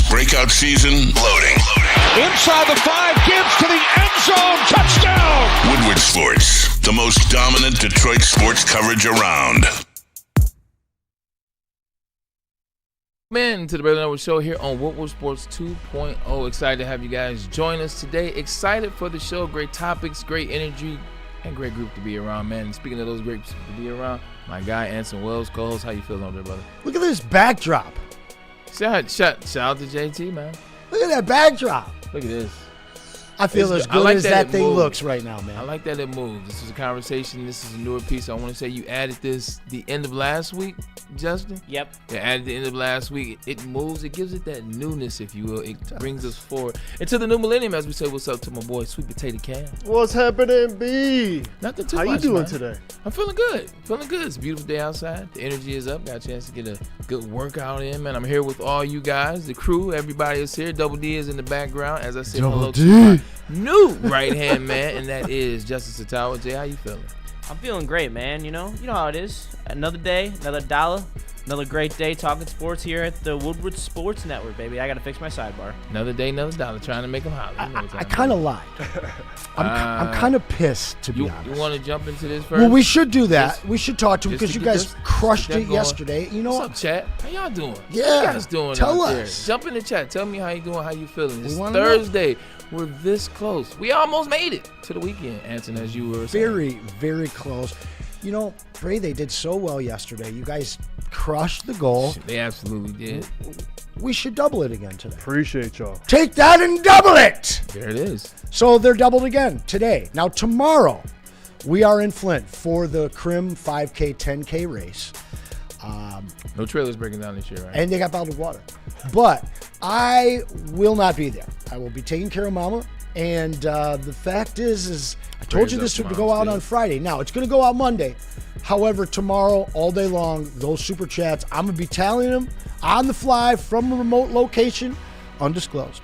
breakout season loading. Inside the 5, Gibbs to the end zone, touchdown! Woodward Sports, the most dominant Detroit sports coverage around. Man, to the Braylon show here on Woodward Sports 2.0. Excited to have you guys join us today. Excited for the show. Great topics, great energy, and great group to be around, man. And speaking of those groups to be around, my guy Anson Wells, co-host. How you feeling over there, brother? Look at this backdrop. Shout out to JT, man. Look at that backdrop. Look at this. I feel as good as that thing looks right now, I man. like that it moved. This is a conversation. This is a newer piece. I want to say you added this the end of last week, Justin. Yep. You added the end of last week. It moves. It gives it that newness, if you will. It brings us forward into the new millennium, as we say. What's up to my boy, Sweet Potato Cam? What's happening, B? Nothing too How much, you doing man. today? I'm feeling good. It's a beautiful day outside. The energy is up. Got a chance to get a good workout in, man. I'm here with all you guys, the crew. Everybody is here. Double D is in the background. As I said, hello to my new right-hand man, and that is Justice Satawa. Jay, how you feeling? I'm feeling great, man. You know how it is. Another day, another dollar, another great day talking sports here at the Woodward Sports Network, baby. I got to fix my sidebar. Another day, another dollar, trying to make them holler. You know what I I'm kind of lied. I'm kind of pissed, to be You honest. want to jump into this first? Well, we should do that. Just- We should talk to him just because to you get guys this- crushed get that it going. yesterday. You know What's what? up, chat? How y'all doing? Yeah. What you guys doing Tell out us. there? Jump in the chat. Tell me how you doing, how you feeling. It's wanna know. Thursday. We're this close. We almost made it to the weekend, Anson, as you were saying. Very, very close. You know, Bray, they did so well yesterday. You guys crushed the goal. They absolutely did. We should double it again today. Appreciate y'all. Take that and double it. There it is. So they're doubled again today. Now tomorrow, we are in Flint for the Crim 5K, 10K race. No trailers breaking down this year, right? And they got bottled water. But I will not be there. I will be taking care of Mama. And the fact is I told you Prayers this up would to go Mom, out too. on Friday. Now, it's going to go out Monday. However, tomorrow, all day long, those super chats, I'm going to be tallying them on the fly from a remote location, undisclosed.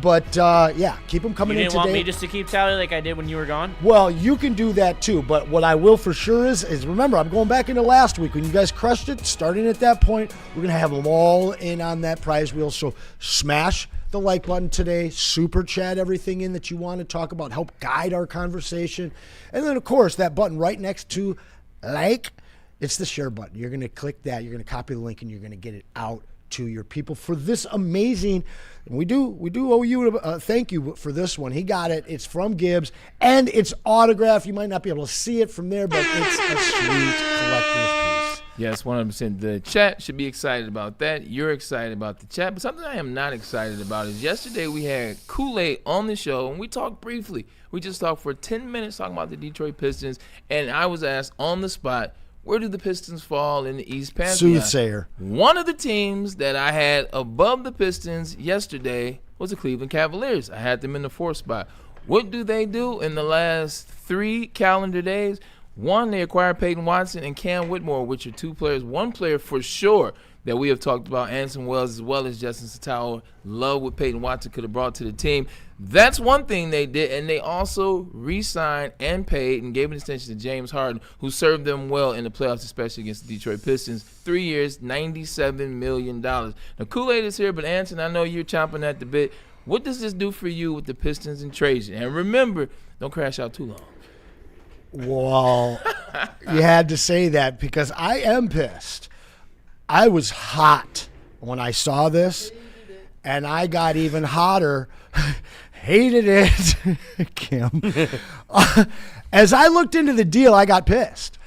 But, yeah, keep them You coming in didn't today. want me just to keep tally like I did when you were gone? Well, you can do that too, but what I will for sure is remember, I'm going back into last week when you guys crushed it. Starting at that point, we're going to have them all in on that prize wheel. So smash the like button today, super chat everything in that you want to talk about, help guide our conversation. And then, of course, that button right next to like, it's the share button. You're going to click that, you're going to copy the link, and you're going to get it out to your people for this amazing. We do owe you a thank you for this one. He got it. It's from Gibbs, and it's autographed. You might not be able to see it from there, but it's a sweet collector's piece. Yes, 100%. The chat should be excited about that. You're excited about the chat. But something I am not excited about is yesterday we had Kool-Aid on the show, and we talked briefly. We just talked for 10 minutes talking about the Detroit Pistons, and I was asked on the spot, where do the Pistons fall in the East Pantheon? Soothsayer. One of the teams that I had above the Pistons yesterday was the Cleveland Cavaliers. I had them in the 4th spot. What do they do in the last 3 calendar days? One, they acquired Peyton Watson and Cam Whitmore, which are 2 players. One player for sure that we have talked about, Anson Wells as well as Justin Satawa. Love what Peyton Watson could have brought to the team. That's one thing they did, and they also re-signed and paid and gave an extension to James Harden, who served them well in the playoffs, especially against the Detroit Pistons. 3 years, $97 million. Now, Kool-Aid is here, but Anson, I know you're chomping at the bit. What does this do for you with the Pistons and Trajan? And remember, don't crash out too long. Well, you had to say that because I am pissed. I was hot when I saw this, and I got even hotter. Hated it, Kim. As I looked into the deal, I got pissed.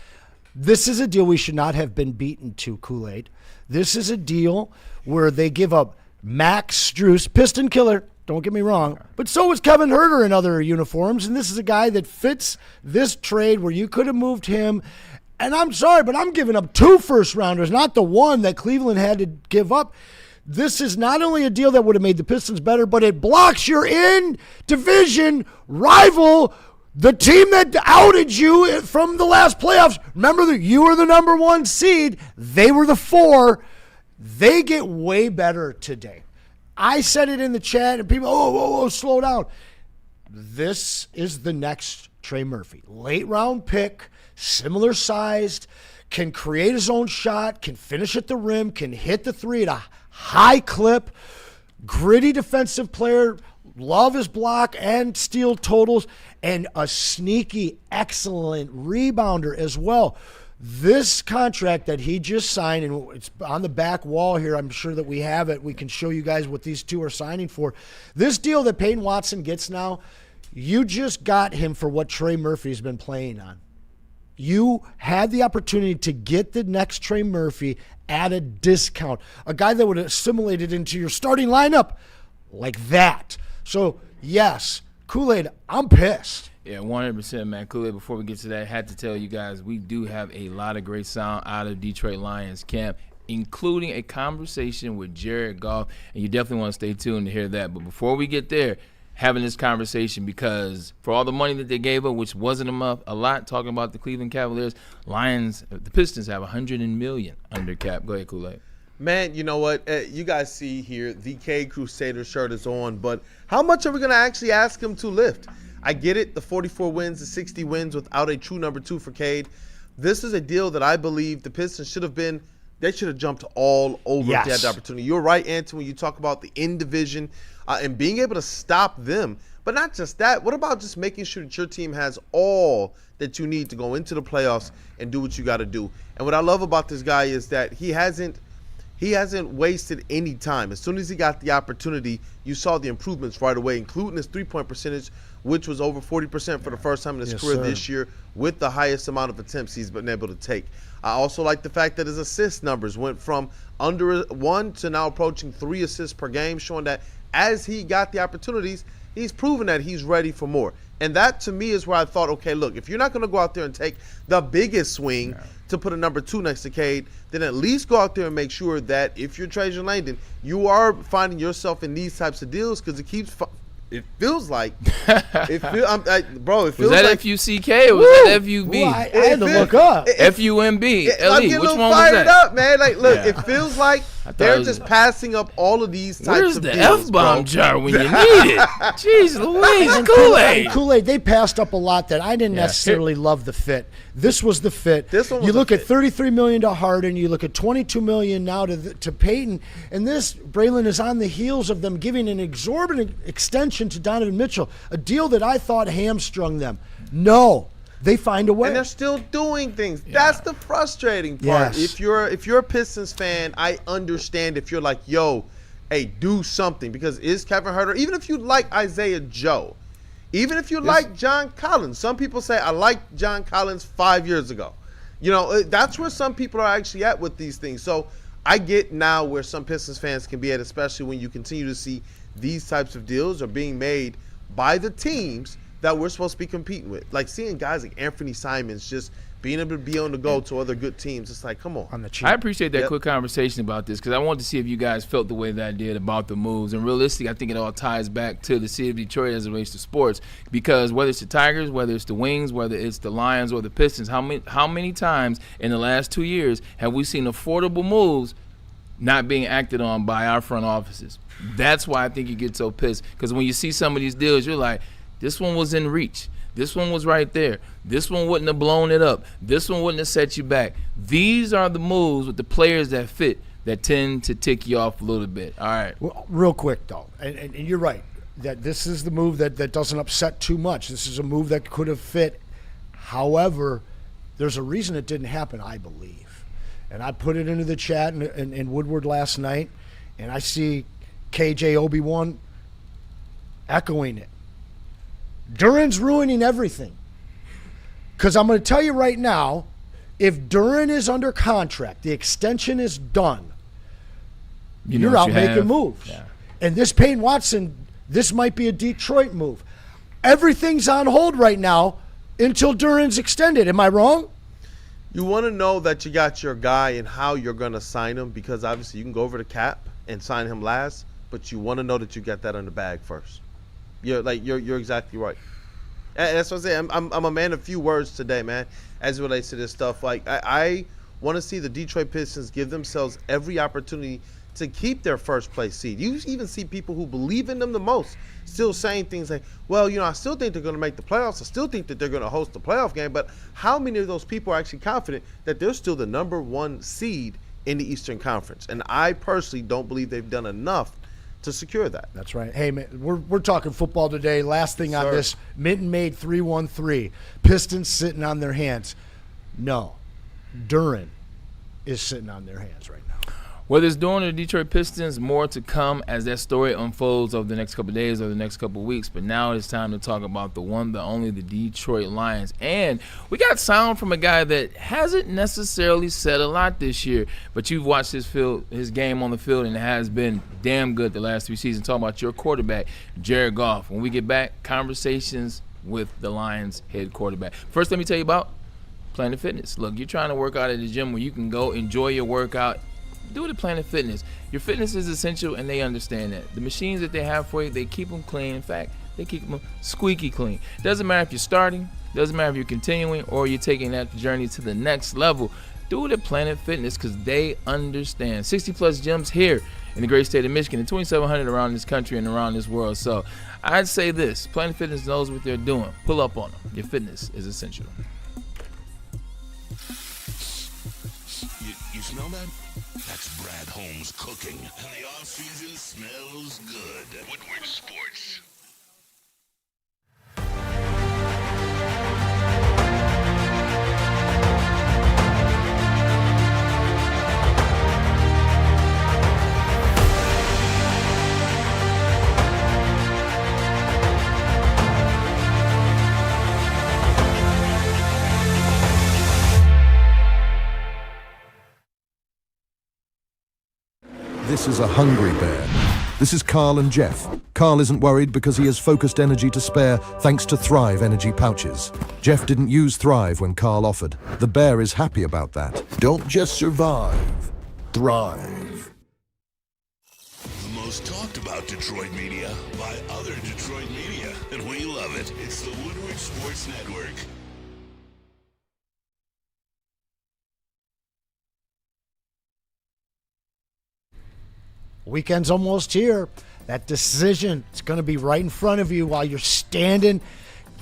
This is a deal we should not have been beaten to, Kool-Aid. This is a deal where they give up Max Strus, Piston killer, don't get me wrong, but so was Kevin Huerter in other uniforms, and this is a guy that fits this trade where you could have moved him. And I'm sorry, but I'm giving up 2 first-rounders, not the one that Cleveland had to give up. This is not only a deal that would have made the Pistons better, but it blocks your in-division rival, the team that outed you from the last playoffs. Remember that you were the number 1 seed. They were the 4. They get way better today. I said it in the chat, and people, whoa, slow down. This is the next Trey Murphy. Late-round pick, similar sized, can create his own shot, can finish at the rim, can hit the 3 at a high clip. Gritty defensive player. Love his block and steal totals, and a sneaky, excellent rebounder as well. This contract that he just signed, and it's on the back wall here, I'm sure that we have it. We can show you guys what these two are signing for. This deal that Peyton Watson gets now, you just got him for what Trey Murphy's been playing on. You had the opportunity to get the next Trey Murphy at a discount, a guy that would assimilate it into your starting lineup like that. So, yes, Kool-Aid, I'm pissed. Yeah, 100%, man. Kool-Aid, before we get to that, I had to tell you guys, we do have a lot of great sound out of Detroit Lions camp, including a conversation with Jared Goff, and you definitely want to stay tuned to hear that. But before we get there, having this conversation, because for all the money that they gave up, which wasn't a lot, talking about the Cleveland Cavaliers, the Pistons have $100 million under cap. Go ahead, Kool-Aid. Man, you know what? You guys see here, the K Crusader shirt is on, but how much are we going to actually ask him to lift? I get it, the 44 wins, the 60 wins without a true number 2 for Cade. This is a deal that I believe the Pistons should have jumped all over if they had the opportunity. You're right, Anson, when you talk about the in-division and being able to stop them. But not just that. What about just making sure that your team has all that you need to go into the playoffs and do what you got to do? And what I love about this guy is that he hasn't wasted any time. As soon as he got the opportunity, you saw the improvements right away, including his three-point percentage, which was over 40% for the first time in his career this year, with the highest amount of attempts he's been able to take. I also like the fact that his assist numbers went from under 1 to now approaching 3 assists per game, showing that as he got the opportunities, he's proven that he's ready for more. And that, to me, is where I thought, okay, look, if you're not going to go out there and take the biggest swing to put a number 2 next to Cade, then at least go out there and make sure that if you're Trajan Langdon, you are finding yourself in these types of deals, because it feels like it feels Was that like F-U-C-K or was that F-U-B? Well, I had to look up. F-U-M-B. I'm L-E. getting Which a little one was fired that? up, man. Like, look, it feels like they're just passing up all of these types Where's of the deals, F-bomb bro. jar when you need it? Jeez Louise, Kool-Aid. Kool-Aid, they passed up a lot that I didn't necessarily love the fit. This was the fit. This one was you look the at $33 million to Harden, you look at $22 million now to Peyton, and this, Braylon, is on the heels of them giving an exorbitant extension to Donovan Mitchell, a deal that I thought hamstrung them. No. They find a way. And they're still doing things. That's the frustrating part. Yes. If you're a Pistons fan, I understand if you're like, yo, hey, do something. Because is Kevin Huerter, even if you like Isaiah Joe, even if you like John Collins, some people say, I liked John Collins 5 years ago. You know, that's where some people are actually at with these things. So I get now where some Pistons fans can be at, especially when you continue to see these types of deals are being made by the teams that we're supposed to be competing with. Like seeing guys like Anthony Simons just being able to be on the go to other good teams. It's like, come on. I appreciate that quick conversation about this, because I wanted to see if you guys felt the way that I did about the moves. And realistically, I think it all ties back to the city of Detroit as it relates to sports, because whether it's the Tigers, whether it's the Wings, whether it's the Lions or the Pistons, how many times in the last 2 years have we seen affordable moves not being acted on by our front offices? That's why I think you get so pissed, because when you see some of these deals, you're like, this one was in reach. This one was right there. This one wouldn't have blown it up. This one wouldn't have set you back. These are the moves with the players that fit that tend to tick you off a little bit. All right. Well, real quick, though, and you're right, that this is the move that doesn't upset too much. This is a move that could have fit. However, there's a reason it didn't happen, I believe. And I put it into the chat in Woodward last night, and I see KJ Obi-Wan echoing it. Duran's ruining everything. Because I'm going to tell you right now, if Duran is under contract, the extension is done, you're out making moves. Yeah. And this Payne Watson, this might be a Detroit move. Everything's on hold right now until Duran's extended. Am I wrong? You want to know that you got your guy and how you're going to sign him, because obviously you can go over the cap and sign him last, but you want to know that you got that in the bag first. You're exactly right. And that's what I'm saying. I'm a man of few words today, man, as it relates to this stuff. Like I want to see the Detroit Pistons give themselves every opportunity to keep their first place seed. You even see people who believe in them the most still saying things like, well, I still think they're going to make the playoffs. I still think that they're going to host the playoff game. But how many of those people are actually confident that they're still the number 1 seed in the Eastern Conference? And I personally don't believe they've done enough to secure that. That's right. Hey, man, we're talking football today. Last thing on this, Minton made 3-1-3. Pistons sitting on their hands. No, Duran is sitting on their hands right now. Whether it's Duran or the Detroit Pistons, more to come as that story unfolds over the next couple of days or the next couple of weeks. But now it's time to talk about the one, the only, the Detroit Lions. And we got sound from a guy that hasn't necessarily said a lot this year, but you've watched his game on the field, and it has been damn good the last 3 seasons. Talking about your quarterback, Jared Goff. When we get back, conversations with the Lions head quarterback. First, let me tell you about Planet Fitness. Look, you're trying to work out at the gym where you can go enjoy your workout. Do it at Planet Fitness. Your fitness is essential, and they understand that. The machines that they have for you, they keep them clean. In fact, they keep them squeaky clean. Doesn't matter if you're starting, doesn't matter if you're continuing, or you're taking that journey to the next level. Do it at Planet Fitness because they understand. 60-plus gyms here in the great state of Michigan and 2,700 around this country and around this world. So I'd say this. Planet Fitness knows what they're doing. Pull up on them. Your fitness is essential. You smell that? That's Brad Holmes cooking. And the off-season smells good. Woodward Sports. This is a hungry bear. This is Carl and Jeff. Carl isn't worried because he has focused energy to spare thanks to Thrive energy pouches. Jeff didn't use Thrive when Carl offered. The bear is happy about that. Don't just survive. Thrive. The most talked about Detroit media by other Detroit media. And we love it. It's the Woodward Sports Network. Weekend's almost here. That decision is going to be right in front of you while you're standing in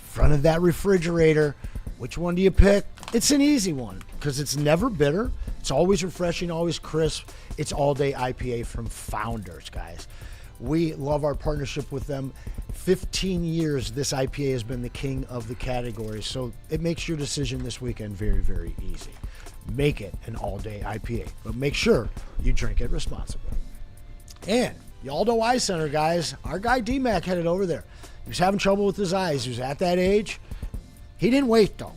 front of that refrigerator. Which one do you pick? It's an easy one because it's never bitter. It's always refreshing, always crisp. It's all-day IPA from Founders, guys. We love our partnership with them. 15 years, this IPA has been the king of the category. So it makes your decision this weekend very, very easy. Make it an all-day IPA, but make sure you drink it responsibly. And the Aldo Eye Center, guys, our guy D-Mac headed over there. He was having trouble with his eyes. He was at that age. He didn't wait, though.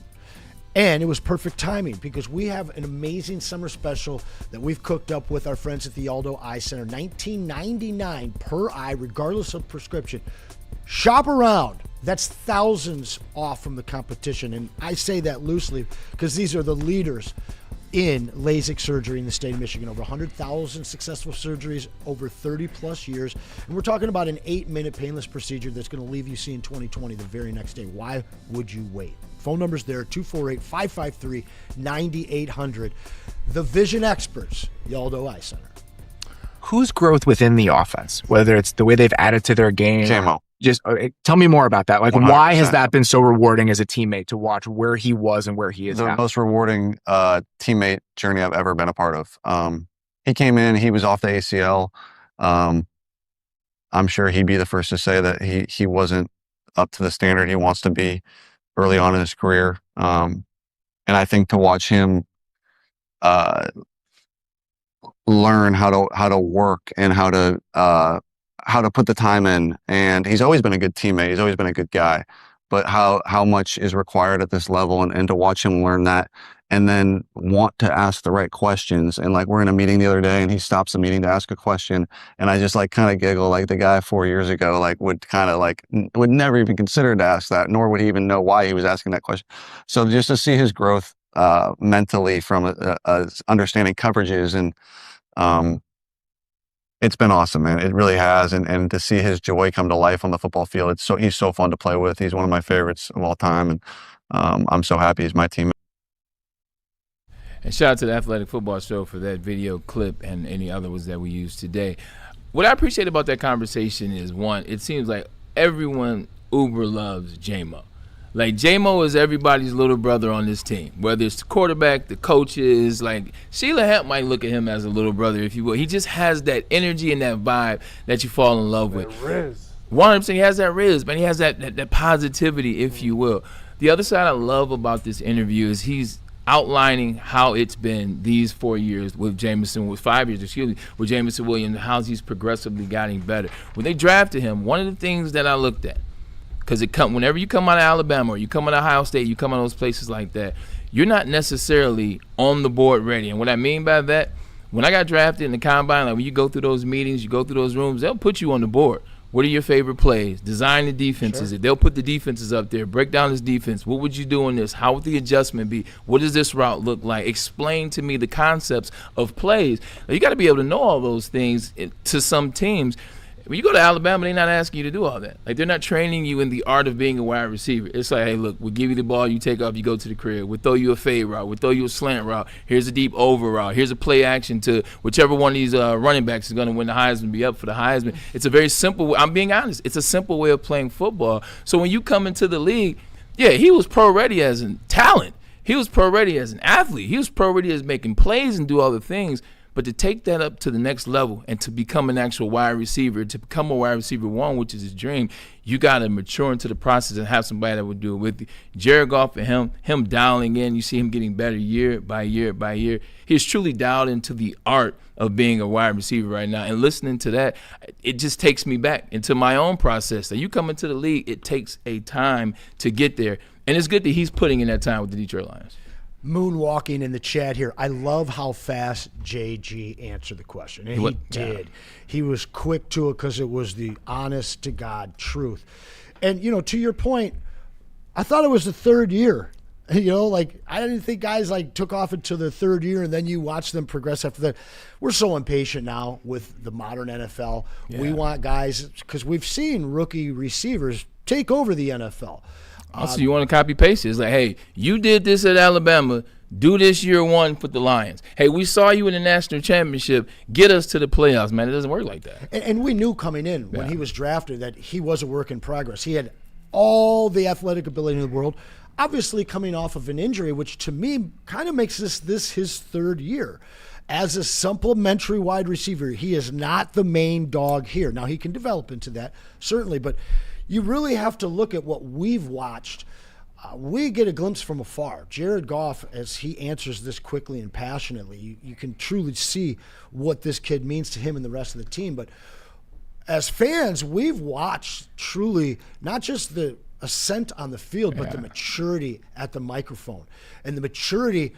And it was perfect timing because we have an amazing summer special that we've cooked up with our friends at the Aldo Eye Center. $19.99 per eye, regardless of prescription. Shop around. That's thousands off from the competition. And I say that loosely because these are the leaders in LASIK surgery in the state of Michigan. Over 100,000 successful surgeries over 30 plus years. And we're talking about an 8-minute painless procedure that's going to leave you seeing 20/20 the very next day. Why would you wait? Phone number's there, 248-553-9800. The vision experts, the Aldo Eye Center. Whose growth within the offense, whether it's the way they've added to their game, Camo. just tell me more about that. Like, 100%. Why has that been so rewarding as a teammate to watch where he was and where he is The now? most rewarding teammate journey I've ever been a part of. He came in, he was off the ACL. I'm sure he'd be the first to say that he wasn't up to the standard he wants to be early on in his career. And I think to watch him learn how to work and how to put the time in. And he's always been a good teammate. He's always been a good guy. But how much is required at this level, and to watch him learn that and then want to ask the right questions. And like, we're in a meeting the other day and he stops the meeting to ask a question. And I just like kind of giggle, like the guy 4 years ago, like would kind of like, would never even consider to ask that, nor would he even know why he was asking that question. So just to see his growth mentally from understanding coverages and it's been awesome, man. It really has. And to see his joy come to life on the football field, he's so fun to play with. He's one of my favorites of all time. And I'm so happy he's my teammate. And shout out to the Athletic Football Show for that video clip and any other ones that we used today. What I appreciate about that conversation is, one, it seems like everyone uber loves J-Mo. Like, J-Mo is everybody's little brother on this team, whether it's the quarterback, the coaches. Like, Sheila Hamp might look at him as a little brother, if you will. He just has that energy and that vibe that you fall in love with. Riz. 100%, he has that riz, man. He has that positivity, if you will. The other side I love about this interview is he's outlining how it's been these 4 years with Jameson, with 5 years, with Jameson Williams, how he's progressively getting better. When they drafted him, one of the things that I looked at, because whenever you come out of Alabama or you come out of Ohio State, you come out of those places like that, you're not necessarily on the board ready. And what I mean by that, when I got drafted in the combine, like when you go through those meetings, you go through those rooms, they'll put you on the board. What are your favorite plays? Design the defenses. Sure. They'll put the defenses up there. Break down this defense. What would you do in this? How would the adjustment be? What does this route look like? Explain to me the concepts of plays. Now, you got to be able to know all those things to some teams. When you go to Alabama, they're not asking you to do all that. Like, they're not training you in the art of being a wide receiver. It's like, hey, look, we'll give you the ball, you take off, you go to the crib. We'll throw you a fade route. We'll throw you a slant route. Here's a deep over route. Here's a play action to whichever one of these running backs is going to win the Heisman, be up for the Heisman. It's a very simple – I'm being honest. It's a simple way of playing football. So when you come into the league, yeah, he was pro-ready as a talent. He was pro-ready as an athlete. He was pro-ready as making plays and do all the things. But to take that up to the next level and to become an actual wide receiver, to become a wide receiver one, which is his dream, you got to mature into the process and have somebody that would do it with you. Jared Goff and him dialing in, you see him getting better year by year by year. He's truly dialed into the art of being a wide receiver right now. And listening to that, it just takes me back into my own process. So you come into the league, it takes a time to get there. And it's good that he's putting in that time with the Detroit Lions. Moonwalking in the chat here. I love how fast JG answered the question. And he did. Yeah. He was quick to it because it was the honest to God truth. And, you know, to your point, I thought it was the third year. You know, like, I didn't think guys like took off until the third year and then you watch them progress after that. We're so impatient now with the modern NFL. Yeah. We want guys, because we've seen rookie receivers take over the NFL. Also, you want to copy paste it. It's like, hey, you did this at Alabama. Do this year one for the Lions. Hey, we saw you in the national championship. Get us to the playoffs, man. It doesn't work like that. And we knew coming in when he was drafted that he was a work in progress. He had all the athletic ability in the world, obviously coming off of an injury, which to me kind of makes this his third year. As a supplementary wide receiver, he is not the main dog here. Now, he can develop into that, certainly, but you really have to look at what we've watched. We get a glimpse from afar. Jared Goff, as he answers this quickly and passionately, you can truly see what this kid means to him and the rest of the team. But as fans, we've watched truly not just the ascent on the field, but the maturity at the microphone and the maturity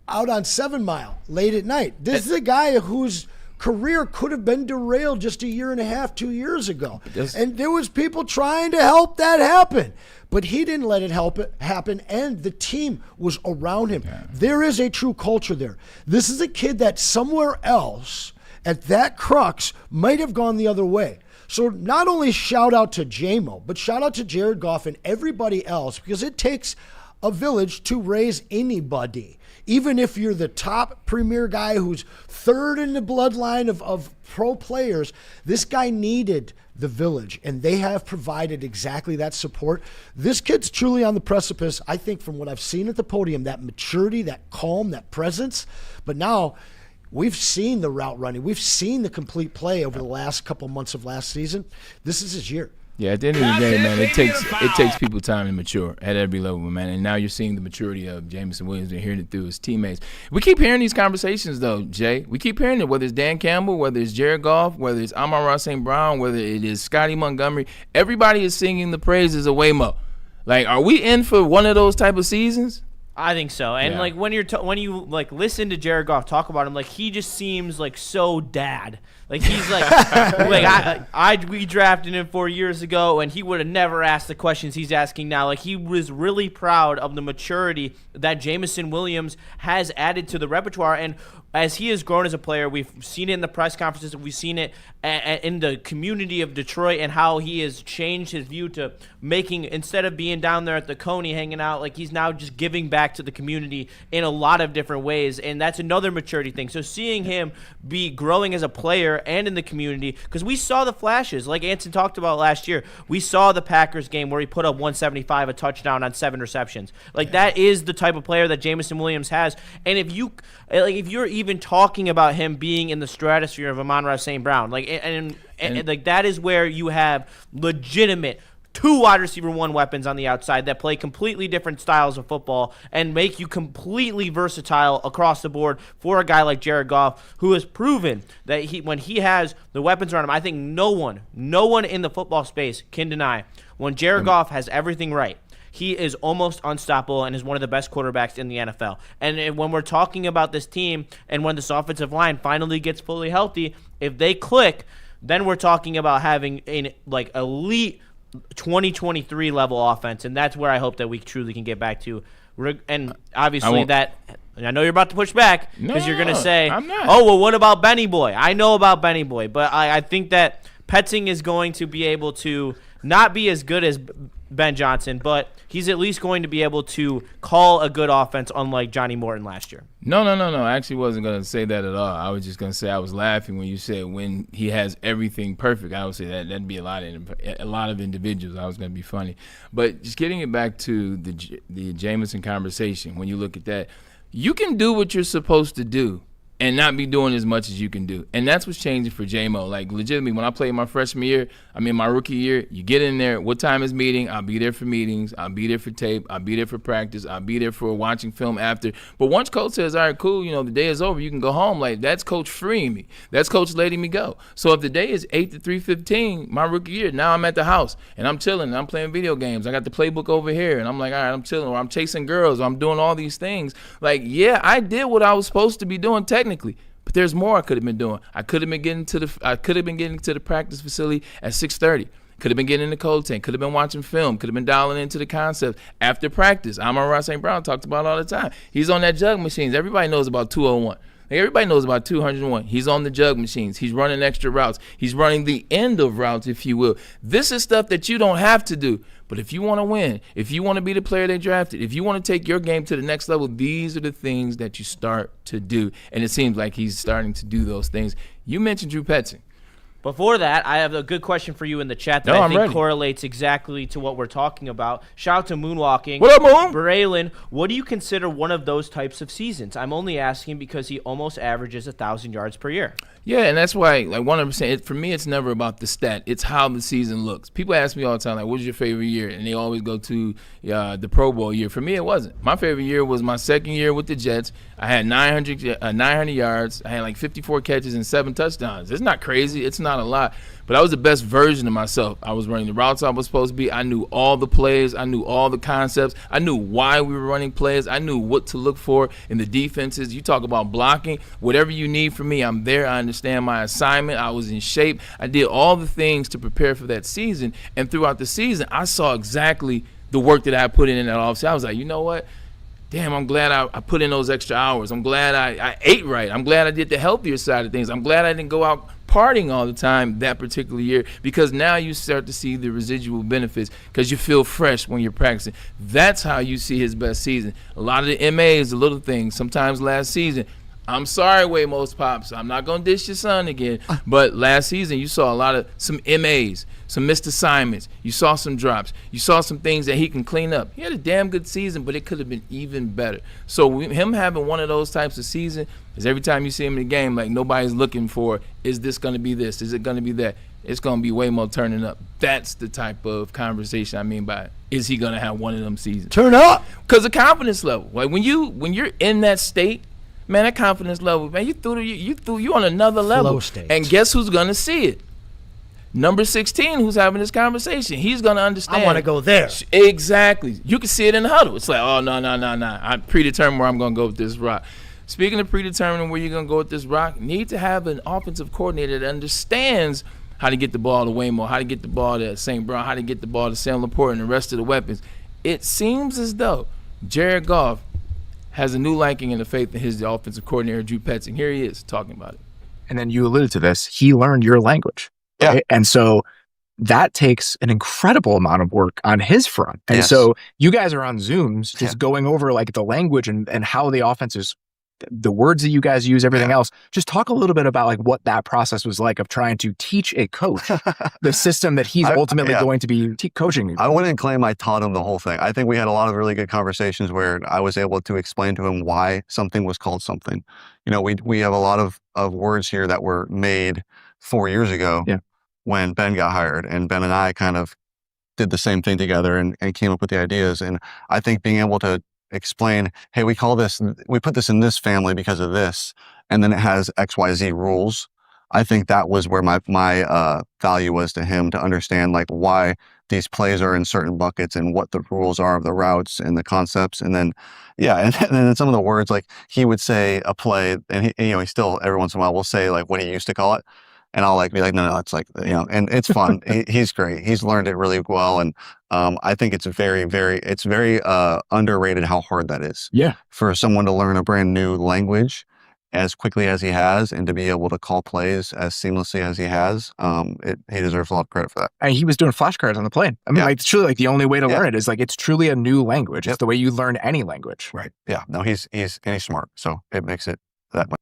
out on 7 Mile late at night. This is a guy who's career could have been derailed just a year and a half, 2 years ago. And there was people trying to help that happen. But he didn't let it happen, and the team was around him. Yeah. There is a true culture there. This is a kid that somewhere else at that crux might have gone the other way. So not only shout out to J-Mo, but shout out to Jared Goff and everybody else, because it takes a village to raise anybody. Even if you're the top premier guy who's third in the bloodline of pro players, this guy needed the village, and they have provided exactly that support. This kid's truly on the precipice, I think, from what I've seen at the podium, that maturity, that calm, that presence. But now we've seen the route running. We've seen the complete play over the last couple months of last season. This is his year. Yeah, at the end of the day, man, it takes people time to mature at every level, man. And now you're seeing the maturity of Jameson Williams and hearing it through his teammates. We keep hearing these conversations, though, Jay. We keep hearing it, whether it's Dan Campbell, whether it's Jared Goff, whether it's Amon-Ra St. Brown, whether it is Scotty Montgomery. Everybody is singing the praises of Waymo. Like, are we in for one of those type of seasons? I think so. And like when you like listen to Jared Goff talk about him, like he just seems like so dad. Like he's like we drafted him 4 years ago, and he would have never asked the questions he's asking now. Like he was really proud of the maturity that Jameson Williams has added to the repertoire, and as he has grown as a player, we've seen it in the press conferences, we've seen it in the community of Detroit, and how he has changed his view to making, instead of being down there at the Coney hanging out, like he's now just giving back back to the community in a lot of different ways, and that's another maturity thing. So seeing him be growing as a player and in the community, because we saw the flashes, like Anson talked about last year. We saw the Packers game where he put up 175, a touchdown on 7 receptions. Like, that is the type of player that Jameson Williams has. And if you're even talking about him being in the stratosphere of Amon-Ra St. Brown, and like, that is where you have legitimate 2 wide receiver 1 weapons on the outside that play completely different styles of football and make you completely versatile across the board for a guy like Jared Goff, who has proven that when he has the weapons around him, I think no one in the football space can deny when Jared Goff has everything right. He is almost unstoppable and is one of the best quarterbacks in the NFL. And when we're talking about this team and when this offensive line finally gets fully healthy, if they click, then we're talking about having an elite 2023 level offense, and that's where I hope that we truly can get back to. And obviously I know you're about to push back because you're going to say, I'm not. oh, well, what about Benny Boy? I know about Benny Boy, but I think that Petzing is going to be able to not be as good as Ben Johnson, but he's at least going to be able to call a good offense, unlike Johnny Morton last year. No. I actually wasn't going to say that at all. I was just going to say I was laughing when you said when he has everything perfect. I would say that'd be a lot of individuals. I was going to be funny. But just getting it back to the Jameson conversation, when you look at that, you can do what you're supposed to do and not be doing as much as you can do. And that's what's changing for J-Mo. Like, legitimately, when I played my freshman year, my rookie year, you get in there, what time is meeting? I'll be there for meetings. I'll be there for tape. I'll be there for practice. I'll be there for watching film after. But once coach says, all right, cool, the day is over, you can go home, like, that's coach freeing me. That's coach letting me go. So if the day is 8 to 3:15, my rookie year, now I'm at the house, and I'm chilling, and I'm playing video games. I got the playbook over here, and I'm like, all right, I'm chilling, or I'm chasing girls, or I'm doing all these things. Like, yeah, I did what I was supposed to be doing technically. But there's more I could have been doing. I could have been getting to the practice facility at 6:30. Could have been getting in the cold tank. Could have been watching film. Could have been dialing into the concept after practice. Amon-Ra St. Brown talked about it all the time. He's on that jug machines. Everybody knows about 201. Everybody knows about 201. He's on the jug machines. He's running extra routes. He's running the end of routes, if you will. This is stuff that you don't have to do. But if you want to win, if you want to be the player they drafted, if you want to take your game to the next level, these are the things that you start to do. And it seems like he's starting to do those things. You mentioned Drew Petzing. Before that, I have a good question for you in the chat that I think correlates exactly to what we're talking about. Shout out to Moonwalking. What up, Moon? Braylon, what do you consider one of those types of seasons? I'm only asking because he almost averages 1,000 yards per year. Yeah, and that's why, 100%, for me, it's never about the stat. It's how the season looks. People ask me all the time, like, what's your favorite year? And they always go to the Pro Bowl year. For me, it wasn't. My favorite year was my second year with the Jets. I had 900 yards. I had 54 catches and 7 touchdowns. It's not crazy. It's not a lot. But I was the best version of myself. I was running the routes I was supposed to be. I knew all the plays. I knew all the concepts. I knew why we were running plays. I knew what to look for in the defenses. You talk about blocking. Whatever you need from me, I'm there. I understand my assignment. I was in shape. I did all the things to prepare for that season. And throughout the season, I saw exactly the work that I put in that offseason. I was like, you know what? Damn, I'm glad I put in those extra hours. I'm glad I ate right. I'm glad I did the healthier side of things. I'm glad I didn't go out partying all the time that particular year, because now you start to see the residual benefits because you feel fresh when you're practicing. That's how you see his best season. A lot of the MAs, the little things, sometimes last season, I'm sorry, Waymo's Pops. I'm not going to dish your son again. But last season, you saw a lot of some MAs, some missed assignments. You saw some drops. You saw some things that he can clean up. He had a damn good season, but it could have been even better. So him having one of those types of season is every time you see him in the game, like nobody's looking for, is this going to be this? Is it going to be that? It's going to be Waymo turning up. That's the type of conversation I mean by, is he going to have one of them seasons? Turn up. Because the confidence level. Like when you're in that state, man, that confidence level, man, you on another level. Flow state. And guess who's gonna see it? Number 16, who's having this conversation. He's gonna understand. I want to go there. Exactly. You can see it in the huddle. It's like, oh no. I predetermined where I'm gonna go with this rock. Speaking of predetermining where you're gonna go with this rock, need to have an offensive coordinator that understands how to get the ball to Waymo, how to get the ball to St. Brown, how to get the ball to Sam Laporta and the rest of the weapons. It seems as though Jared Goff has a new liking and a faith in his offensive coordinator, Drew Petzing. Here he is talking about it. And then you alluded to this. He learned your language. Right? Yeah. And so that takes an incredible amount of work on his front. And so you guys are on Zooms just going over like the language and how the offense is, the words that you guys use, everything else. Just talk a little bit about like what that process was like of trying to teach a coach the system that he's ultimately going to be coaching. I wouldn't claim I taught him the whole thing. I think we had a lot of really good conversations where I was able to explain to him why something was called something. You know, we have a lot of words here that were made 4 years ago when Ben got hired, and Ben and I kind of did the same thing together and came up with the ideas. And I think being able to explain, hey, we put this in this family because of this, and then it has XYZ rules. I think that was where my value was to him, to understand like why these plays are in certain buckets and what the rules are of the routes and the concepts. And then, and then some of the words, like he would say a play, and he still every once in a while will say like what he used to call it. And I'll like be like, no, it's like, and it's fun. He's great. He's learned it really well. And I think it's very underrated how hard that is. Yeah. For someone to learn a brand new language as quickly as he has, and to be able to call plays as seamlessly as he has, he deserves a lot of credit for that. And he was doing flashcards on the plane. I mean, like, it's truly like the only way to learn it is like, it's truly a new language. It's the way you learn any language. Right. Yeah. No, he's smart. So it makes it that much.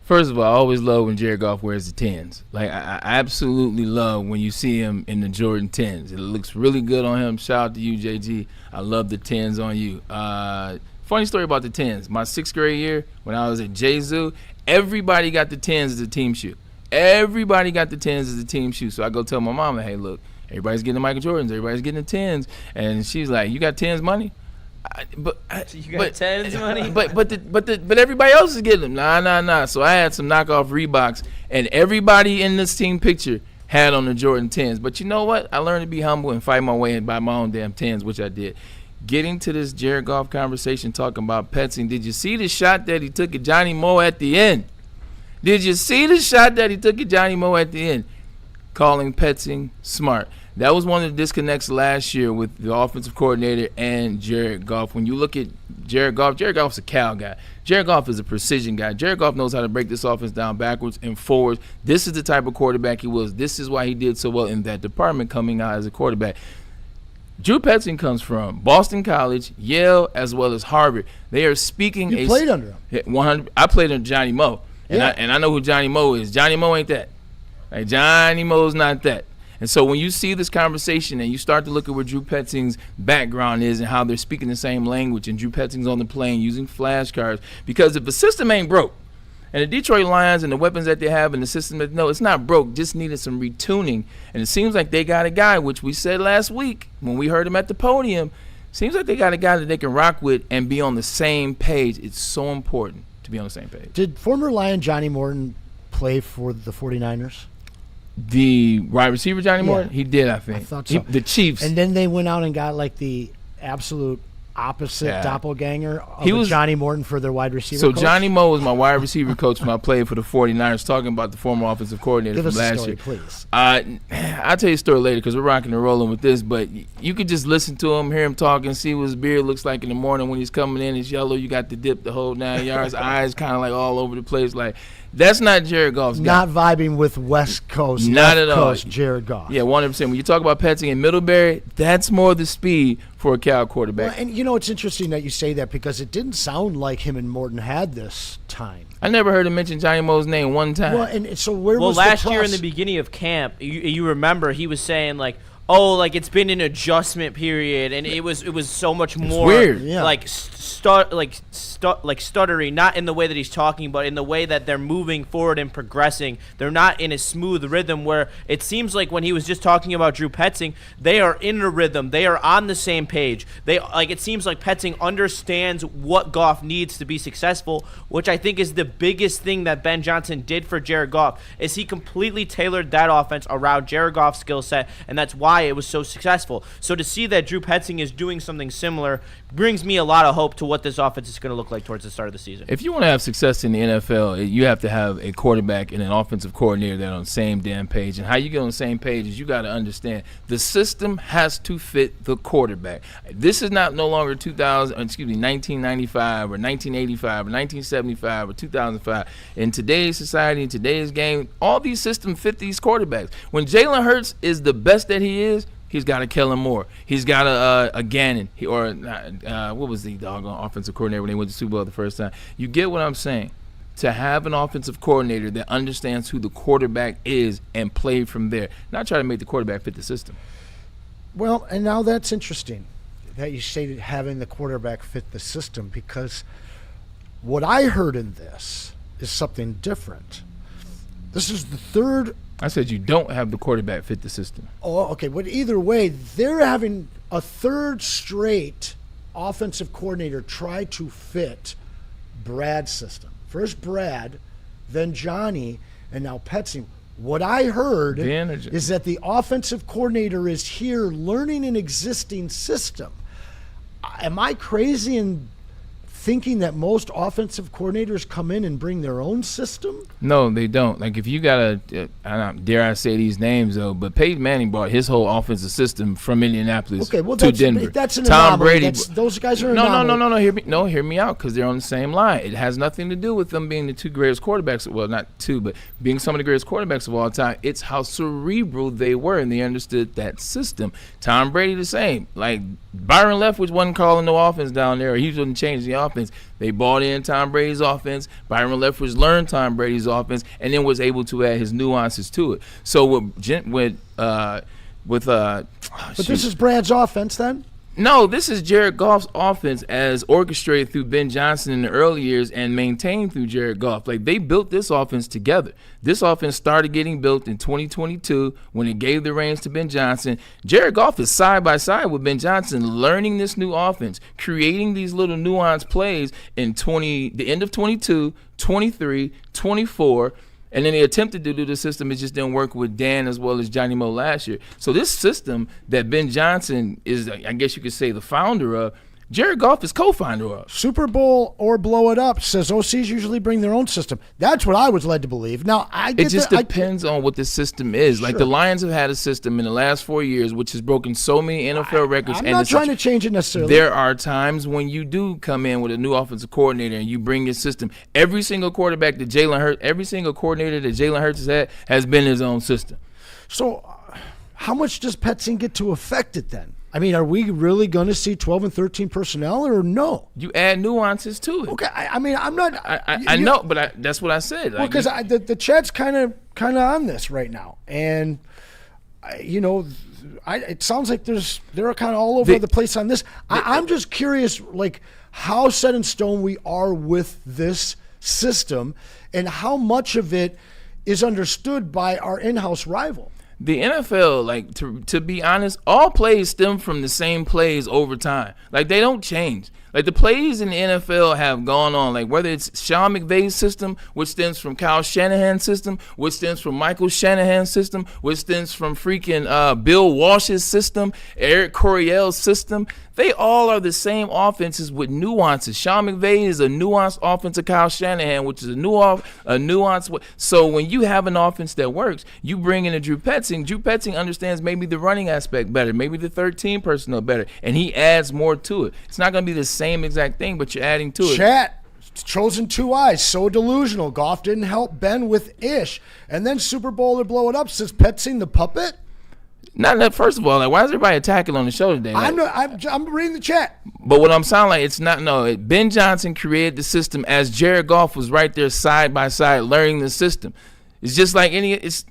First of all, I always love when Jared Goff wears the 10s. Like, I absolutely love when you see him in the Jordan 10s. It looks really good on him. Shout out to you, JG. I love the 10s on you. Funny story about the 10s. My 6th grade year, when I was at J-Zoo, everybody got the 10s as a team shoe. Everybody got the 10s as a team shoe. So I go tell my mama, hey, look, everybody's getting the Michael Jordans. Everybody's getting the 10s. And she's like, you got 10s money? You got 10s money? But everybody else is getting them. Nah. So I had some knockoff Reeboks, and everybody in this team picture had on the Jordan 10s. But you know what? I learned to be humble and fight my way and buy my own damn 10s, which I did. Getting to this Jared Goff conversation, talking about Petsing, did you see the shot that he took at Johnny Moe at the end? Did you see the shot that he took at Johnny Moe at the end? Calling Petsing smart. That was one of the disconnects last year with the offensive coordinator and Jared Goff. When you look at Jared Goff's a Cal guy. Jared Goff is a precision guy. Jared Goff knows how to break this offense down backwards and forwards. This is the type of quarterback he was. This is why he did so well in that department coming out as a quarterback. Drew Petzing comes from Boston College, Yale, as well as Harvard. They are speaking. You played under him. 100. I played under Johnny Moe, and I know who Johnny Moe is. Johnny Moe ain't that. Like, Johnny Moe's not that. And so when you see this conversation and you start to look at where Drew Petzing's background is and how they're speaking the same language, and Drew Petzing's on the plane using flashcards, because if the system ain't broke, and the Detroit Lions and the weapons that they have and the system, no, it's not broke, just needed some retuning. And it seems like they got a guy, which we said last week when we heard him at the podium, seems like they got a guy that they can rock with and be on the same page. It's so important to be on the same page. Did former Lion Johnny Morton play for the 49ers? The wide receiver Johnny Morton? He did, I think. I thought so. The Chiefs. And then they went out and got like the absolute opposite doppelganger of Johnny Morton for their wide receiver coach. Johnny Moe was my wide receiver coach when I played for the 49ers, talking about the former offensive coordinator from last Give us year. a story, please. I'll tell you a story later because we're rocking and rolling with this, but you could just listen to him, hear him talking, see what his beard looks like in the morning when he's coming in. It's yellow. You got the dip the whole 9 yards, eyes kind of like all over the place. Like, that's not Jared Goff's guy. Not vibing with West Coast, not at all. Jared Goff. Yeah, 100%. When you talk about Petzing and Middlebury, that's more the speed for a Cal quarterback. Well, and you know, it's interesting that you say that because it didn't sound like him and Morton had this time. I never heard him mention Johnny Moe's name one time. Well, and so where was last year in the beginning of camp, you remember he was saying like, oh, like it's been an adjustment period, and it was so much more weird. like stuttery, not in the way that he's talking, but in the way that they're moving forward and progressing. They're not in a smooth rhythm where it seems like when he was just talking about Drew Petzing, they are in a rhythm. They are on the same page. It seems like Petzing understands what Goff needs to be successful, which I think is the biggest thing that Ben Johnson did for Jared Goff, is he completely tailored that offense around Jared Goff's skill set, and that's why it was so successful. So to see that Drew Petzing is doing something similar brings me a lot of hope to what this offense is going to look like like towards the start of the season. If you want to have success in the NFL, you have to have a quarterback and an offensive coordinator that are on the same damn page. And how you get on the same page is you got to understand the system has to fit the quarterback. This is not no longer 1995 or 1985 or 1975 or 2005. In today's society, in today's game, all these systems fit these quarterbacks. When Jalen Hurts is the best that he is, he's got a Kellen Moore. He's got a Gannon. What was the doggone offensive coordinator when they went to Super Bowl the first time? You get what I'm saying? To have an offensive coordinator that understands who the quarterback is and play from there, not try to make the quarterback fit the system. Well, and now that's interesting that you say that having the quarterback fit the system, because what I heard in this is something different. This is the third. I said you don't have the quarterback fit the system. Oh, okay. But either way, they're having a third straight offensive coordinator try to fit Brad's system. First Brad, then Johnny, and now Petsy. What I heard is that the offensive coordinator is here learning an existing system. Am I crazy in thinking that most offensive coordinators come in and bring their own system? No, they don't. Like, if you got dare I say these names, though, but Peyton Manning brought his whole offensive system from Indianapolis to Denver. That's an Tom anomaly. Brady. Those guys are an anomaly. Hear me out, because they're on the same line. It has nothing to do with them being the two greatest quarterbacks. Well, not two, but being some of the greatest quarterbacks of all time. It's how cerebral they were, and they understood that system. Tom Brady the same. Like, Byron Leftwich wasn't calling no offense down there, or he wasn't changing the offense. They bought in Tom Brady's offense. Byron Leftwich learned Tom Brady's offense, and then was able to add his nuances to it. So But this is Brad's offense then? No, this is Jared Goff's offense as orchestrated through Ben Johnson in the early years and maintained through Jared Goff. Like, they built this offense together. This offense started getting built in 2022 when it gave the reins to Ben Johnson. Jared Goff is side by side with Ben Johnson, learning this new offense, creating these little nuanced plays in the end of 22, 23, 24. And then they attempted to do the system. It just didn't work with Dan as well as Johnny Moe last year. So this system that Ben Johnson is, I guess you could say, the founder of, Jared Goff is co-founder of. Super Bowl or blow it up, says OCs usually bring their own system. That's what I was led to believe. Now, it just depends on what the system is. Sure. Like, the Lions have had a system in the last 4 years which has broken so many NFL records. I'm not trying to change it necessarily. There are times when you do come in with a new offensive coordinator and you bring your system. Every single coordinator that Jalen Hurts has had has been his own system. So how much does Petzing get to affect it then? I mean, are we really going to see 12 and 13 personnel or no? You add nuances to it. Okay, I mean, I'm not. I know, but that's what I said. Well, because the chat's kind of on this right now, and it sounds like they're kind of all over the place on this. I'm just curious, like, how set in stone we are with this system, and how much of it is understood by our in-house rival. The NFL, like, to be honest, all plays stem from the same plays over time. Like, they don't change. Like, the plays in the NFL have gone on, like, whether it's Sean McVay's system, which stems from Kyle Shanahan's system, which stems from Michael Shanahan's system, which stems from freaking Bill Walsh's system, Eric Coryell's system. They all are the same offenses with nuances. Sean McVay is a nuanced offense of Kyle Shanahan, which is a nuanced. So when you have an offense that works, you bring in a Drew Petzing. Drew Petzing understands maybe the running aspect better, maybe the 13 personnel better, and he adds more to it. It's not going to be the same exact thing, but you're adding to it. Chat, chosen two eyes, so delusional. Goff didn't help Ben with Ish. And then Super Bowl or blow it up, says Petzing the puppet. Not that. First of all, like, why is everybody attacking on the show today? Like, I'm reading the chat. But what I'm sounding like, it's not. No, Ben Johnson created the system as Jared Goff was right there side by side learning the system. It's just like it's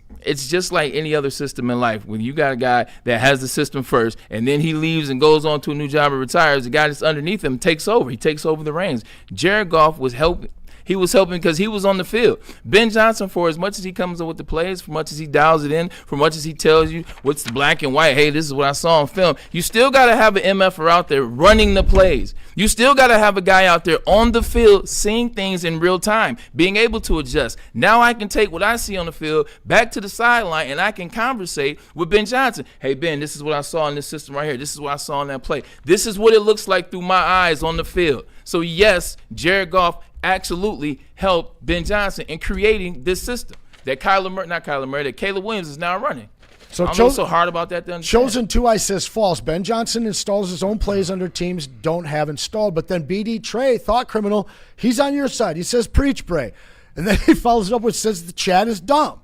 just like any other system in life. When you got a guy that has the system first, and then he leaves and goes on to a new job and retires, the guy that's underneath him takes over. He takes over the reins. Jared Goff was helping. He was helping because he was on the field. Ben Johnson, for as much as he comes up with the plays, for much as he dials it in, for much as he tells you what's the black and white, hey, this is what I saw on film, you still got to have an MFer out there running the plays. You still got to have a guy out there on the field seeing things in real time, being able to adjust. Now I can take what I see on the field back to the sideline, and I can conversate with Ben Johnson. Hey, Ben, this is what I saw in this system right here. This is what I saw in that play. This is what it looks like through my eyes on the field. So, yes, Jared Goff absolutely helped Ben Johnson in creating this system that that Caleb Williams is now running. So I'm so hard about that to understand. Chosen 2, I says false. Ben Johnson installs his own plays under teams don't have installed. But then BD Trey, thought criminal, he's on your side. He says preach, Bray. And then he follows it up with says the chat is dumb.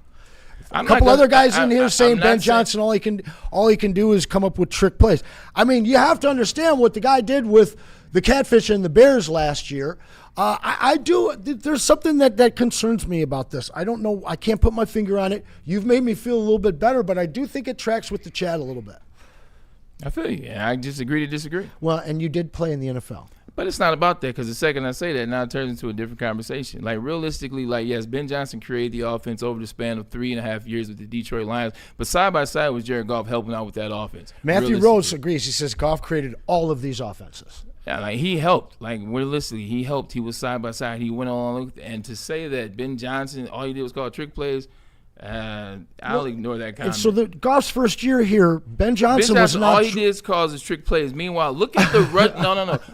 A couple other guys in here saying Ben Johnson, all he can do is come up with trick plays. I mean, you have to understand what the guy did with the Catfish and the Bears last year. I do. There's something that concerns me about this. I don't know. I can't put my finger on it. You've made me feel a little bit better, but I do think it tracks with the chat a little bit. I feel you. I just agree to disagree. Well, and you did play in the NFL. But it's not about that, because the second I say that, now it turns into a different conversation. Like, realistically, yes, Ben Johnson created the offense over the span of 3.5 years with the Detroit Lions, but side by side was Jared Goff helping out with that offense. Matthew Rose agrees. He says Goff created all of these offenses. Yeah, like, he helped. Like, realistically, he helped. He was side by side. He went on. And to say that Ben Johnson, all he did was call trick plays, I'll ignore that comment. So Goff's first year here, Ben Johnson was not. All he did is cause his trick plays. Meanwhile, look at the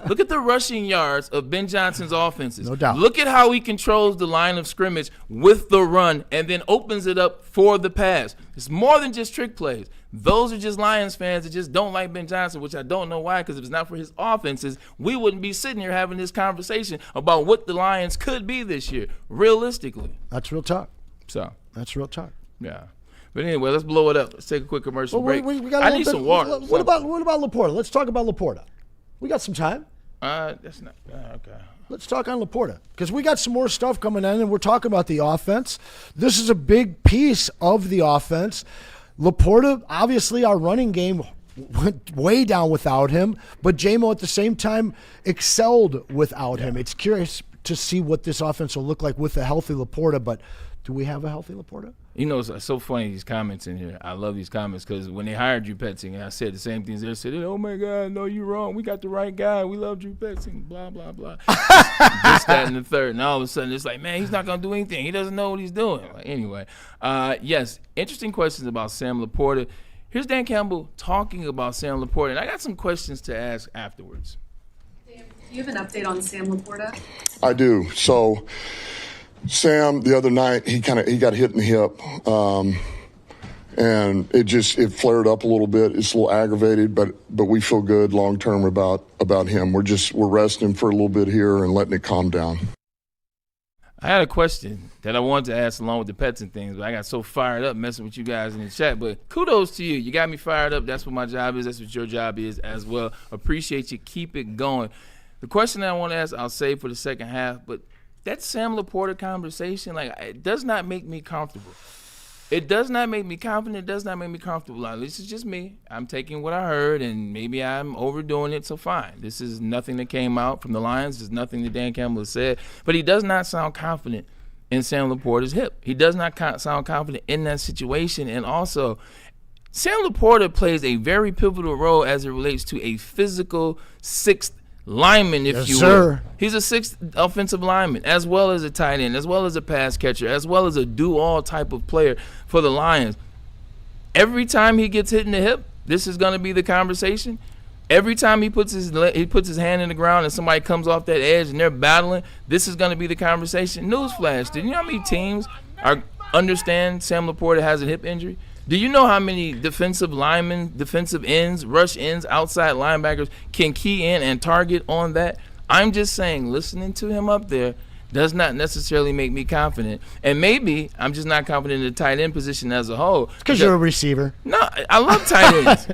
Look at the rushing yards of Ben Johnson's offenses. No doubt. Look at how he controls the line of scrimmage with the run and then opens it up for the pass. It's more than just trick plays. Those are just Lions fans that just don't like Ben Johnson, which I don't know why, because if it's not for his offenses, we wouldn't be sitting here having this conversation about what the Lions could be this year, realistically. That's real talk. So that's real talk. Yeah. But anyway, let's blow it up. Let's take a quick commercial break. We got I need some water. What about Laporta? Let's talk about Laporta. We got some time. That's not okay. Let's talk on Laporta, because we got some more stuff coming in, and we're talking about the offense. This is a big piece of the offense. Laporta, obviously, our running game went way down without him, but J-Mo at the same time excelled without him. It's curious to see what this offense will look like with a healthy Laporta, but do we have a healthy Laporta? You know, it's so funny, these comments in here. I love these comments, because when they hired Drew Petzing, and I said the same things, they said, oh, my God, no, you're wrong. We got the right guy. We love Drew Petzing, blah, blah, blah. This, that, and the third. And all of a sudden, it's like, man, he's not going to do anything. He doesn't know what he's doing. Like, anyway, yes, interesting questions about Sam Laporta. Here's Dan Campbell talking about Sam Laporta, and I got some questions to ask afterwards. Dan, do you have an update on Sam Laporta? I do. So Sam, the other night, he got hit in the hip, and it flared up a little bit. It's a little aggravated, but we feel good long term about him. We're resting him for a little bit here and letting it calm down. I had a question that I wanted to ask along with the pets and things, but I got so fired up messing with you guys in the chat. But kudos to you. You got me fired up. That's what my job is. That's what your job is as well. Appreciate you. Keep it going. The question that I want to ask, I'll save for the second half, but that Sam Laporta conversation, it does not make me comfortable. It does not make me confident. It does not make me comfortable. Like, this is just me. I'm taking what I heard, and maybe I'm overdoing it, so fine. This is nothing that came out from the Lions. There's nothing that Dan Campbell has said. But he does not sound confident in Sam Laporta's hip. He does not sound confident in that situation. And also, Sam Laporta plays a very pivotal role as it relates to a physical sixth lineman, if you will. He's a sixth offensive lineman, as well as a tight end, as well as a pass catcher, as well as a do-all type of player for the Lions. Every time he gets hit in the hip, this is going to be the conversation. Every time he puts his hand in the ground and somebody comes off that edge and they're battling, this is going to be the conversation. Newsflash, do you know how many teams understand Sam Laporta has a hip injury? Do you know how many defensive linemen, defensive ends, rush ends, outside linebackers can key in and target on that? I'm just saying, listening to him up there does not necessarily make me confident. And maybe I'm just not confident in the tight end position as a whole. Because you're a receiver. No, I love tight ends.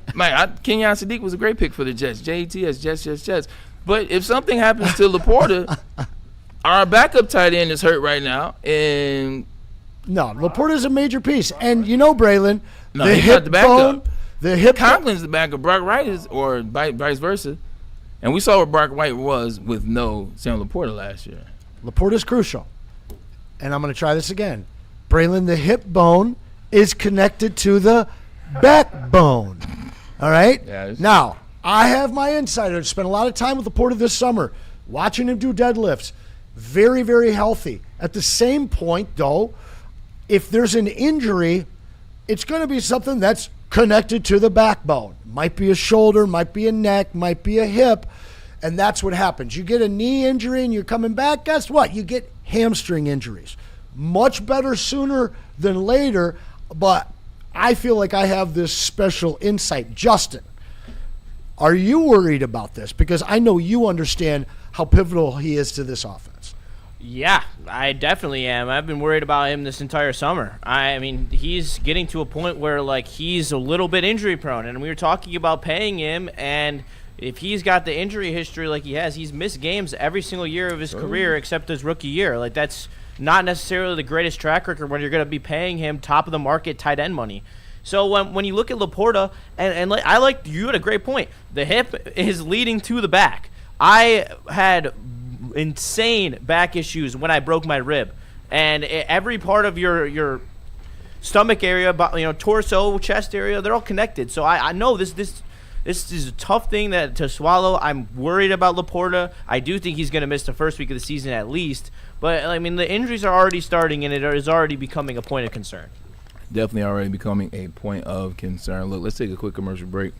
Kenyon Sadiq was a great pick for the Jets. Jets, Jets. But if something happens to Laporta, our backup tight end is hurt right now, and no, Laporta's a major piece. And you know, Braylon, no, he's not the backup. The hip Conklin's the backup. Brock Wright is, or vice versa. And we saw what Brock Wright was with no Sam Laporta last year. Laporta's crucial. And I'm going to try this again. Braylon, the hip bone is connected to the backbone. All right? Yeah, now, I have my insider. I've spent a lot of time with Laporta this summer, watching him do deadlifts. Very, very healthy. At the same point, though, if there's an injury, it's going to be something that's connected to the backbone. Might be a shoulder, might be a neck, might be a hip. And that's what happens. You get a knee injury and you're coming back, guess what? You get hamstring injuries. Much better sooner than later, but I feel like I have this special insight. Justin, are you worried about this? Because I know you understand how pivotal he is to this offense. Yeah, I definitely am. I've been worried about him this entire summer. I mean, he's getting to a point where, like, he's a little bit injury prone, and we were talking about paying him, and if he's got the injury history like he has, he's missed games every single year of his career except his rookie year. Like, that's not necessarily the greatest track record when you're going to be paying him top of the market tight end money. So when you look at Laporta, and I like, you had a great point. The hip is leading to the back. I had insane back issues when I broke my rib, and every part of your stomach area, torso, chest area, they're all connected. So I know this is a tough thing to swallow. I'm worried about Laporta. I do think he's going to miss the first week of the season at least. But, I mean, the injuries are already starting, and it is already becoming a point of concern. Definitely already becoming a point of concern. Look, let's take a quick commercial break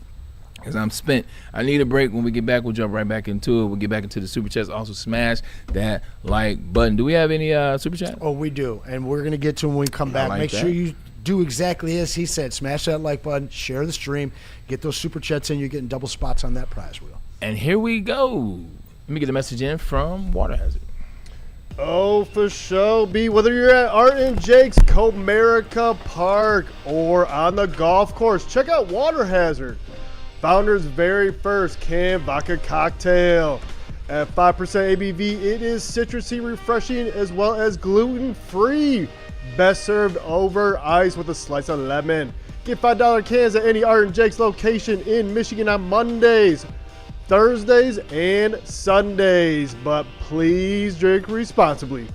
because I'm spent. I need a break. When we get back, we'll jump right back into it. We'll get back into the Super Chats. Also, smash that like button. Do we have any Super Chats? Oh, we do, and we're going to get to them when we come back. Make sure you do exactly as he said. Smash that like button, share the stream, get those Super Chats in. You're getting double spots on that prize wheel. And here we go. Let me get a message in from Water Hazard. Oh, for sure, B. Whether you're at Art and Jake's Comerica Park or on the golf course, check out Water Hazard, Founder's very first canned vodka cocktail. At 5% ABV, it is citrusy, refreshing, as well as gluten-free. Best served over ice with a slice of lemon. Get $5 cans at any Art and Jake's location in Michigan on Mondays, Thursdays, and Sundays, but please drink responsibly.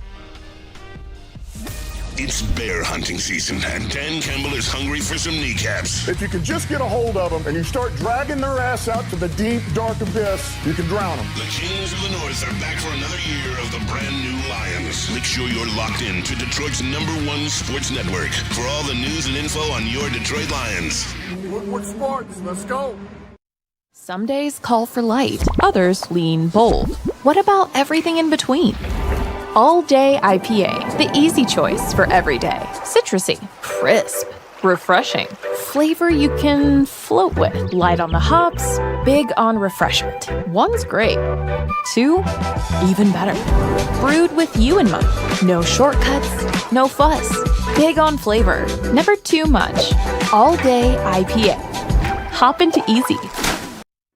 It's bear hunting season, and Dan Campbell is hungry for some kneecaps. If you can just get a hold of them and you start dragging their ass out to the deep, dark abyss, you can drown them. The Kings of the North are back for another year of the brand new Lions. Make sure you're locked in to Detroit's #1 sports network for all the news and info on your Detroit Lions. Woodward Sports, let's go. Some days call for light, others lean bold. What about everything in between? All Day IPA, the easy choice for every day. Citrusy, crisp, refreshing. Flavor you can float with. Light on the hops, big on refreshment. One's great. Two, even better. Brewed with you in mind. No shortcuts, no fuss. Big on flavor, never too much. All Day IPA. Hop into easy.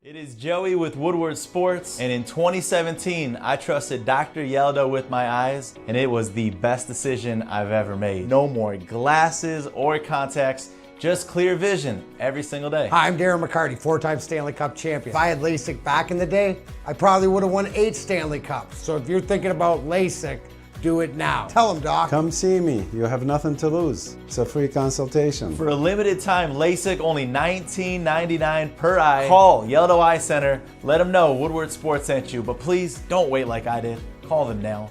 It is Joey with Woodward Sports, and in 2017, I trusted Dr. Yelda with my eyes, and it was the best decision I've ever made. No more glasses or contacts, just clear vision every single day. Hi, I'm Darren McCarty, 4-time Stanley Cup champion. If I had LASIK back in the day, I probably would have won 8 Stanley Cups. So if you're thinking about LASIK, do it now. Tell them, Doc. Come see me. You have nothing to lose. It's a free consultation. For a limited time, LASIK only $19.99 per eye. Call Yeldo Eye Center. Let them know Woodward Sports sent you. But please don't wait like I did. Call them now.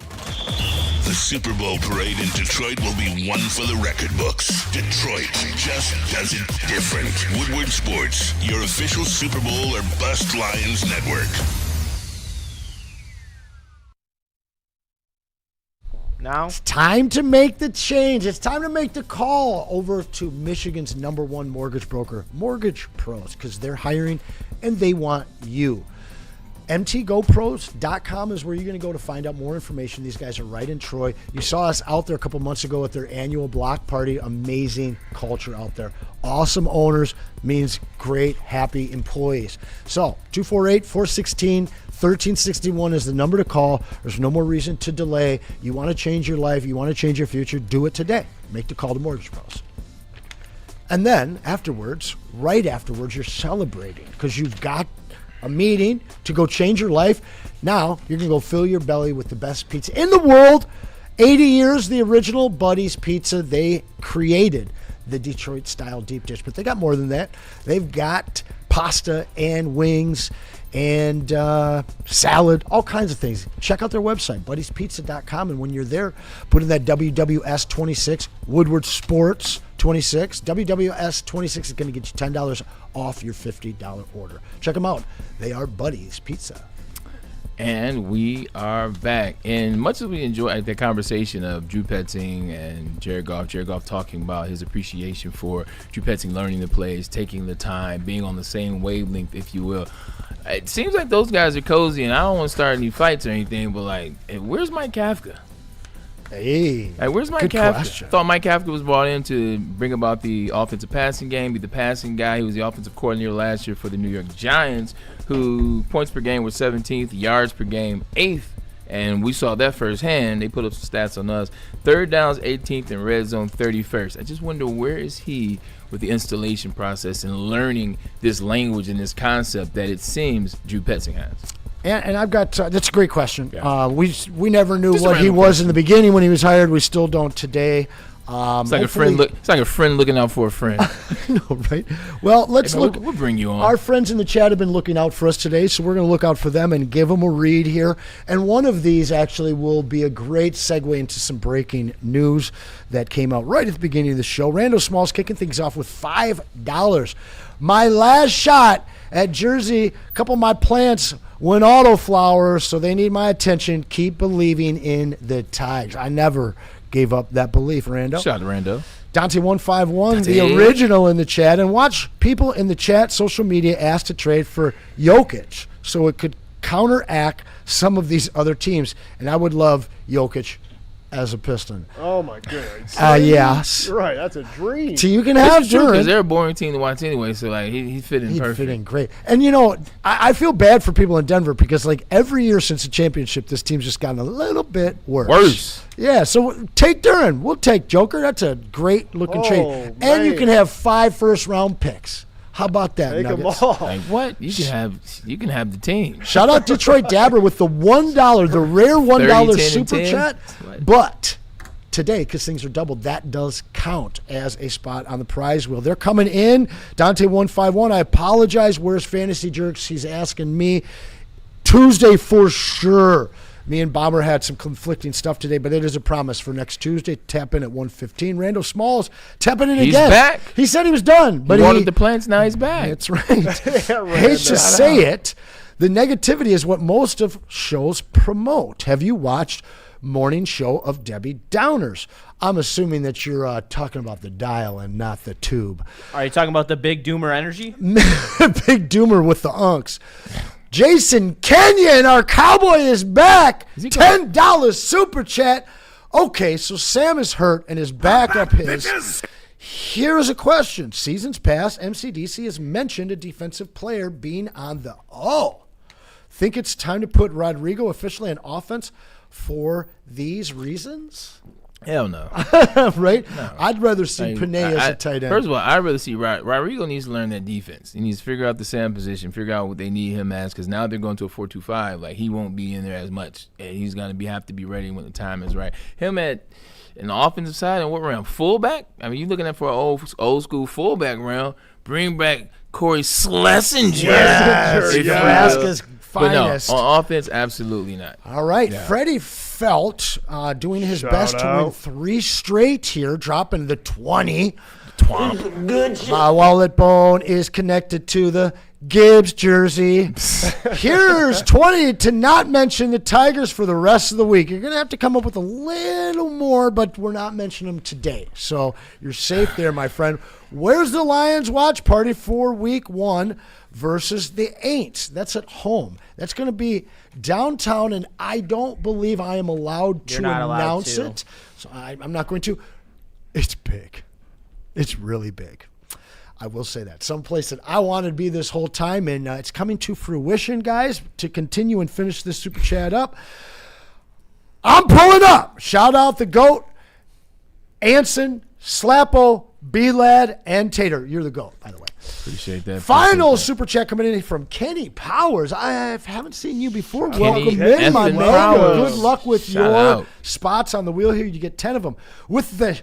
The Super Bowl parade in Detroit will be one for the record books. Detroit just does it different. Woodward Sports, your official Super Bowl or Bust Lions network. Now it's time to make the change. It's time to make the call over to Michigan's #1 mortgage broker, Mortgage Pros, because they're hiring and they want you. MTGoPros.com is where you're going to go to find out more information. These guys are right in Troy. You saw us out there a couple months ago at their annual block party. Amazing culture out there. Awesome owners means great, happy employees. So 248-416-1361 is the number to call. There's no more reason to delay. You want to change your life. You want to change your future. Do it today. Make the call to Mortgage Pros. And then afterwards, right afterwards, you're celebrating because you've got a meeting to go change your life. Now you're going to go fill your belly with the best pizza in the world. 80 years, the original Buddy's Pizza. They created the Detroit style deep dish, but they got more than that. They've got pasta and wings and salad, all kinds of things. Check out their website, buddyspizza.com. And when you're there, put in that WWS26 Woodward Sports 26. WWS 26 is going to get you $10 off your $50 order. Check them out. They are Buddy's Pizza. And we are back. And much as we enjoy the conversation of Drew Petzing and Jared Goff talking about his appreciation for Drew Petzing learning the plays, taking the time, being on the same wavelength, if you will. It seems like those guys are cozy, and I don't want to start any fights or anything, but, like, where's Mike Kafka? Hey, where's Mike Kafka? Thought Mike Kafka was brought in to bring about the offensive passing game, be the passing guy. He was the offensive coordinator last year for the New York Giants, who points per game were 17th, yards per game 8th, and we saw that firsthand. They put up some stats on us. Third downs 18th and red zone 31st. I just wonder, where is he with the installation process and learning this language and this concept that it seems Drew Petzing has? And I've got that's a great question. Yeah. We never knew Just what he was in the beginning when he was hired. We still don't today. It's like a friend. It's like a friend looking out for a friend. I know, right? Well, let's look. We'll bring you on. Our friends in the chat have been looking out for us today, so we're going to look out for them and give them a read here. And one of these actually will be a great segue into some breaking news that came out right at the beginning of the show. Rando Smalls kicking things off with $5. My last shot at Jersey. A couple of my plants went autoflower, so they need my attention. Keep believing in the Tigers. I never gave up that belief, Rando. Shout out to Rando. Dante151, the original in the chat. And watch people in the chat, social media, ask to trade for Jokic so it could counteract some of these other teams. And I would love Jokic as a Piston. Oh, my goodness. Yes. You're right. That's a dream. So you can have Duran. Because they're a boring team to watch anyway, so like he fit in perfect. He'd fit in great. And, you know, I feel bad for people in Denver because, like, every year since the championship, this team's just gotten a little bit worse. Yeah, so take Duran. We'll take Joker. That's a great-looking trade. And you can have 5 first-round picks. How about that, Take Nuggets? them all. Like what? You can have the team. Shout out Detroit Dabber with the $1, the rare $1 super chat. But today, because things are doubled, that does count as a spot on the prize wheel. They're coming in. Dante151, I apologize. Where's Fantasy Jerks? He's asking me. Tuesday for sure. Me and Bomber had some conflicting stuff today, but it is a promise for next Tuesday. Tap in at 1:15. Randall Smalls tapping in again. He's back. He said he was done, but he wanted the plants. Now he's back. That's right. Hate to say it, the negativity is what most of shows promote. Have you watched Morning Show of Debbie Downers? I'm assuming that you're talking about the dial and not the tube. Are you talking about the Big Doomer energy? Big Doomer with the unks. Jason Kenyon, our cowboy, is back. $10 super chat. Okay, so Sam is hurt and is back up his. Here's a question. Seasons past, MCDC has mentioned a defensive player being on the think it's time to put Rodrigo officially on offense for these reasons? Hell no. Right? No. I'd rather see Panay as a tight end. First of all, I'd rather see Rodrigo needs to learn that defense. He needs to figure out the Sam position, figure out what they need him as, because now they're going to a 4-2-5. Like, he won't be in there as much, and he's going to have to be ready when the time is right. Him at an offensive side, and what round? Fullback? I mean, you're looking at for an old school fullback round. Bring back Corey Schlesinger. Nebraska's finest. But no, on offense, absolutely not. All right, yeah. Freddie Felt doing his best to win 3 straight here, dropping the 20. Twomp. My wallet bone is connected to the Gibbs jersey. Here's 20 to not mention the Tigers for the rest of the week. You're going to have to come up with a little more, but we're not mentioning them today. So you're safe there, my friend. Where's the Lions watch party for week 1 versus the Aints? That's at home. That's going to be downtown, and I don't believe I am allowed to announce it. So I'm not going to. It's big. It's really big. I will say that. Someplace that I wanted to be this whole time, and it's coming to fruition, guys, to continue and finish this super chat up. I'm pulling up. Shout out the GOAT, Anson, Slappo, B-Lad, and Tater. You're the GOAT, by the way. Appreciate that. Final super chat coming in from Kenny Powers. I haven't seen you before. Kenny Welcome in, my man. Powers. Good luck with Shout your out. spots on the wheel here. You get 10 of them. With the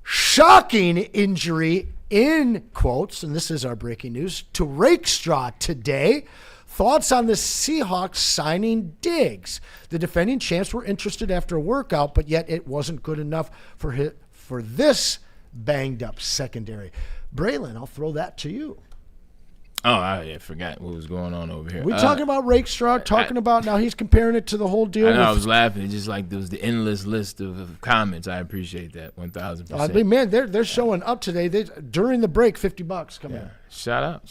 shocking injury, in quotes, and this is our breaking news, to Rakestraw today. Thoughts on the Seahawks signing Diggs? The defending champs were interested after a workout, but yet it wasn't good enough for this banged up secondary. Braylon, I'll throw that to you. Oh, I forgot what was going on over here. We're talking about Rakestraw, about now he's comparing it to the whole deal. I know, I was laughing. It's just like there was the endless list of comments. I appreciate that 1,000%. Man, they're showing up today. During the break, $50 come in. Shout out.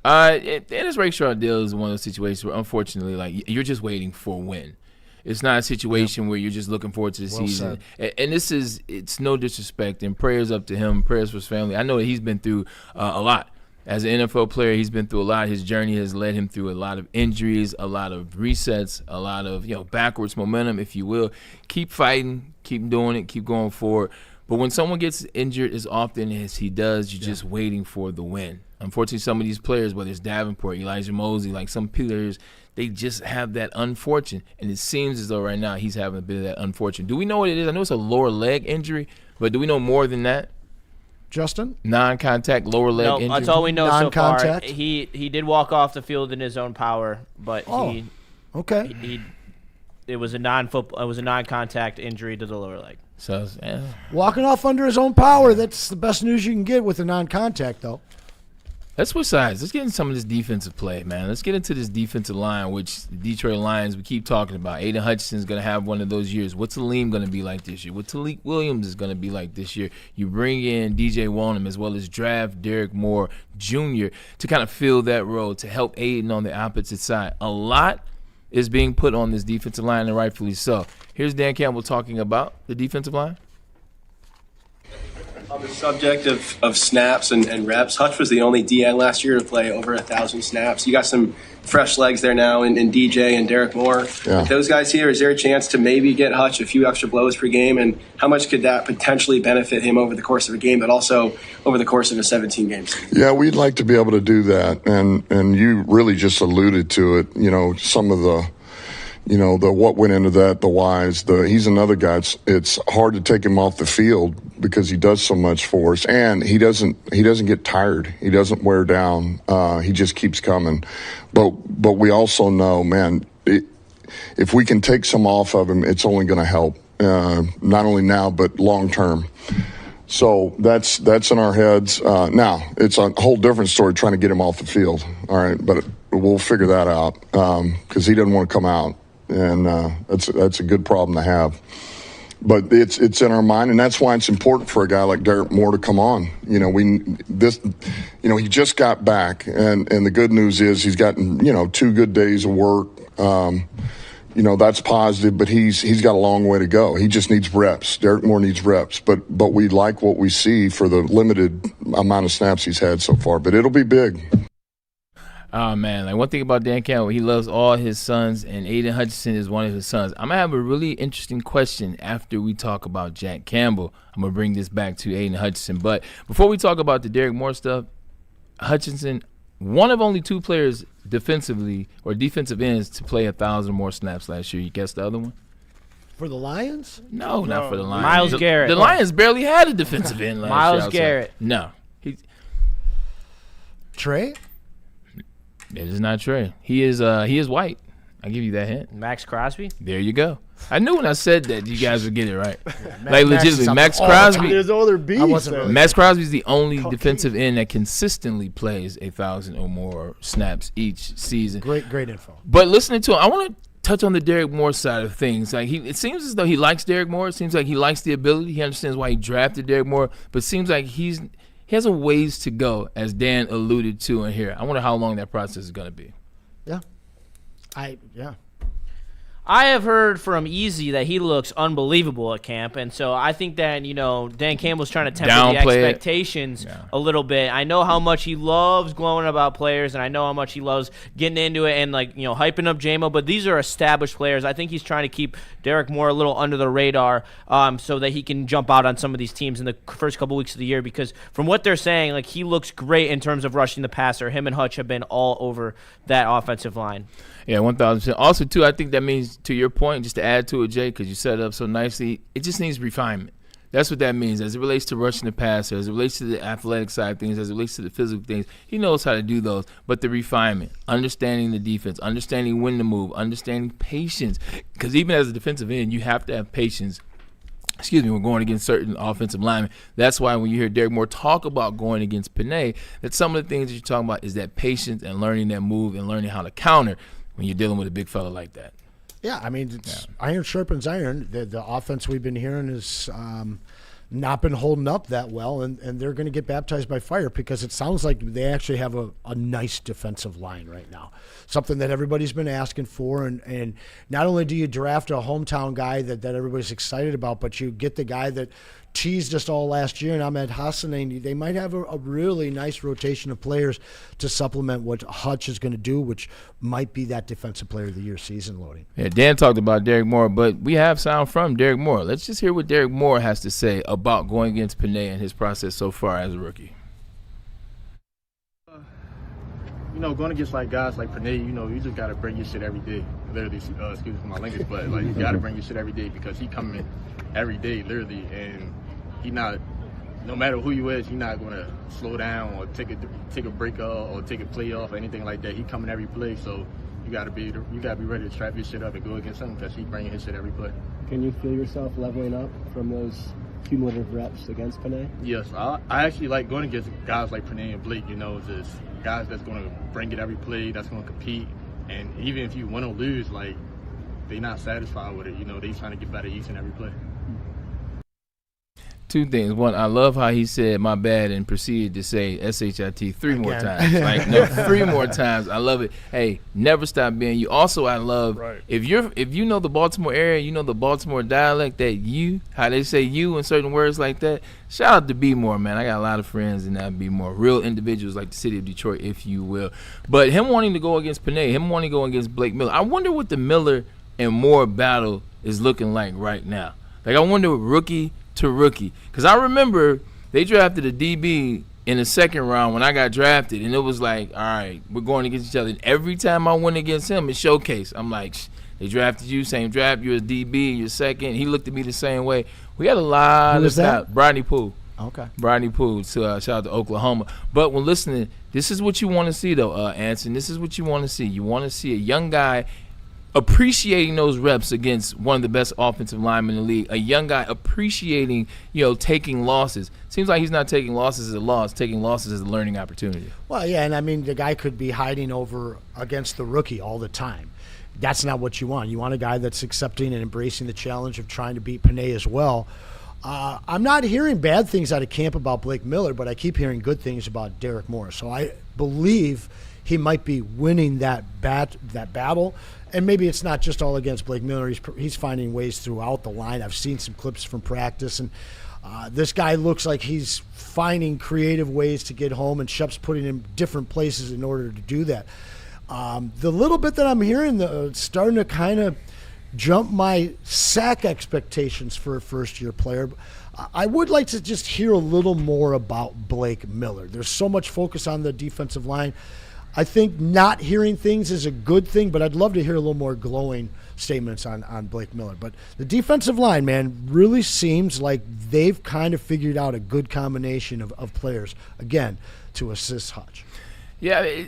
And this Rakestraw deal is one of those situations where, unfortunately, like you're just waiting for a win. It's not a situation where you're just looking forward to the season. And it's no disrespect, and prayers up to him, prayers for his family. I know that he's been through a lot. As an NFL player, he's been through a lot. His journey has led him through a lot of injuries, a lot of resets, a lot of backwards momentum, if you will. Keep fighting, keep doing it, keep going forward. But when someone gets injured as often as he does, you're just waiting for the win. Unfortunately, some of these players, whether it's Davenport, Elijah Mosley, like some players, they just have that unfortune. And it seems as though right now he's having a bit of that unfortune. Do we know what it is? I know it's a lower leg injury, but do we know more than that? Justin? Non-contact lower leg injury. That's all we know so far. He did walk off the field in his own power, but it was a non-contact injury to the lower leg. So walking off under his own power, that's the best news you can get with a non-contact, though. Let's switch sides. Let's get into some of this defensive play, man. Let's get into this defensive line, which the Detroit Lions, we keep talking about. Aiden Hutchinson's going to have one of those years. What's Aleem going to be like this year? What Talik Williams is going to be like this year? You bring in DJ Wonnum as well as draft Derrick Moore Jr. to kind of fill that role, to help Aiden on the opposite side. A lot is being put on this defensive line, and rightfully so. Here's Dan Campbell talking about the defensive line. On the subject of snaps and reps, Hutch was the only DN last year to play over 1,000 snaps. You got some fresh legs there now in DJ and Derrick Moore. Yeah. With those guys here, is there a chance to maybe get Hutch a few extra blows per game? And how much could that potentially benefit him over the course of a game, but also over the course of a 17-game season? Yeah, we'd like to be able to do that. And you really just alluded to it, some of the what went into that, the whys. He's another guy. It's hard to take him off the field because he does so much for us, and he doesn't get tired. He doesn't wear down. He just keeps coming. But we also know, man, if we can take some off of him, it's only going to help. Not only now, but long term. So that's in our heads. Now it's a whole different story trying to get him off the field. All right, but we'll figure that out because he doesn't want to come out. And that's a good problem to have, but it's in our mind, and that's why it's important for a guy like Derrick Moore to come on. He just got back, and the good news is he's gotten 2 good days of work. That's positive, but he's got a long way to go. He just needs reps. Derrick Moore needs reps, but we like what we see for the limited amount of snaps he's had so far. But it'll be big. Oh, man. Like, one thing about Dan Campbell, he loves all his sons, and Aiden Hutchinson is one of his sons. I'm going to have a really interesting question after we talk about Jack Campbell. I'm going to bring this back to Aiden Hutchinson. But before we talk about the Derrick Moore stuff, Hutchinson, one of only 2 players defensively or defensive ends to play 1,000 more snaps last year. You guess the other one? For the Lions? No, not for the Lions. Miles Garrett. The Lions barely had a defensive end last year. Miles Garrett. No. Trey? It is not Trey. He is white. I'll give you that hint. Max Crosby? There you go. I knew when I said that you guys would get it right. Like, legitimately, Max Crosby. There's other beats. Max Crosby's the only defensive end that consistently plays 1,000 or more snaps each season. Great info. But listening to him, I want to touch on the Derrick Moore side of things. Like, it seems as though he likes Derrick Moore. It seems like he likes the ability. He understands why he drafted Derrick Moore. But it seems like he has a ways to go, as Dan alluded to in here. I wonder how long that process is going to be. Yeah. I have heard from Easy that he looks unbelievable at camp, and so I think that, Dan Campbell's trying to temper the expectations a little bit. I know how much he loves glowing about players, and I know how much he loves getting into it and, hyping up J-Mo, but these are established players. I think he's trying to keep Derrick Moore a little under the radar so that he can jump out on some of these teams in the first couple weeks of the year, because from what they're saying, he looks great in terms of rushing the passer. Him and Hutch have been all over that offensive line. Yeah, 1,000%. Also, too, I think that means, to your point, just to add to it, Jay, because you set it up so nicely, it just needs refinement. That's what that means as it relates to rushing the passer, as it relates to the athletic side of things, as it relates to the physical things. He knows how to do those. But the refinement, understanding the defense, understanding when to move, understanding patience. Because even as a defensive end, you have to have patience when going against certain offensive linemen. That's why when you hear Derrick Moore talk about going against Panay, that some of the things that you're talking about is that patience and learning that move and learning how to counter when you're dealing with a big fella like that. Yeah, I mean, iron sharpens iron. The offense we've been hearing is not been holding up that well, and they're going to get baptized by fire because it sounds like they actually have a nice defensive line right now, something that everybody's been asking for. And not only do you draft a hometown guy that everybody's excited about, but you get the guy that teased us all last year, and Ahmed Hassan. They might have a really nice rotation of players to supplement what Hutch is going to do, which might be that Defensive Player of the Year season loading. Yeah, Dan talked about Derrick Moore, but we have sound from Derrick Moore. Let's just hear what Derrick Moore has to say about going against Panay and his process so far as a rookie. Going against guys like Panay, you just got to bring your shit every day. Literally, excuse me for my language, but you got to bring your shit every day because he coming every day, literally, and he not. No matter who you is, he's not going to slow down or take a break off or take a play off or anything like that. He coming every play, so you got to be ready to trap your shit up and go against him because he bringing his shit every play. Can you feel yourself leveling up from those cumulative reps against Panay? Yes, I actually like going against guys like Panay and Blake. Just guys that's going to bring it every play, that's going to compete, and even if you win or lose, they not satisfied with it. They trying to get better each and every play. Two things. One, I love how he said "my bad" and proceeded to say "shit" three more times. Three more times. I love it. Hey, never stop being you. Also, I love if you know the Baltimore area, you know the Baltimore dialect, how they say you and certain words like that. Shout out to B More, man. I got a lot of friends in that B More, real individuals like the city of Detroit, if you will. But him wanting to go against Panay, him wanting to go against Blake Miller. I wonder what the Miller and Moore battle is looking like right now. I wonder rookie to rookie, because I remember they drafted a DB in the second round when I got drafted, and it was like, all right, we're going against each other. And every time I went against him, it showcased. I'm like, they drafted you, same draft, you're a DB, you're second. He looked at me the same way. We had a lot of that. Brodney Poole. Okay. Brodney Poole. So shout out to Oklahoma. But when listening, this is what you want to see, though, Anson. This is what you want to see. You want to see a young guy appreciating those reps against one of the best offensive linemen in the league. A young guy appreciating, taking losses. Seems like he's not taking losses as a loss, taking losses as a learning opportunity. Well, yeah, and I mean, the guy could be hiding over against the rookie all the time. That's not what you want. You want a guy that's accepting and embracing the challenge of trying to beat Panay as well. I'm not hearing bad things out of camp about Blake Miller, but I keep hearing good things about Derrick Moore. So I believe he might be winning that battle. And maybe it's not just all against Blake Miller. He's finding ways throughout the line. I've seen some clips from practice, and this guy looks like he's finding creative ways to get home, and Shepp's putting him different places in order to do that. The little bit that I'm hearing, starting to kind of jump my sack expectations for a first-year player. I would like to just hear a little more about Blake Miller. There's so much focus on the defensive line. I think not hearing things is a good thing, but I'd love to hear a little more glowing statements on Blake Miller. But the defensive line, man, really seems like they've kind of figured out a good combination of players, again, to assist Hutch. Yeah,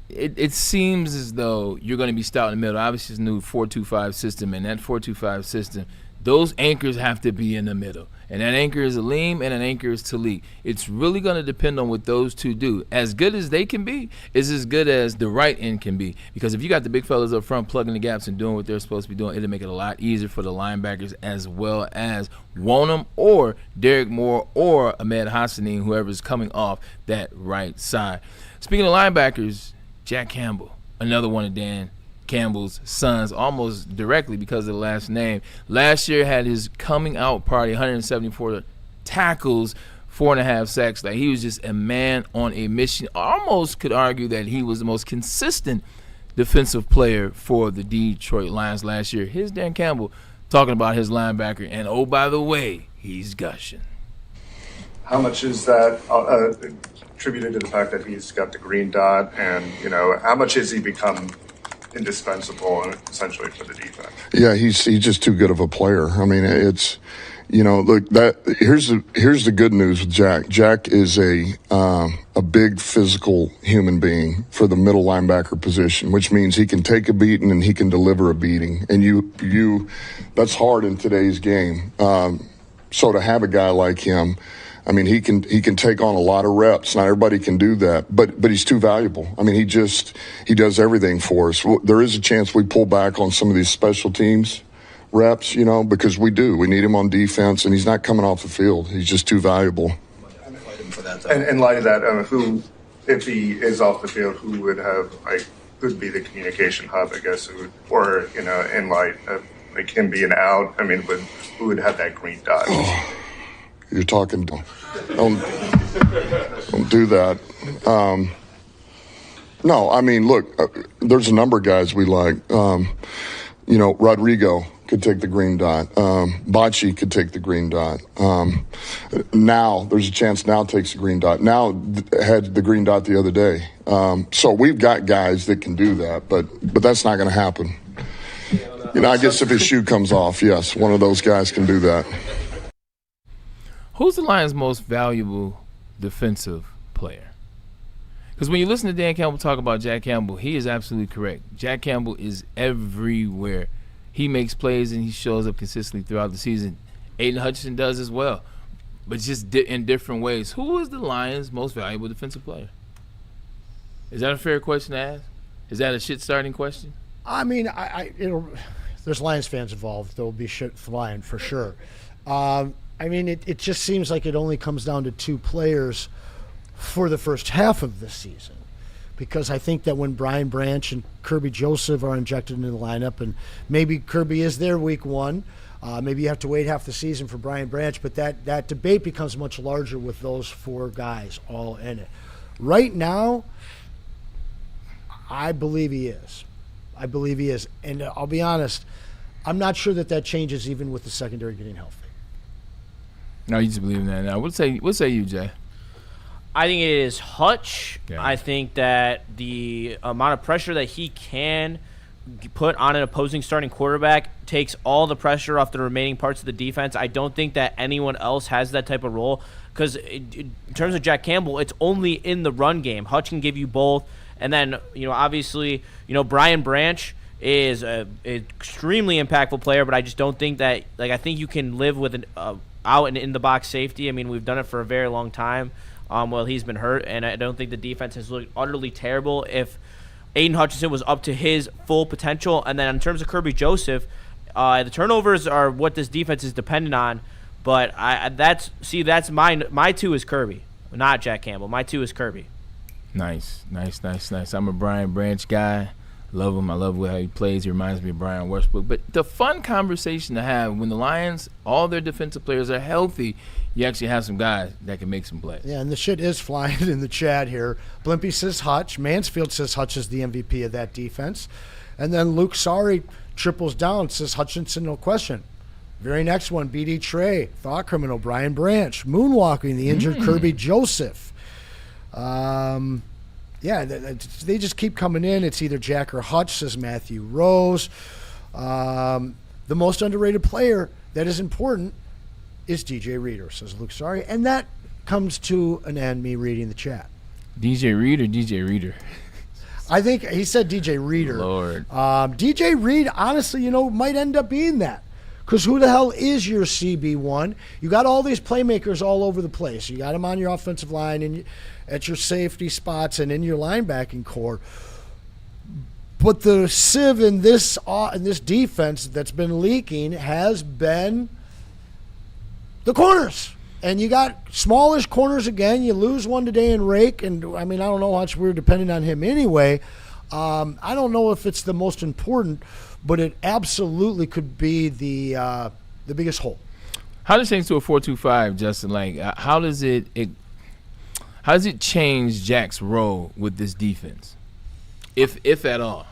it seems as though you're going to be stout in the middle. Obviously, it's a new 4-2-5 system, and that 4-2-5 system, those anchors have to be in the middle. And that anchor is Aleem and an anchor is Talik. It's really going to depend on what those two do. As good as they can be is as good as the right end can be. Because if you got the big fellas up front plugging the gaps and doing what they're supposed to be doing, it'll make it a lot easier for the linebackers as well as Wonham or Derrick Moore or Ahmed Hassan, whoever's coming off that right side. Speaking of linebackers, Jack Campbell, another one of Dan Campbell's sons, almost directly because of the last name. Last year had his coming out party, 174 tackles, 4.5 sacks. He was just a man on a mission. Almost could argue that he was the most consistent defensive player for the Detroit Lions last year. Here's Dan Campbell talking about his linebacker, and oh, by the way, he's gushing. How much is that attributed to the fact that he's got the green dot, and how much has he become indispensable essentially for the defense? Yeah, he's just too good of a player. I mean, it's look, here's the good news with Jack. Jack is a big physical human being for the middle linebacker position, which means he can take a beating and he can deliver a beating. And you that's hard in today's game. So to have a guy like him, I mean, he can take on a lot of reps. Not everybody can do that, but he's too valuable. I mean, he does everything for us. There is a chance we pull back on some of these special teams reps, because we do. We need him on defense, and he's not coming off the field. He's just too valuable. And in light of that, who, if he is off the field, who would be the communication hub, I guess, in light of him being out? I mean, who would have that green dot? Oh, you're talking. Don't do that. No, I mean, look, there's a number of guys we like. Rodrigo could take the green dot. Bocce could take the green dot. Now, there's a chance Now takes the green dot. Now had the green dot the other day. So we've got guys that can do that, but that's not going to happen. I guess if his shoe comes off, yes, one of those guys can do that. Who's the Lions' most valuable defensive player? Because when you listen to Dan Campbell talk about Jack Campbell, he is absolutely correct. Jack Campbell is everywhere. He makes plays and he shows up consistently throughout the season. Aiden Hutchinson does as well, but just in different ways. Who is the Lions' most valuable defensive player? Is that a fair question to ask? Is that a shit-starting question? I mean, there's Lions fans involved. There will be shit flying for sure. I mean, it just seems like it only comes down to two players for the first half of this season, because I think that when Brian Branch and Kirby Joseph are injected into the lineup, and maybe Kirby is there week one, maybe you have to wait half the season for Brian Branch, but that debate becomes much larger with those four guys all in it. Right now, I believe he is. And I'll be honest, I'm not sure that changes even with the secondary getting healthy. No, you just believe in that now. What say you, Jay? I think it is Hutch. Yeah. I think that the amount of pressure that he can put on an opposing starting quarterback takes all the pressure off the remaining parts of the defense. I don't think that anyone else has that type of role, because in terms of Jack Campbell, it's only in the run game. Hutch can give you both. And then, obviously, Brian Branch is an extremely impactful player, but I just don't think that, I think you can live with an out and in the box safety. I mean, we've done it for a very long time while he's been hurt, and I don't think the defense has looked utterly terrible if Aiden Hutchinson was up to his full potential. And then in terms of Kirby Joseph, the turnovers are what this defense is dependent on, but that's mine. My two is Kirby, not Jack Campbell. My two is Kirby. Nice. I'm a Brian Branch guy. Love him. I love how he plays. He reminds me of Brian Westbrook. But the fun conversation to have when the Lions, all their defensive players are healthy, you actually have some guys that can make some plays. Yeah, and the shit is flying in the chat here. Blimpy says Hutch. Mansfield says Hutch is the MVP of that defense. And then Luke Sorry triples down, says Hutchinson, no question. Very next one, BD Trey, Thought Criminal, Brian Branch, Moonwalking, the injured Kirby Joseph. They just keep coming in. It's either Jack or Hutch, says Matthew Rose. The most underrated player that is important is DJ Reader, says Luke Sorry. And that comes to an end, me reading the chat. DJ Reed or DJ Reader? I think he said DJ Reader. Lord. DJ Reed, honestly, might end up being that. Because who the hell is your CB1? You got all these playmakers all over the place. You got them on your offensive line and at your safety spots and in your linebacking core. But the sieve in this defense that's been leaking has been the corners. And you got smallish corners again. You lose one today in Rake. And, I mean, I don't know how much we're depending on him anyway. I don't know if it's the most important, but it absolutely could be the biggest hole. How does it change to a 4-2-5, Justin? How does it change Jack's role with this defense, if at all?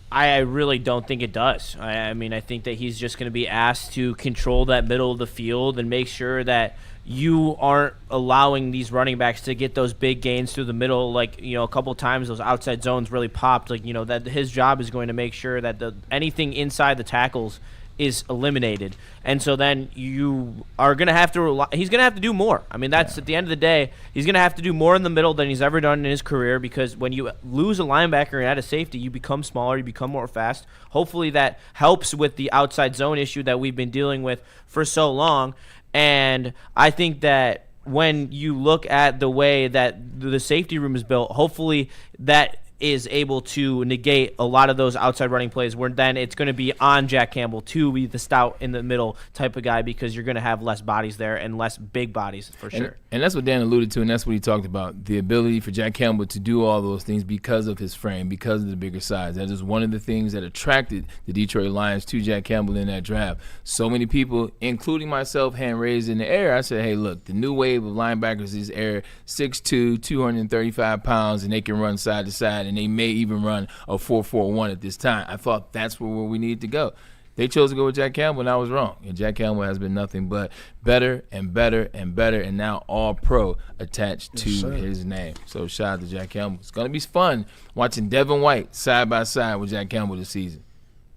I really don't think it does. I mean, I think that he's just going to be asked to control that middle of the field and make sure that you aren't allowing these running backs to get those big gains through the middle. A couple of times those outside zones really popped. That his job is going to make sure that anything inside the tackles is eliminated. And so then you are going to have to he's going to have to do more. I mean, that's at the end of the day, he's going to have to do more in the middle than he's ever done in his career, because when you lose a linebacker and add a safety, you become smaller, you become more fast. Hopefully that helps with the outside zone issue that we've been dealing with for so long. And I think that when you look at the way that the safety room is built, hopefully that is able to negate a lot of those outside running plays where then it's going to be on Jack Campbell to be the stout in the middle type of guy because you're going to have less bodies there and less big bodies for sure. And that's what Dan alluded to, and that's what he talked about, the ability for Jack Campbell to do all those things because of his frame, because of the bigger size. That is one of the things that attracted the Detroit Lions to Jack Campbell in that draft. So many people, including myself, hand raised in the air. I said, hey, look, the new wave of linebackers is air 6'2", 235 pounds, and they can run side to side, and they may even run a 4.41 at this time. I thought that's where we need to go. They chose to go with Jack Campbell, and I was wrong. And Jack Campbell has been nothing but better and better and better, and now all pro attached to his name. So shout out to Jack Campbell. It's going to be fun watching Devin White side by side with Jack Campbell this season.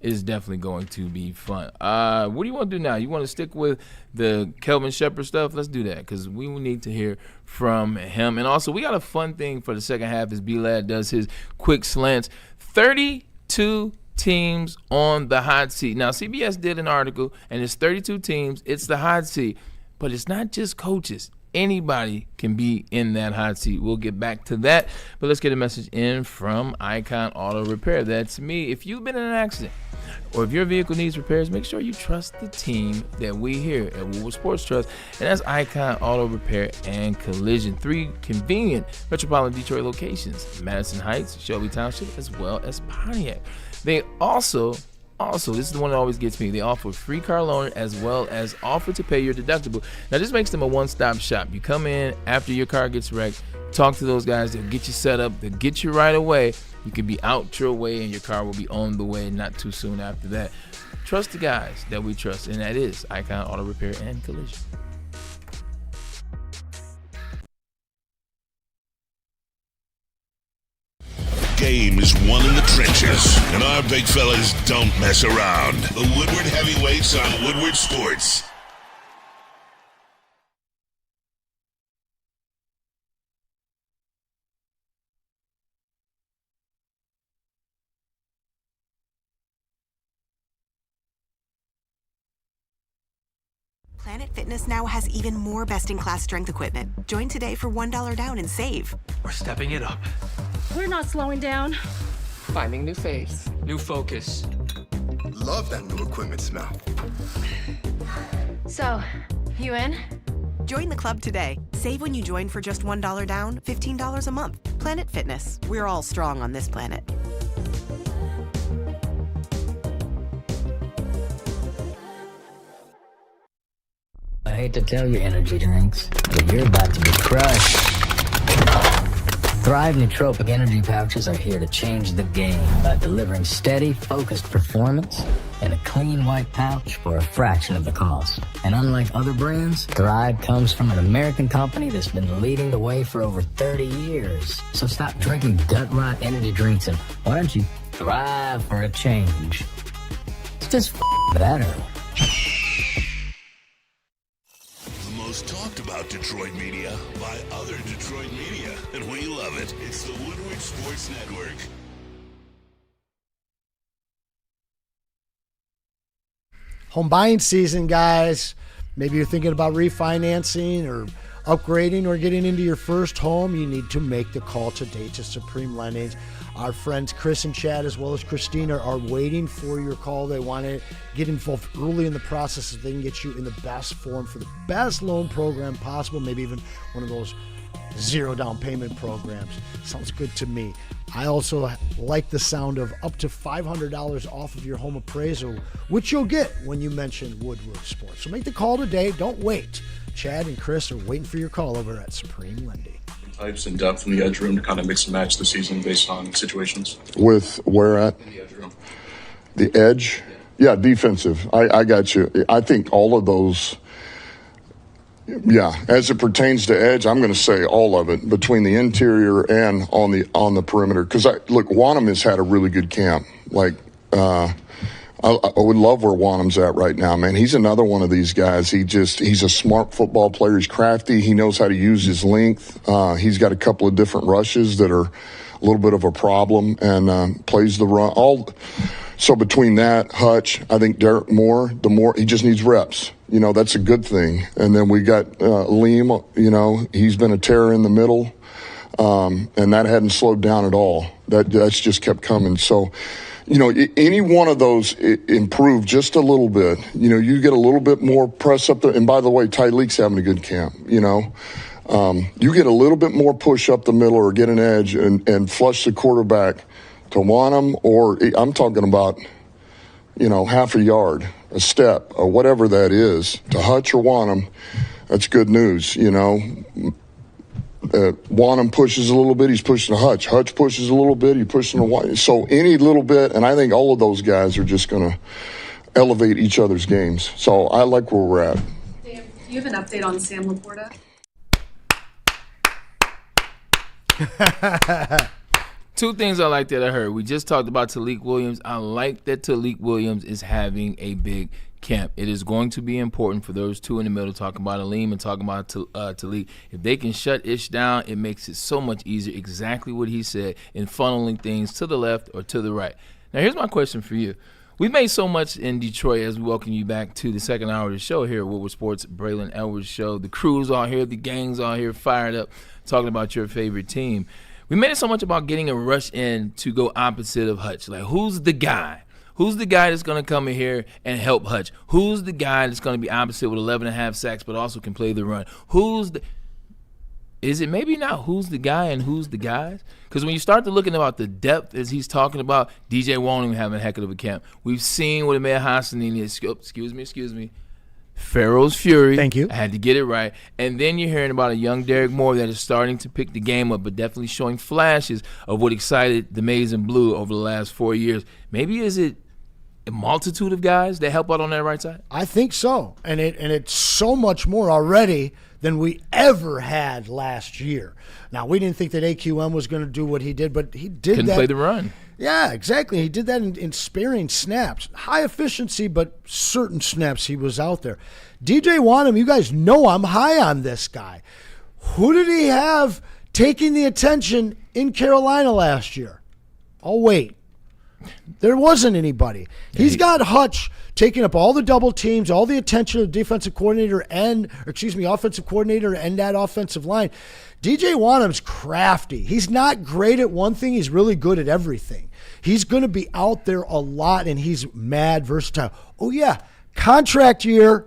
It's definitely going to be fun. What do you want to do now? You want to stick with the Kelvin Shepperd stuff? Let's do that because we need to hear from him. And also, we got a fun thing for the second half as B-Lad does his quick slants. 32 teams on the hot seat. Now, CBS did an article, and it's 32 teams. It's the hot seat. But it's not just coaches. Anybody can be in that hot seat. We'll get back to that. But let's get a message in from Icon Auto Repair. That's me. If you've been in an accident or if your vehicle needs repairs, make sure you trust the team that we here at Woodward Sports Trust. And that's Icon Auto Repair and Collision. 3 convenient metropolitan Detroit locations. Madison Heights, Shelby Township, as well as Pontiac. They also, this is the one that always gets me, they offer free car loaner as well as offer to pay your deductible. Now, this makes them a one-stop shop. You come in after your car gets wrecked, talk to those guys, they'll get you set up, they'll get you right away. You can be out your way and your car will be on the way not too soon after that. Trust the guys that we trust, and that is Icon Auto Repair and Collision. Game is won in the trenches, and our big fellas don't mess around. The Woodward Heavyweights on Woodward Sports. Planet Fitness now has even more best-in-class strength equipment. Join today for $1 down and save. We're stepping it up. We're not slowing down. Finding new face, new focus. Love that new equipment smell. So, you in? Join the club today. Save when you join for just $1 down, $15 a month. Planet Fitness. We're all strong on this planet. I hate to tell you, energy drinks, but you're about to be crushed. Thrive nootropic energy pouches are here to change the game by delivering steady, focused performance in a clean white pouch for a fraction of the cost. And unlike other brands, Thrive comes from an American company that's been leading the way for over 30 years. So stop drinking gut rot energy drinks and why don't you thrive for a change? It's just better. Most talked about Detroit media by other Detroit media, and we love it. It's the Woodward Sports Network. Home buying season, guys. Maybe you're thinking about refinancing or upgrading or getting into your first home. You need to make the call today to Supreme Lending. Our friends Chris and Chad, as well as Christina, are waiting for your call. They want to get involved early in the process so they can get you in the best form for the best loan program possible, maybe even one of those zero down payment programs. Sounds good to me. I also like the sound of up to $500 off of your home appraisal, which you'll get when you mention Woodward Sports. So make the call today. Don't wait. Chad and Chris are waiting for your call over at Supreme Lending. Types and depth in the edge room to kind of mix and match the season based on situations. With where at? In the edge room. The edge? Yeah, defensive. I got you. I think all of those, yeah, as it pertains to edge, I'm going to say all of it between the interior and on the perimeter. Because, look, Wanham has had a really good camp. Like, I would love where Wanham's at right now, man. He's another one of these guys. He's a smart football player. He's crafty. He knows how to use his length. He's got a couple of different rushes that are a little bit of a problem and plays the run. So between that, Hutch, I think Derrick Moore, he just needs reps. that's a good thing. And then we got Liam, he's been a terror in the middle, and that hadn't slowed down at all. That's just kept coming. So, any one of those improved just a little bit. You get a little bit more press up there. And by the way, Tyleek's having a good camp, You get a little bit more push up the middle or get an edge and flush the quarterback to Wanham, or I'm talking about, half a yard, a step, or whatever that is, to Hutch or Wanham. That's good news, Wanham pushes a little bit, he's pushing to Hutch. Hutch pushes a little bit, he's pushing to Wanham. So any little bit, and I think all of those guys are just going to elevate each other's games. So I like where we're at. Dan, do you have an update on Sam Laporta? Two things I like that I heard. We just talked about Tyleek Williams. I like that Tyleek Williams is having a big camp. It is going to be important for those two in the middle, talking about Aleem and talking about Tyleek. If they can shut Ish down, it makes it so much easier, exactly what he said, in funneling things to the left or to the right. Now, here's my question for you. We've made so much in Detroit as we welcome you back to the second hour of the show here at Woodward Sports, Braylon Edwards Show. The crew's all here, the gang's all here, fired up, talking about your favorite team. We made it so much about getting a rush in to go opposite of Hutch. Like, who's the guy? Who's the guy that's going to come in here and help Hutch? Who's the guy that's going to be opposite with 11.5 sacks but also can play the run? Is it maybe not who's the guy and who's the guys? Because when you start to looking about the depth as he's talking about, DJ won't even have a heck of a camp. We've seen what Amir Hassanin is. Excuse me. Pharaoh's Fury. Thank you. I had to get it right. And then you're hearing about a young Derrick Moore that is starting to pick the game up, but definitely showing flashes of what excited the Maize and Blue over the last 4 years. Maybe is it a multitude of guys that help out on that right side? I think so. And it's so much more already than we ever had last year. Now, we didn't think that AQM was going to do what he did, but he did Couldn't that. play the run. Yeah, exactly. He did that in sparing snaps. High efficiency, but certain snaps he was out there. DJ Wanham, you guys know I'm high on this guy. Who did he have taking the attention in Carolina last year? Oh, wait. There wasn't anybody. He's got Hutch taking up all the double teams, all the attention of the defensive coordinator offensive coordinator and that offensive line. DJ Wanham's crafty. He's not great at one thing. He's really good at everything. He's going to be out there a lot, and he's mad versatile. Oh, yeah, contract year,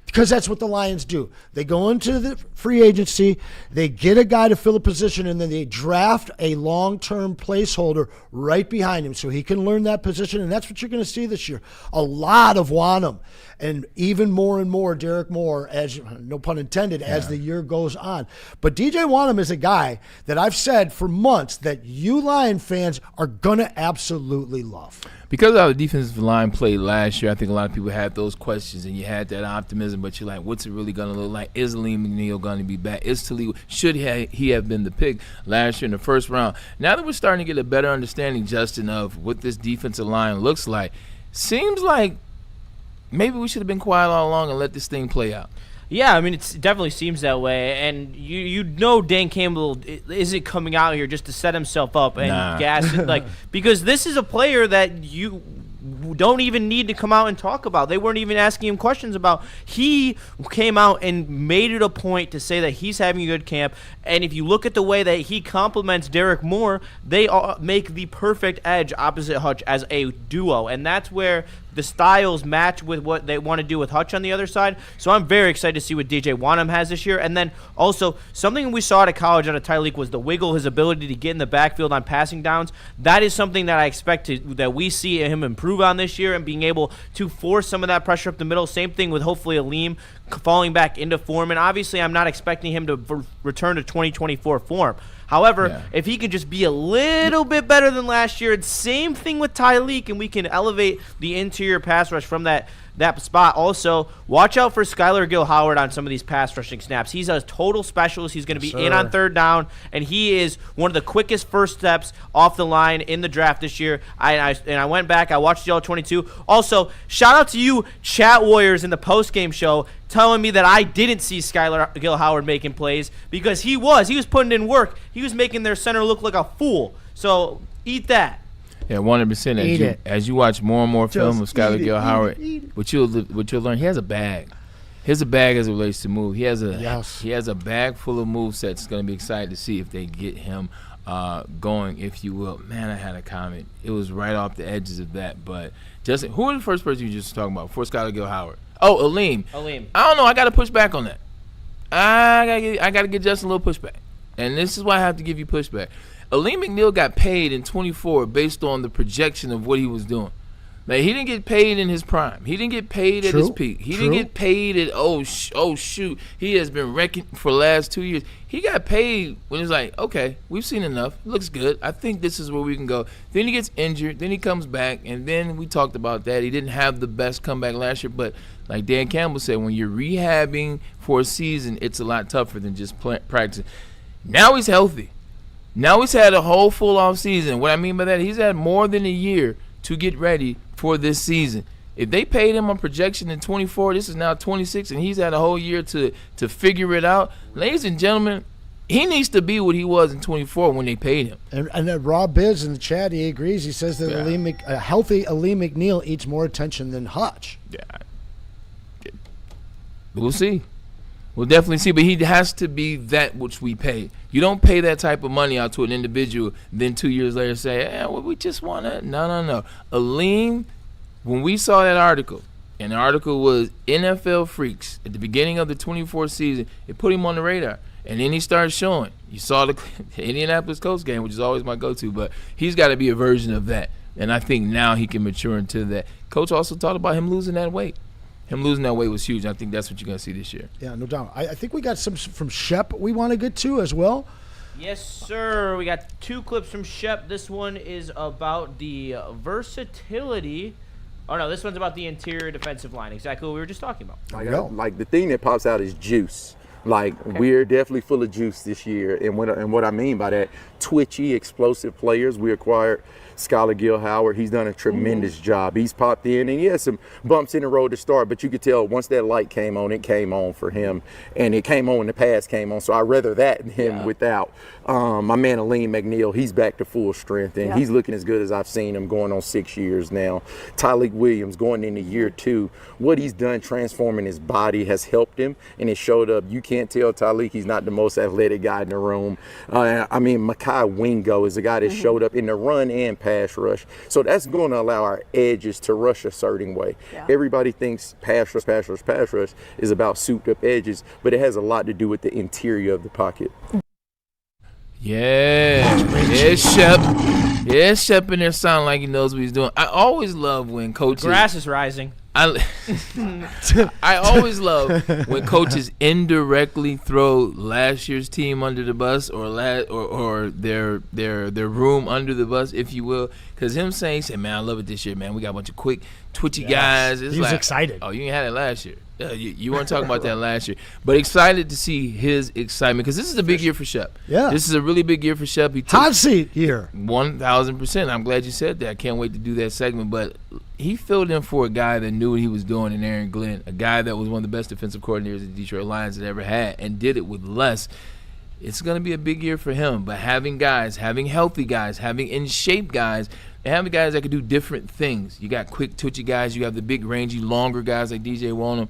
because that's what the Lions do. They go into the free agency, they get a guy to fill a position, and then they draft a long-term placeholder right behind him so he can learn that position, and that's what you're going to see this year. A lot of Wanham, and even more and more Derrick Moore, as no pun intended, as the year goes on. But DJ Wanham is a guy that I've said for months that you Lion fans are going to absolutely love. Because of how the defensive line played last year, I think a lot of people had those questions, and you had that optimism, but you're like, what's it really going to look like? Is Aleem McNeil going to be back? Is Tyleek? Should he have been the pick last year in the first round? Now that we're starting to get a better understanding, Justin, of what this defensive line looks like, seems like maybe we should have been quiet all along and let this thing play out. Yeah, I mean, it definitely seems that way. And you know Dan Campbell isn't coming out here just to set himself up and gas it. Because this is a player that you don't even need to come out and talk about. They weren't even asking him questions about. He came out and made it a point to say that he's having a good camp. And if you look at the way that he compliments Derrick Moore, they make the perfect edge opposite Hutch as a duo. And that's where the styles match with what they want to do with Hutch on the other side. So I'm very excited to see what DJ Wanham has this year. And then also, something we saw at college out of Tyleek was the wiggle, his ability to get in the backfield on passing downs. That is something that I expect that we see him improve on this year, and being able to force some of that pressure up the middle. Same thing with hopefully Aleem falling back into form. And obviously, I'm not expecting him to return to 2024 form. However, if he can just be a little bit better than last year, it's same thing with Tyleek, and we can elevate the interior pass rush from that spot. Also, watch out for Skylar Gill-Howard on some of these pass rushing snaps. He's a total specialist. He's going to be in on third down, and he is one of the quickest first steps off the line in the draft this year. I went back. I watched the All-22. Also, shout out to you, Chat Warriors, in the post-game show, telling me that I didn't see Skylar Gill-Howard making plays, because he was putting in work. He was making their center look like a fool. So eat that. Yeah, 100%. As you watch more and more film of Skylar Gill Howard, what you'll learn, he has a bag. He has a bag as it relates to move. He has a bag full of move sets. It's going to be exciting to see if they get him going, if you will. Man, I had a comment. It was right off the edges of that. But Justin, who was the first person you just talking about before Skylar Gill Howard? Oh, Aleem. I don't know. I got to push back on that. I got to get Justin a little pushback. And this is why I have to give you pushback. Aleem McNeil got paid in 24 based on the projection of what he was doing. Like, he didn't get paid in his prime. He didn't get paid at his peak. He didn't get paid at, oh, shoot, he has been wrecking for the last 2 years. He got paid when it's like, okay, we've seen enough. Looks good. I think this is where we can go. Then he gets injured. Then he comes back. And then we talked about that. He didn't have the best comeback last year. But like Dan Campbell said, when you're rehabbing for a season, it's a lot tougher than just practicing. Now he's healthy. Now he's had a whole full off season. What I mean by that, he's had more than a year to get ready for this season. If they paid him on projection in 24, this is now 26, and he's had a whole year to figure it out. Ladies and gentlemen, he needs to be what he was in 24 when they paid him. And Rob Biz in the chat, he agrees. He says that a healthy Aleem McNeil eats more attention than Hutch. Yeah. We'll see. We'll definitely see, but he has to be that which we pay. You don't pay that type of money out to an individual, then 2 years later say, well, we just want to. No. Aleem, when we saw that article, and the article was NFL Freaks at the beginning of the 24 season, it put him on the radar. And then he started showing. You saw the Indianapolis Colts game, which is always my go-to, but he's got to be a version of that. And I think now he can mature into that. Coach also talked about him losing that weight. Him losing that weight was huge. I think that's what you're going to see this year. Yeah, no doubt. I think we got some from Shep we want to get to as well. Yes, sir. We got 2 clips from Shep. This one is about the versatility. Oh, no, this one's about the interior defensive line. Exactly what we were just talking about. Like the thing that pops out is juice. Like, we're definitely full of juice this year. And what I mean by that, twitchy, explosive players. We acquired Skylar Gill Howard. He's done a tremendous job. He's popped in, and he had some bumps in the road to start, but you could tell once that light came on, it came on for him. And it came on when the pass came on, so I'd rather that than him without. My man Aleem McNeil, he's back to full strength, and he's looking as good as I've seen him going on 6 years now. Tyleik Williams going into year 2. What he's done transforming his body has helped him, and it showed up. You can't tell Tyleik he's not the most athletic guy in the room. Mekhi Wingo is a guy that showed up in the run and pass rush. So that's going to allow our edges to rush a certain way. Yeah. Everybody thinks pass rush is about souped up edges, but it has a lot to do with the interior of the pocket. Shep in there sounding like he knows what he's doing. I always love when coaches. The grass is rising. I always love when coaches indirectly throw last year's team under the bus or their room under the bus, if you will. Because him saying, he said, man, I love it this year, man. We got a bunch of quick, twitchy guys. He was excited. Oh, you ain't had it last year. You weren't talking about that last year. But excited to see his excitement because this is a big year for Shep. Yeah. This is a really big year for Shep. Hot seat here. 1,000%. I'm glad you said that. I can't wait to do that segment. But he filled in for a guy that knew what he was doing in Aaron Glenn, a guy that was one of the best defensive coordinators the Detroit Lions had ever had and did it with less. It's going to be a big year for him. But having healthy guys, having in-shape guys, and having guys that can do different things. You got quick, twitchy guys. You have the big, rangy, longer guys like DJ Wonnum.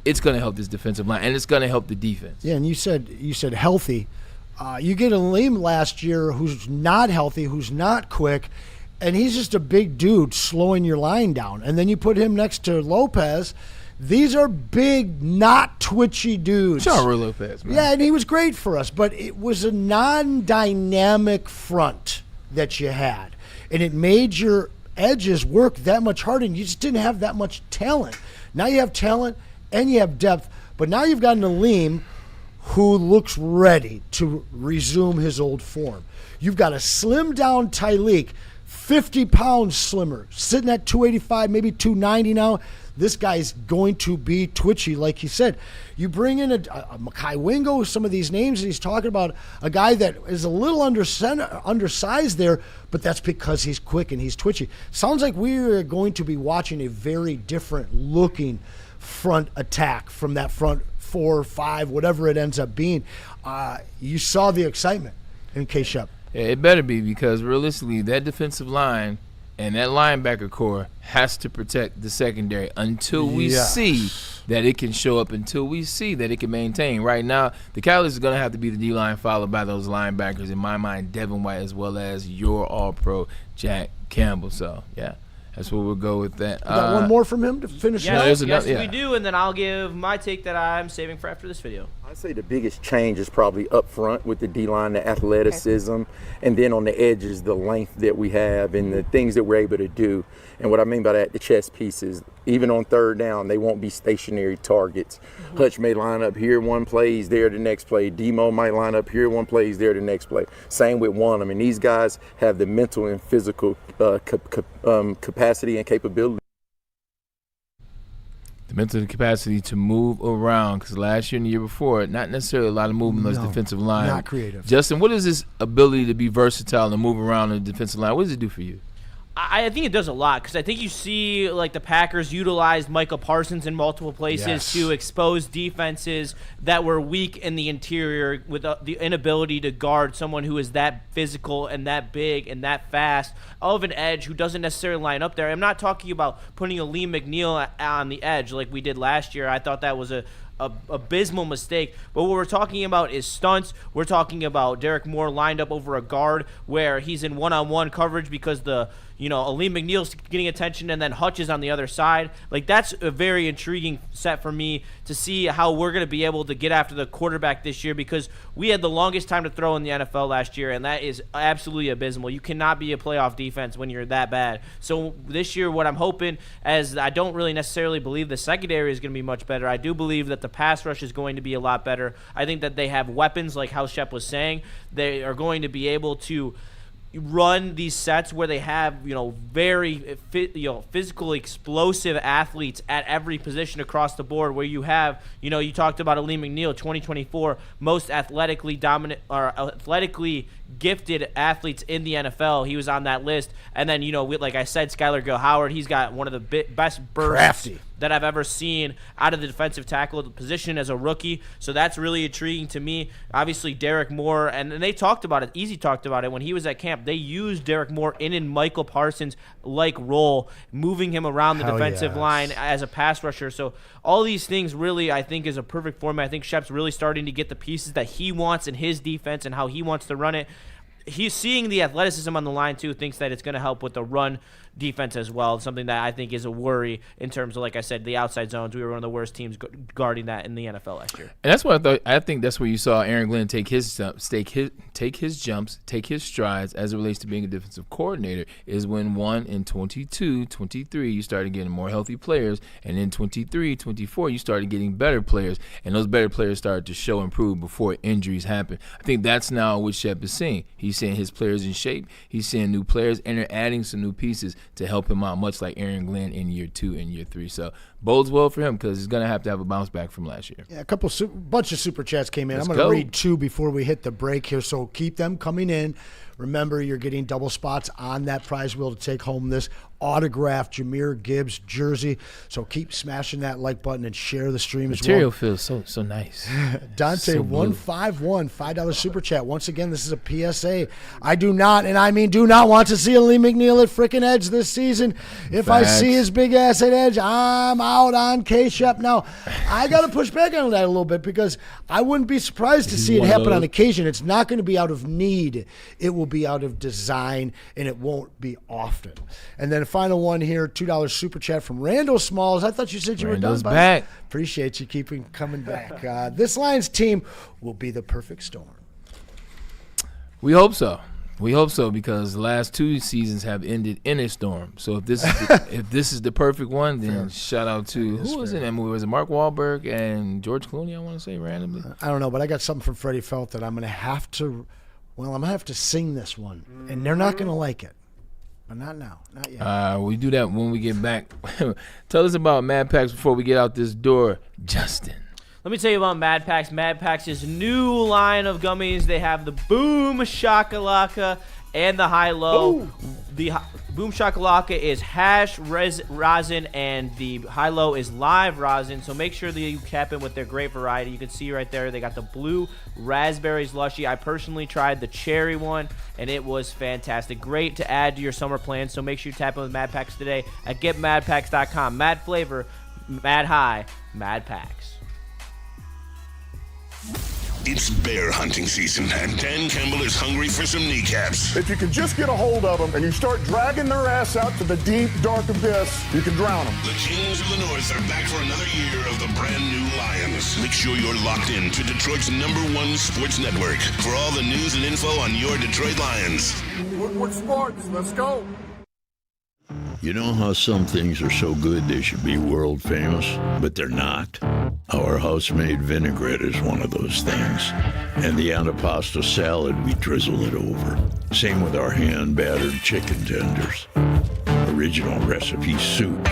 It's going to help this defensive line, and it's going to help the defense. Yeah, and you said healthy. You get Aleem last year who's not healthy, who's not quick, and he's just a big dude slowing your line down. And then you put him next to Lopez. These are big, not twitchy dudes. Sure, Lopez, man. Yeah, and he was great for us, but it was a non-dynamic front that you had. And it made your edges work that much harder, and you just didn't have that much talent. Now you have talent and you have depth, but now you've got an Aleem who looks ready to resume his old form. You've got a slimmed-down Tyleik, 50 pounds slimmer, sitting at 285, maybe 290 now. This guy's going to be twitchy, like he said. You bring in a Mekhi Wingo, some of these names that he's talking about, a guy that is a little undersized there, but that's because he's quick and he's twitchy. Sounds like we're going to be watching a very different looking front attack from that front 4 or 5, whatever it ends up being. You saw the excitement in K-Shep. Yeah, it better be, because realistically, that defensive line and that linebacker core has to protect the secondary until we see that it can show up, until we see that it can maintain. Right now, the Cowboys is going to have to be the D-line followed by those linebackers, in my mind, Devin White, as well as your all-pro Jack Campbell. So, yeah, that's where we'll go with that. You got one more from him to finish it Yes, up? we do, and then I'll give my take that I'm saving for after this video. I'd say the biggest change is probably up front with the D-line, the athleticism, and then on the edges, the length that we have and the things that we're able to do. And what I mean by that, the chess pieces, even on third down, they won't be stationary targets. Hutch may line up here one play, he's there the next play. Demo might line up here one play, he's there the next play. Same with one. I mean, these guys have the mental and physical capacity and capability. The mental capacity to move around, because last year and the year before, not necessarily a lot of movement on this defensive line. Not creative. Justin, what is this ability to be versatile and move around on the defensive line? What does it do for you? I think it does a lot, because I think you see like the Packers utilized Michael Parsons in multiple places to expose defenses that were weak in the interior with the inability to guard someone who is that physical and that big and that fast of an edge who doesn't necessarily line up there. I'm not talking about putting a Lee McNeil on the edge like we did last year. I thought that was a abysmal mistake. But what we're talking about is stunts. We're talking about Derrick Moore lined up over a guard where he's in one-on-one coverage because Lee McNeil's getting attention and then Hutch is on the other side. Like, that's a very intriguing set for me to see how we're going to be able to get after the quarterback this year, because we had the longest time to throw in the NFL last year, and that is absolutely abysmal. You cannot be a playoff defense when you're that bad. So this year, what I'm hoping, as I don't really necessarily believe the secondary is going to be much better, I do believe that the pass rush is going to be a lot better. I think that they have weapons, like how Shep was saying. They are going to be able to run these sets where they have very physical, explosive athletes at every position across the board, where you have you talked about Lee McNeil, 2024 most athletically dominant or athletically gifted athletes in the NFL. He was on that list. And then like I said, Skylar Gill-Howard, he's got one of the best bursts that I've ever seen out of the defensive tackle position as a rookie. So that's really intriguing to me. Obviously, Derrick Moore, and they talked about it. Easy talked about it when he was at camp. They used Derrick Moore in Michael Parsons-like role, moving him around the defensive line as a pass rusher. So all these things really, I think, is a perfect format. I think Shep's really starting to get the pieces that he wants in his defense and how he wants to run it. He's seeing the athleticism on the line, too, thinks that it's going to help with the run defense as well, something that I think is a worry in terms of, like I said, the outside zones. We were one of the worst teams guarding that in the NFL last year. And that's what I think that's where you saw Aaron Glenn take his jumps, take his strides as it relates to being a defensive coordinator, is when in 22, 23, you started getting more healthy players, and in 23, 24, you started getting better players, and those better players started to show and prove before injuries happen. I think that's now what Shep is seeing. He's seeing his players in shape. He's seeing new players, and they're adding some new pieces to help him out, much like Aaron Glenn in year 2 and year 3. So bodes well for him, because he's going to have a bounce back from last year. Yeah, bunch of super chats came in. Let's I'm going to read 2 before we hit the break here, so keep them coming in. Remember, you're getting double spots on that prize wheel to take home this autographed Jahmyr Gibbs jersey. So keep smashing that like button and share the stream as well. Material feels so nice. Dante 151 $5 super chat. Once again, this is a PSA. I do not, and I mean do not, want to see a Lee McNeil at frickin' edge this season. If I see his big ass at edge, I'm out on K-Shep. Now, I got to push back on that a little bit, because I wouldn't be surprised to see it happen on occasion. It's not going to be out of need. It will be out of design, and it won't be often. And then final one here, $2 super chat from Randall Smalls. I thought you said you Randall's were done. Back. Appreciate you keeping coming back. This Lions team will be the perfect storm. We hope so. We hope so, because the last 2 seasons have ended in a storm. So if this is the perfect one, then shout out to who was in that movie? Was it Mark Wahlberg and George Clooney? I want to say randomly. I don't know, but I got something from Freddie Felt that I'm going to have to. Well, I'm going to have to sing this one, and they're not going to like it. But not now. Not yet. We do that when we get back. Tell us about Mad Packs before we get out this door, Justin. Let me tell you about Mad Packs. Mad Packs' new line of gummies. They have the Boom Shakalaka and the High Low. The Boom Shakalaka is hash rosin, and the high-low is live rosin. So make sure that you cap in with their great variety. You can see right there they got the blue raspberries lushy. I personally tried the cherry one, and it was fantastic. Great to add to your summer plans. So make sure you tap in with Mad Packs today at getmadpacks.com. Mad flavor, mad high, Mad Packs. It's bear hunting season, and Dan Campbell is hungry for some kneecaps. If you can just get a hold of them and you start dragging their ass out to the deep, dark abyss, you can drown them. The Kings of the North are back for another year of the brand new Lions. Make sure you're locked in to Detroit's #1 sports network for all the news and info on your Detroit Lions. Woodward Sports, let's go. You know how some things are so good they should be world famous, but they're not? Our house-made vinaigrette is one of those things. And the antipasto salad, we drizzle it over. Same with our hand-battered chicken tenders. Original recipe soups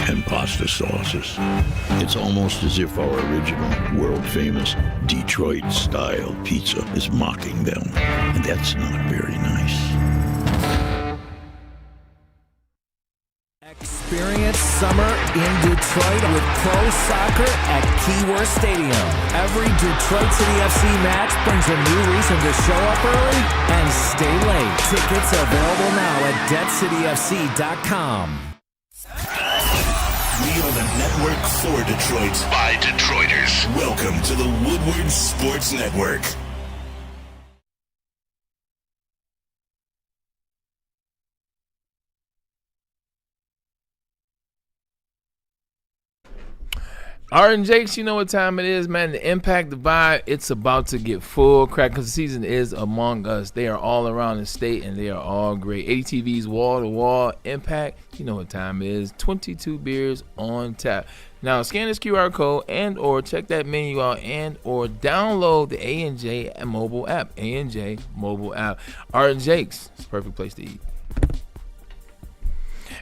and pasta sauces. It's almost as if our original, world-famous Detroit-style pizza is mocking them. And that's not very nice. Experience summer in Detroit with pro soccer at Keyworth Stadium. Every Detroit City FC match brings a new reason to show up early and stay late. Tickets available now at DebtCityFC.com. We are the network for Detroit by Detroiters. Welcome to the Woodward Sports Network. Art and Jakes, you know what time it is, man. The Impact, the vibe, it's about to get full crack because the season is among us. They are all around the state, and they are all great. ATV's wall-to-wall Impact, you know what time it is. 22 beers on tap. Now, scan this QR code and or check that menu out and or download the A&J mobile app. A&J mobile app. Art and Jakes, it's a perfect place to eat.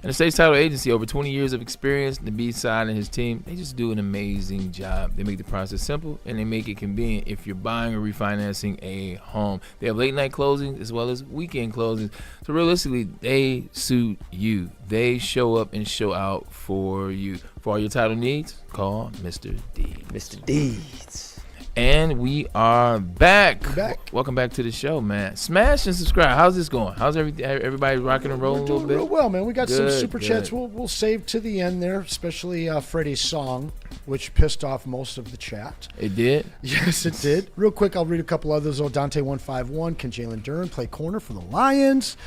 And the state's title agency, over 20 years of experience, the B-side and his team, they just do an amazing job. They make the process simple, and they make it convenient if you're buying or refinancing a home. They have late-night closings as well as weekend closings. So realistically, they suit you. They show up and show out for you. For all your title needs, call Mr. D. Mr. Deeds. And we are back. Welcome back to the show, man. Smash and subscribe. How's this going? How's everybody rocking and rolling a little bit? Real well, man. We got some super chats we'll save to the end there, especially Freddie's song, which pissed off most of the chat. It did? Yes, it did. Real quick, I'll read a couple others. Dante151, can Jalen Duren play corner for the Lions?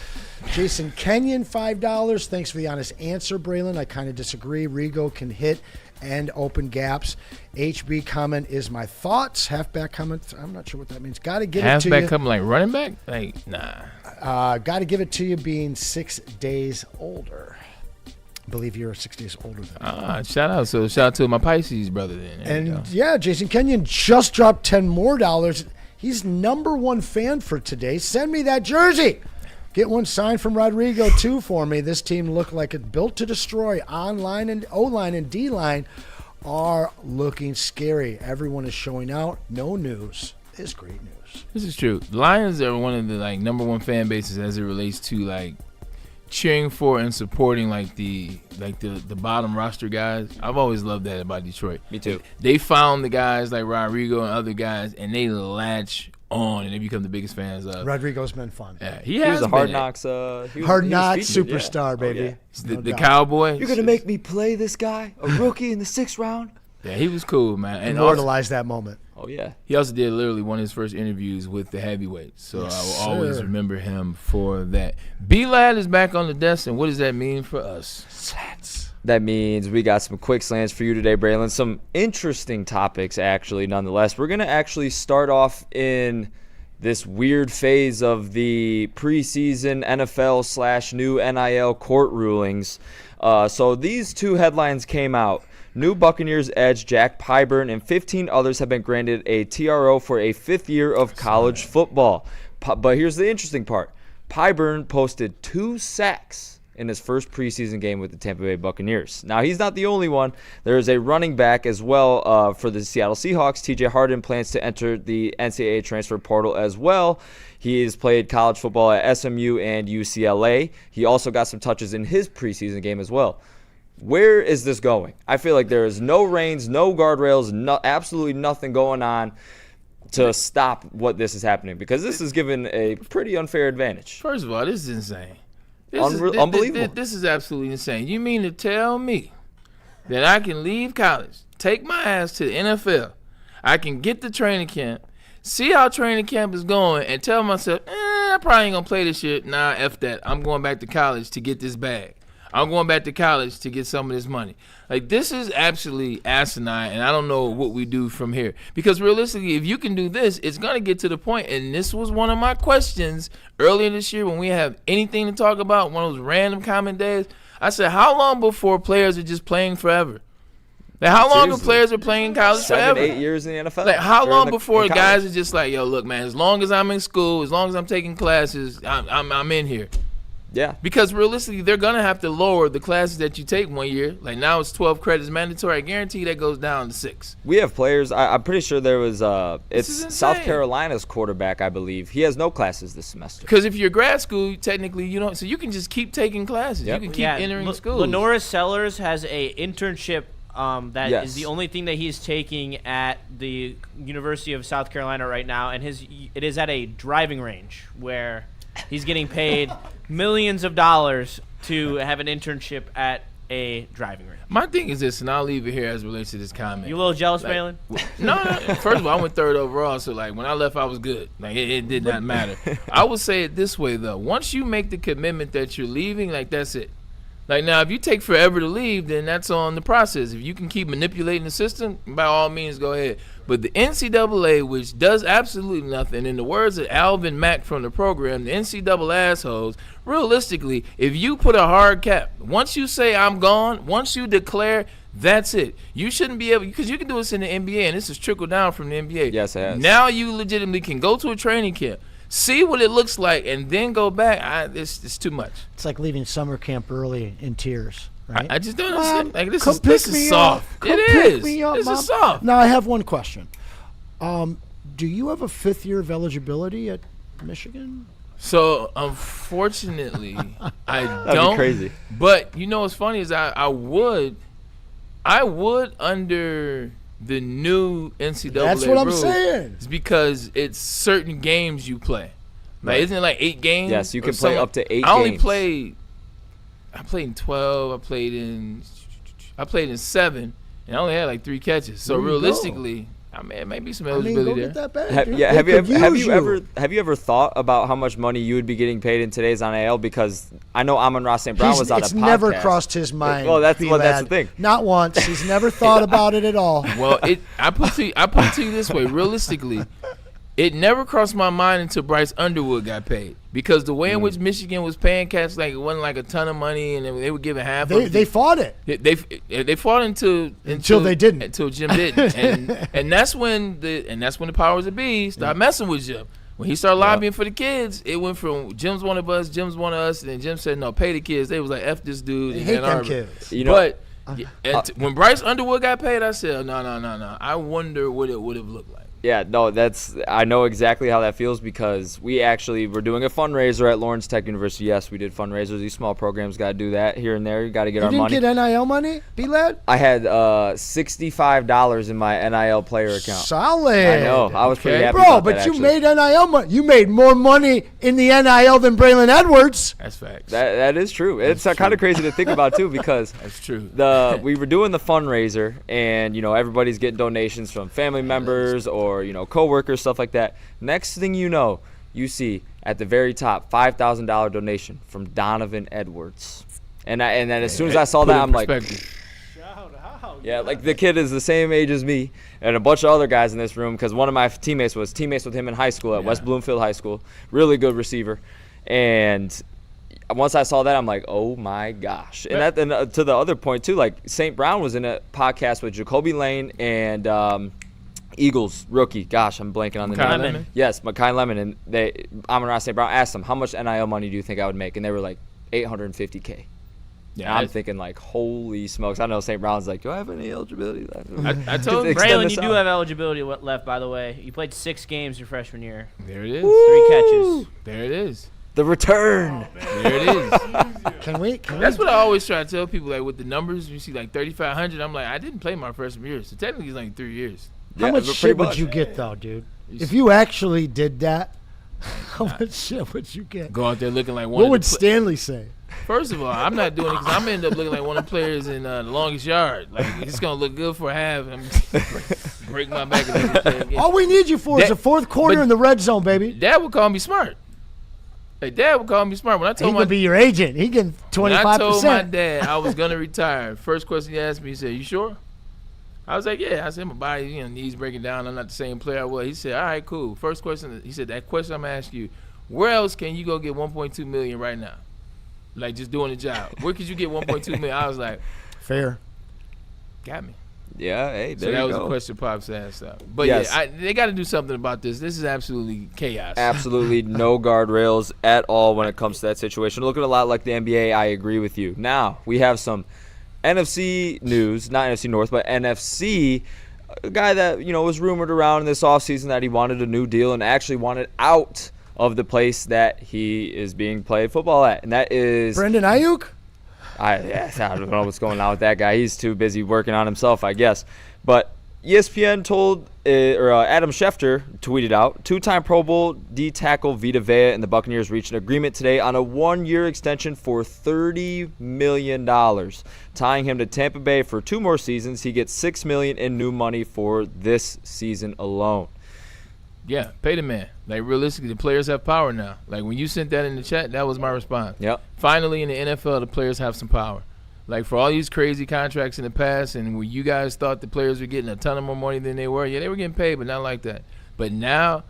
Jason Kenyon, $5. Thanks for the honest answer, Braylon. I kind of disagree. Rigo can hit and open gaps. HB comment is my thoughts. Halfback comment, I'm not sure what that means. Got to give it to you. Halfback comment like running back? Like, nah. Got to give it to you being 6 days older. I believe you're 6 days older than me. Shout out. So shout out to my Pisces brother then. And yeah, Jason Kenyon just dropped $10 more. He's #1 fan for today. Send me that jersey. Get one signed from Rodrigo, too, for me. This team looked like it's built to destroy. On-line and O-line and D-line are looking scary. Everyone is showing out. No news is great news. This is true. The Lions are one of the #1 fan bases as it relates to cheering for and supporting the bottom roster guys. I've always loved that about Detroit. Me too. They found the guys like Rodrigo and other guys, and they latch on and they become the biggest fans of. Rodrigo's been fun. Yeah, he was a Hard Knocks. Hard Knocks superstar, baby. Oh, yeah. The cowboy. You're gonna make me play this guy, a rookie in the 6th round. Yeah, he was cool, man. And immortalized that moment. Oh yeah. He also did literally one of his first interviews with the heavyweights, so yes, I will always remember him for that. B-Lad is back on the desk, and what does that mean for us? That means we got some quick slants for you today, Braylon. Some interesting topics, actually, nonetheless. We're going to actually start off in this weird phase of the preseason NFL/new NIL court rulings. So these two headlines came out. New Buccaneers edge Jack Pyburn and 15 others have been granted a TRO for a 5th year of college football. But here's the interesting part. Pyburn posted 2 sacks in his first preseason game with the Tampa Bay Buccaneers. Now, he's not the only one. There is a running back as well for the Seattle Seahawks. TJ Harden plans to enter the NCAA transfer portal as well. He has played college football at SMU and UCLA. He also got some touches in his preseason game as well. Where is this going? I feel like there is no reins, no guardrails, absolutely nothing going on to stop what this is happening, because this is given a pretty unfair advantage. First of all, this is insane. Unbelievable. This is absolutely insane. You mean to tell me that I can leave college, take my ass to the NFL, I can get to training camp, see how training camp is going, and tell myself, I probably ain't going to play this shit. Nah, F that. I'm going back to college to get this bag. I'm going back to college to get some of this money. Like, this is absolutely asinine, and I don't know what we do from here. Because realistically, if you can do this, it's going to get to the point, and this was one of my questions earlier this year when we have anything to talk about, one of those random comment days. I said, how long before players are just playing forever? Like, how long do players are playing in college 7, forever? 8 years in the NFL. Like, how long before guys are just like, yo, look, man, as long as I'm in school, as long as I'm taking classes, I'm in here. Yeah. Because realistically, they're going to have to lower the classes that you take 1 year. Like, now it's 12 credits mandatory. I guarantee that goes down to 6. We have players. I'm pretty sure there was it's South Carolina's quarterback, I believe. He has no classes this semester. Because if you're grad school, technically you don't. So you can just keep taking classes. Yep. You can keep entering schools. Lenora Sellers has a internship that is the only thing that he's taking at the University of South Carolina right now, and it is at a driving range where he's getting paid millions of dollars to have an internship at a driving range. My thing is this, and I'll leave it here as it relates to this comment. You a little jealous, Braylon? No. First of all, I went 3rd overall, so like when I left, I was good. Like it did not matter. I would say it this way though: once you make the commitment that you're leaving, like that's it. Like now, if you take forever to leave, then that's on the process. If you can keep manipulating the system, by all means, go ahead. But the NCAA, which does absolutely nothing, in the words of Alvin Mack from the program, the NCAA assholes, realistically, if you put a hard cap, once you say I'm gone, once you declare, that's it. You shouldn't be able, because you can do this in the NBA, and this is trickled down from the NBA. Yes, it has. Now you legitimately can go to a training camp, see what it looks like, and then go back. It's too much. It's like leaving summer camp early in tears. Right? I just don't understand. Like this is soft. It is. This is soft. Now I have one question. Do you have a 5th year of eligibility at Michigan? So unfortunately, I That'd don't. be crazy. But you know what's funny is I would under the new NCAA. That's what I'm rules. saying. It's because it's certain games you play. Like, Right. isn't it like 8 games? Yes, you can play up to 8 I only games. I played in 12. I played in 7, and I only had like 3 catches. So There you realistically, I mean, maybe some eligibility Get that back, Have dude. you They ever thought about how much money you would be getting paid in today's NIL? Because I know Amon-Ra St. Brown was on a podcast. It's never crossed his mind. Well, that's P-Lad. the thing. Not once. He's never thought about it at all. Well, I put it to you this way. Realistically, it never crossed my mind until Bryce Underwood got paid. Because the way in which Michigan was paying cats, like it wasn't like a ton of money, and they were giving half. They fought it. They fought until they didn't. Until Jim didn't, and that's when the powers that be started messing with Jim. When he started lobbying for the kids, it went from Jim's one of us, Jim's one of us, and then Jim said no, pay the kids. They was like F this dude. They in hate Ann them Arbor. kids. You know, but when Bryce Underwood got paid, I said no. I wonder what it would have looked like. Yeah, no, I know exactly how that feels, because we actually were doing a fundraiser at Lawrence Tech University. Yes, we did fundraisers. These small programs got to do that here and there. You got to get our money. You didn't get NIL money, B-Lad? I had $65 in my NIL player account. Solid. I know. I was pretty happy Bro, about but that, you actually. made NIL money. You made more money in the NIL than Braylon Edwards. That's facts. That is true. It's kind of crazy to think about, too, because that's true. We were doing the fundraiser, and, everybody's getting donations from family members or, coworkers, stuff like that. Next thing you know, you see at the very top $5,000 donation from Donovan Edwards, and then as soon as I saw that, I'm like, yeah, like the kid is the same age as me and a bunch of other guys in this room, because one of my teammates was teammates with him in high school at West Bloomfield High School. Really good receiver, and once I saw that, I'm like, oh my gosh. And to the other point too, like St. Brown was in a podcast with Jacoby Lane and Eagles rookie. Gosh, I'm blanking on the name. Lemon. Yes, Makai Lemon. And Amon-Ra St. Brown asked them, how much NIL money do you think I would make? And they were like, $850K. Yeah, I'm thinking like, holy smokes! I know St. Brown's like, do I have any eligibility left? I told Braylon, you do have eligibility left, by the way. You played 6 games your freshman year. There it is. 3 catches. There it is. The return. There it is. Can we? That's what I always try to tell people. Like with the numbers, you see like 3,500. I'm like, I didn't play my freshman year, so technically it's like 3 years. How much shit would you get though, dude? If you actually did that, how much shit would you get? Go out there looking like one. What would Stanley say? First of all, I'm not doing it because I'm gonna end up looking like one of the players in the longest yard. Like it's gonna look good for a half. I'm break my back. All we need you for is a fourth quarter in the red zone, baby. Dad would call me smart. Like Dad would call me smart when I told he could be your agent. He can 25%. When I told my dad I was gonna retire, first question he asked me, he said, "You sure?" I was like, "Yeah." I said, "My body, knees breaking down. I'm not the same player I was." He said, "All right, cool." First question, he said, "That question I'm gonna ask you, where else can you go get 1.2 million right now? Like just doing the job. Where could you get 1.2 million?" I was like, fair. Got me. Yeah, hey, there so that you was go. a question Pops asked. But yes. yeah, they got to do something about this. This is absolutely chaos. Absolutely no guardrails at all when it comes to that situation. Looking a lot like the NBA, I agree with you. Now, we have some NFC news, not NFC North, but NFC. A guy that, was rumored around in this offseason that he wanted a new deal and actually wanted out of the place that he is being played football at, and that is Brandon Ayuk. I don't know what's going on with that guy. He's too busy working on himself, I guess. But ESPN told, Adam Schefter tweeted out, 2-time Pro Bowl D tackle Vita Vea and the Buccaneers reached an agreement today on a 1-year extension for $30 million, tying him to Tampa Bay for 2 more seasons. He gets $6 million in new money for this season alone. Yeah, pay the man. Like, realistically, the players have power now. Like, when you sent that in the chat, that was my response. Yep. Finally, in the NFL, the players have some power. Like, for all these crazy contracts in the past and where you guys thought the players were getting a ton of more money than they were, they were getting paid, but not like that. But now,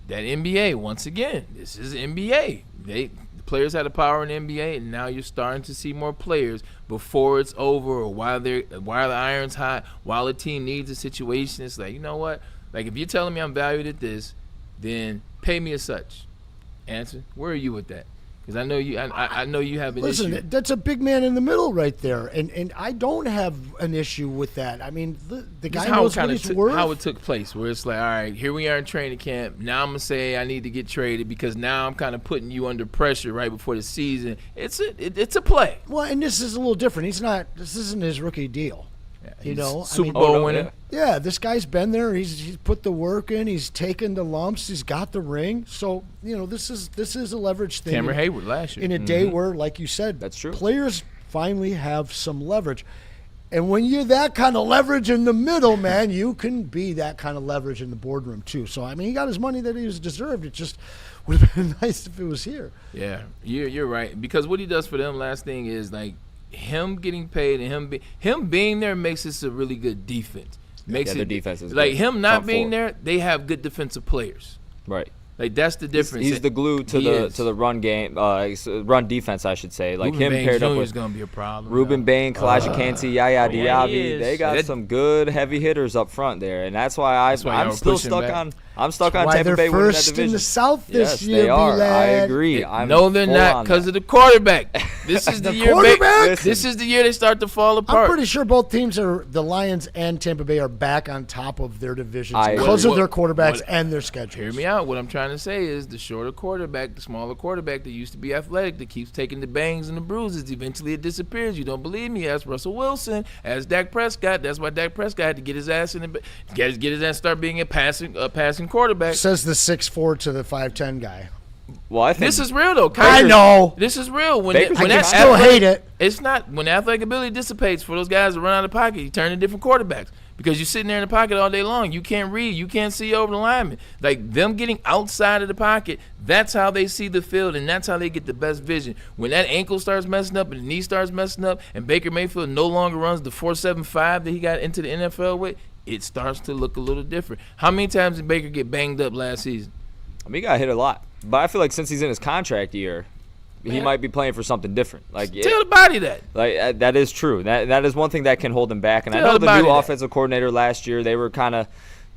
that NBA, once again, this is NBA. The players had the power in the NBA, and now you're starting to see more players before it's over or while the iron's hot, while a team needs a situation. It's like, you know what? Like, if you're telling me I'm valued at this, then pay me as such. Anson, where are you with that? Because I know you. I know you have an issue. Listen, that's a big man in the middle right there, and I don't have an issue with that. I mean, the guy knows what he's worth. How it took place, where it's like, all right, here we are in training camp. Now I'm gonna say I need to get traded because now I'm kind of putting you under pressure right before the season. It's a play. Well, and this is a little different. This isn't his rookie deal. Super Bowl winner. Yeah, this guy's been there. He's put the work in. He's taken the lumps. He's got the ring. So this is a leverage thing. Cameron Hayward last year. In a day where, like you said, that's true. Players finally have some leverage, and when you're that kind of leverage in the middle, man, you can be that kind of leverage in the boardroom too. So I mean, he got his money that he was deserved. It just would have been nice if it was here. Yeah, you're right. Because what he does for them, last thing is like. Him getting paid and him being there makes this a really good defense. Their defense is like good. him not being there. They have good defensive players. Right. Like that's the difference. He's the glue to the run game, run defense, I should say. Like Ruben him Baines paired up Jr. with is gonna be a problem. Ruben Bain, Kalijah Kancey, Yaya Diaby. They got That- some good heavy hitters up front there, and that's why I'm y'all still pushing stuck back. on. I'm stuck on Why Tampa they're Bay winning that first division. in the South this yes, year, they are. I B-lad. agree. No, they're not because of the quarterback. This is the year. quarterback? This is the year they start to fall I'm apart. pretty sure both teams the Lions and Tampa Bay are back on top of their divisions I because agree. of their quarterbacks and their schedules. Hear me out. What I'm trying to say is the shorter quarterback, the smaller quarterback that used to be athletic, that keeps taking the bangs and the bruises, eventually it disappears. You don't believe me? Ask Russell Wilson, ask Dak Prescott. That's why Dak Prescott had to get his ass in the get his ass start being a passing quarterback. Says the 6'4" to the 5'10" guy. Well, I think This is real though. I know. This is real. When Baker's when I that still athletic- hate it. It's not when athletic ability dissipates for those guys to run out of the pocket. You turn to different quarterbacks because you're sitting there in the pocket all day long. You can't read. You can't see over the lineman. Like them getting outside of the pocket. That's how they see the field, and that's how they get the best vision. When that ankle starts messing up and the knee starts messing up, and Baker Mayfield no longer runs the 4.75 that he got into the NFL with, it starts to look a little different. How many times did Baker get banged up last season? I mean, he got hit a lot, but I feel like since he's in his contract year, he Man. might be playing for something different. Like Tell the body that. Like that is true. That is one thing that can hold him back. And I Tell know the the body new that. offensive coordinator last year, they were kind of,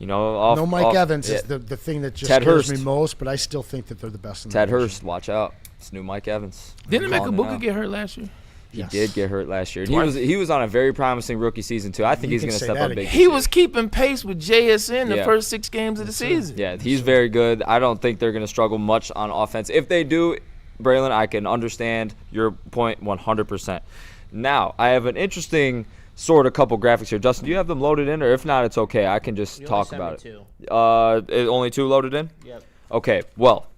off. Mike Evans yeah. is the thing that just Ted scares Hurst. me most, but I still think that they're the best in the Ted division. Hurst, watch out. It's new Mike Evans. Didn't Calling it Emeka Buka out. get hurt last year? He did get hurt last year. Twice. He was on a very promising rookie season too. I think he's going to step up big. He was keeping pace with JSN the Yeah. first 6 games of the season. Yeah, he's very good. I don't think they're going to struggle much on offense. If they do, Braylon, I can understand your point 100%. Now, I have an interesting sort of couple graphics here. Justin, do you have them loaded in? Or if not, it's okay. I can just talk about it. Only 2 loaded in? Yep. Okay, well,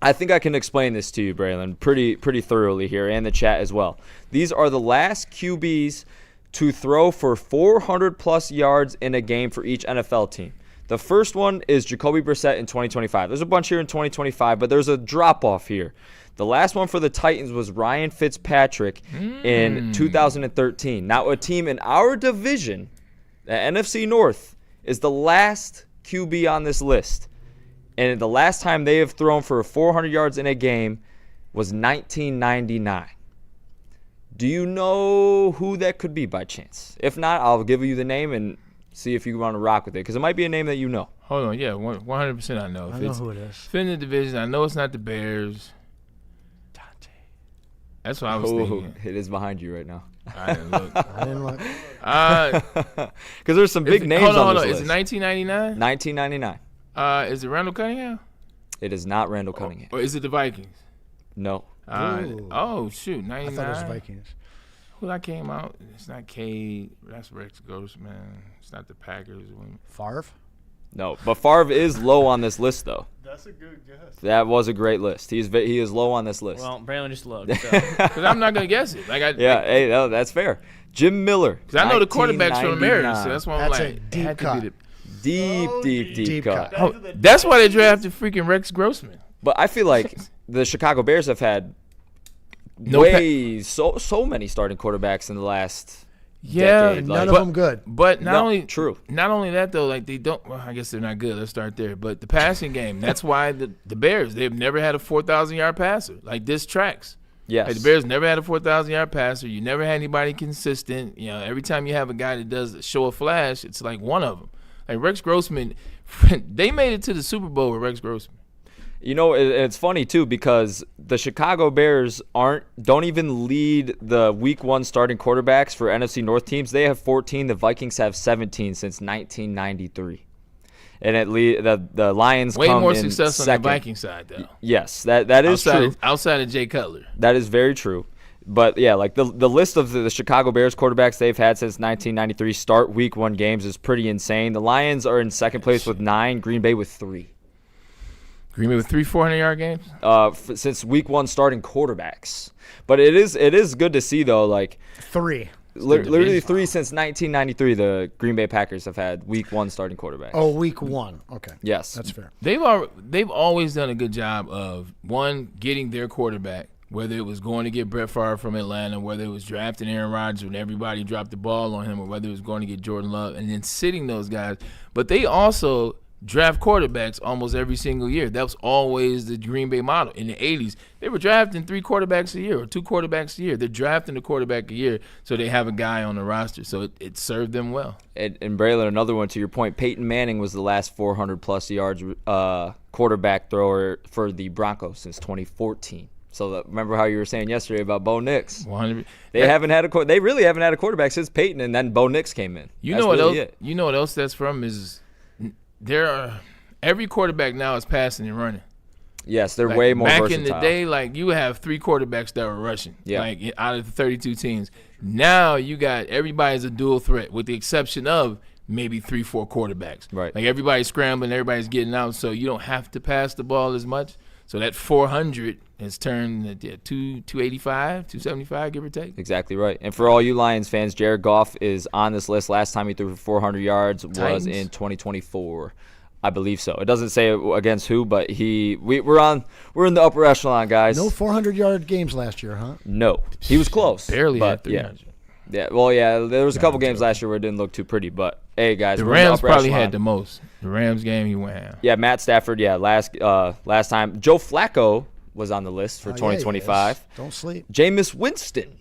I think I can explain this to you, Braylon, pretty thoroughly here, and the chat as well. These are the last QBs to throw for 400-plus yards in a game for each NFL team. The first one is Jacoby Brissett in 2025. There's a bunch here in 2025, but there's a drop-off here. The last one for the Titans was Ryan Fitzpatrick in 2013. Now, a team in our division, the NFC North, is the last QB on this list. And the last time they have thrown for 400 yards in a game was 1999. Do you know who that could be by chance? If not, I'll give you the name and see if you want to rock with it, because it might be a name that you know. Hold on, yeah, 100% I know. I know who it is. If in the division, I know it's not the Bears. That's what I was thinking. It is behind you right now. I didn't look. I didn't look. Because there's some big names on this list. Is it 1999? 1999. Is it Randall Cunningham? It is not Randall Cunningham. Or is it the Vikings? No. Oh, shoot, 99. I thought it was Vikings. Who that came out? It's not Cade. That's Rex Grossman. It's not the Packers. Favre? No, but Favre is low on this list, though. That's a good guess. That was a great list. He is low on this list. Well, Braylon just looked. Because I'm not going to guess it. Hey, that's fair. Jim Miller. Because I know the quarterbacks from America, so that's why I'm That's like, a deep had to cut. be the Deep cut. Oh, that's why they drafted freaking Rex Grossman. But I feel like the Chicago Bears have had so many starting quarterbacks in the last decade. None of them good. But not true. Not only that though, like they don't. Well, I guess they're not good. Let's start there. But the passing game. That's why the Bears, they've never had a 4,000-yard passer. Like this tracks. Yes. Like the Bears never had a 4,000-yard passer. You never had anybody consistent. You know, every time you have a guy that does show a flash, it's like one of them. Like Rex Grossman, they made it to the Super Bowl with Rex Grossman. You know, it's funny too because the Chicago Bears don't even lead the Week 1 starting quarterbacks for NFC North teams. They have 14. The Vikings have 17 since 1993. And the Lions way come more in success second. on the Viking side though. Yes, that is true. Outside of Jay Cutler. That is very true. But yeah, like the list of the Chicago Bears quarterbacks they've had since 1993 start Week 1 games is pretty insane. The Lions are in second place with 9, Green Bay with 3. Green Bay with 3 400-yard games? Since Week 1 starting quarterbacks. But it is good to see though, like 3. Literally 3 since 1993 the Green Bay Packers have had Week 1 starting quarterbacks. Oh, Week 1. Okay. Yes. That's fair. They've always done a good job of, one, getting their quarterback, whether it was going to get Brett Favre from Atlanta, whether it was drafting Aaron Rodgers when everybody dropped the ball on him, or whether it was going to get Jordan Love, and then sitting those guys. But they also draft quarterbacks almost every single year. That was always the Green Bay model. In the 80s, they were drafting 3 quarterbacks a year or 2 quarterbacks a year. They're drafting a quarterback a year, so they have a guy on the roster. So it served them well. And Braylon, another one to your point, Peyton Manning was the last 400-plus yards quarterback thrower for the Broncos since 2014. So remember how you were saying yesterday about Bo Nix? 100. They really haven't had a quarterback since Peyton, and then Bo Nix came in. You know what else that's from is every quarterback now is passing and running. Yes, they're way more versatile. Back in the day, like you would have 3 quarterbacks that were rushing. Yeah. Like out of the 32 teams. Now you got everybody's a dual threat, with the exception of maybe 3-4 quarterbacks. Right. Like everybody's scrambling, everybody's getting out, so you don't have to pass the ball as much. So that 400 has turned to 285, 275, give or take. Exactly right. And for all you Lions fans, Jared Goff is on this list. Last time he threw for 400 yards was in 2024. I believe so. It doesn't say against who, but we're in the upper echelon, guys. No 400-yard games last year, huh? No. He was close. Barely but had 300. Yeah. Well, yeah, there was a couple games last year where it didn't look too pretty, but hey, guys, the we're in Rams the upper probably echelon. had the most. The Rams game he went out. Yeah, Matt Stafford, last time. Joe Flacco was on the list for 2025. Yeah, don't sleep. Jameis Winston.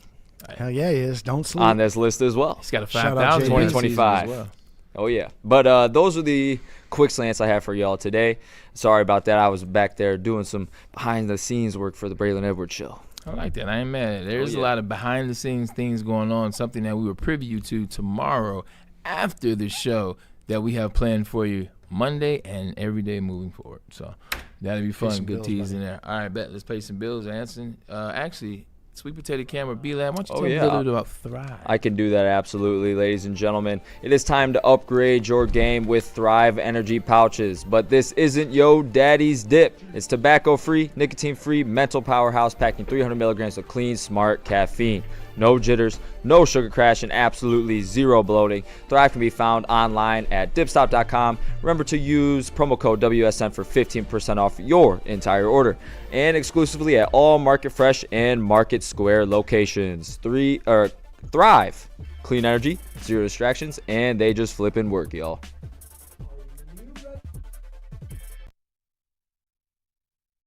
Hell yeah, he is. Don't sleep. On this list as well. He's got a Shout 5,000 out 2025. as well. Oh, yeah. But those are the quick slants I have for y'all today. Sorry about that. I was back there doing some behind-the-scenes work for the Braylon Edwards Show. I like that. I ain't mad. There's a lot of behind-the-scenes things going on, something that we will preview to tomorrow after the show that we have planned for you Monday and every day moving forward. So that'll be fun. Good tease in there. All right, bet. Let's pay some bills, Anson. Actually, Sweet Potato Camera, B-Lab, why don't you tell me a little bit about Thrive? I can do that absolutely, ladies and gentlemen. It is time to upgrade your game with Thrive energy pouches. But this isn't yo daddy's dip. It's tobacco-free, nicotine-free, mental powerhouse packing 300 milligrams of clean, smart caffeine. No jitters, no sugar crash, and absolutely zero bloating. Thrive can be found online at dipstop.com. Remember to use promo code WSN for 15% off your entire order. And exclusively at all Market Fresh and Market Square locations. Thrive. Clean energy, zero distractions, and they just flippin' work, y'all.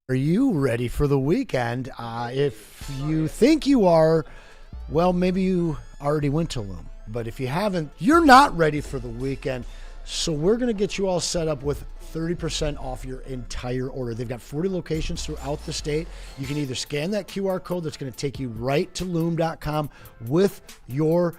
Are you ready for the weekend? If you think you are, well, maybe you already went to Loom. But if you haven't, you're not ready for the weekend. So we're going to get you all set up with 30% off your entire order. They've got 40 locations throughout the state. You can either scan that QR code that's going to take you right to loom.com with your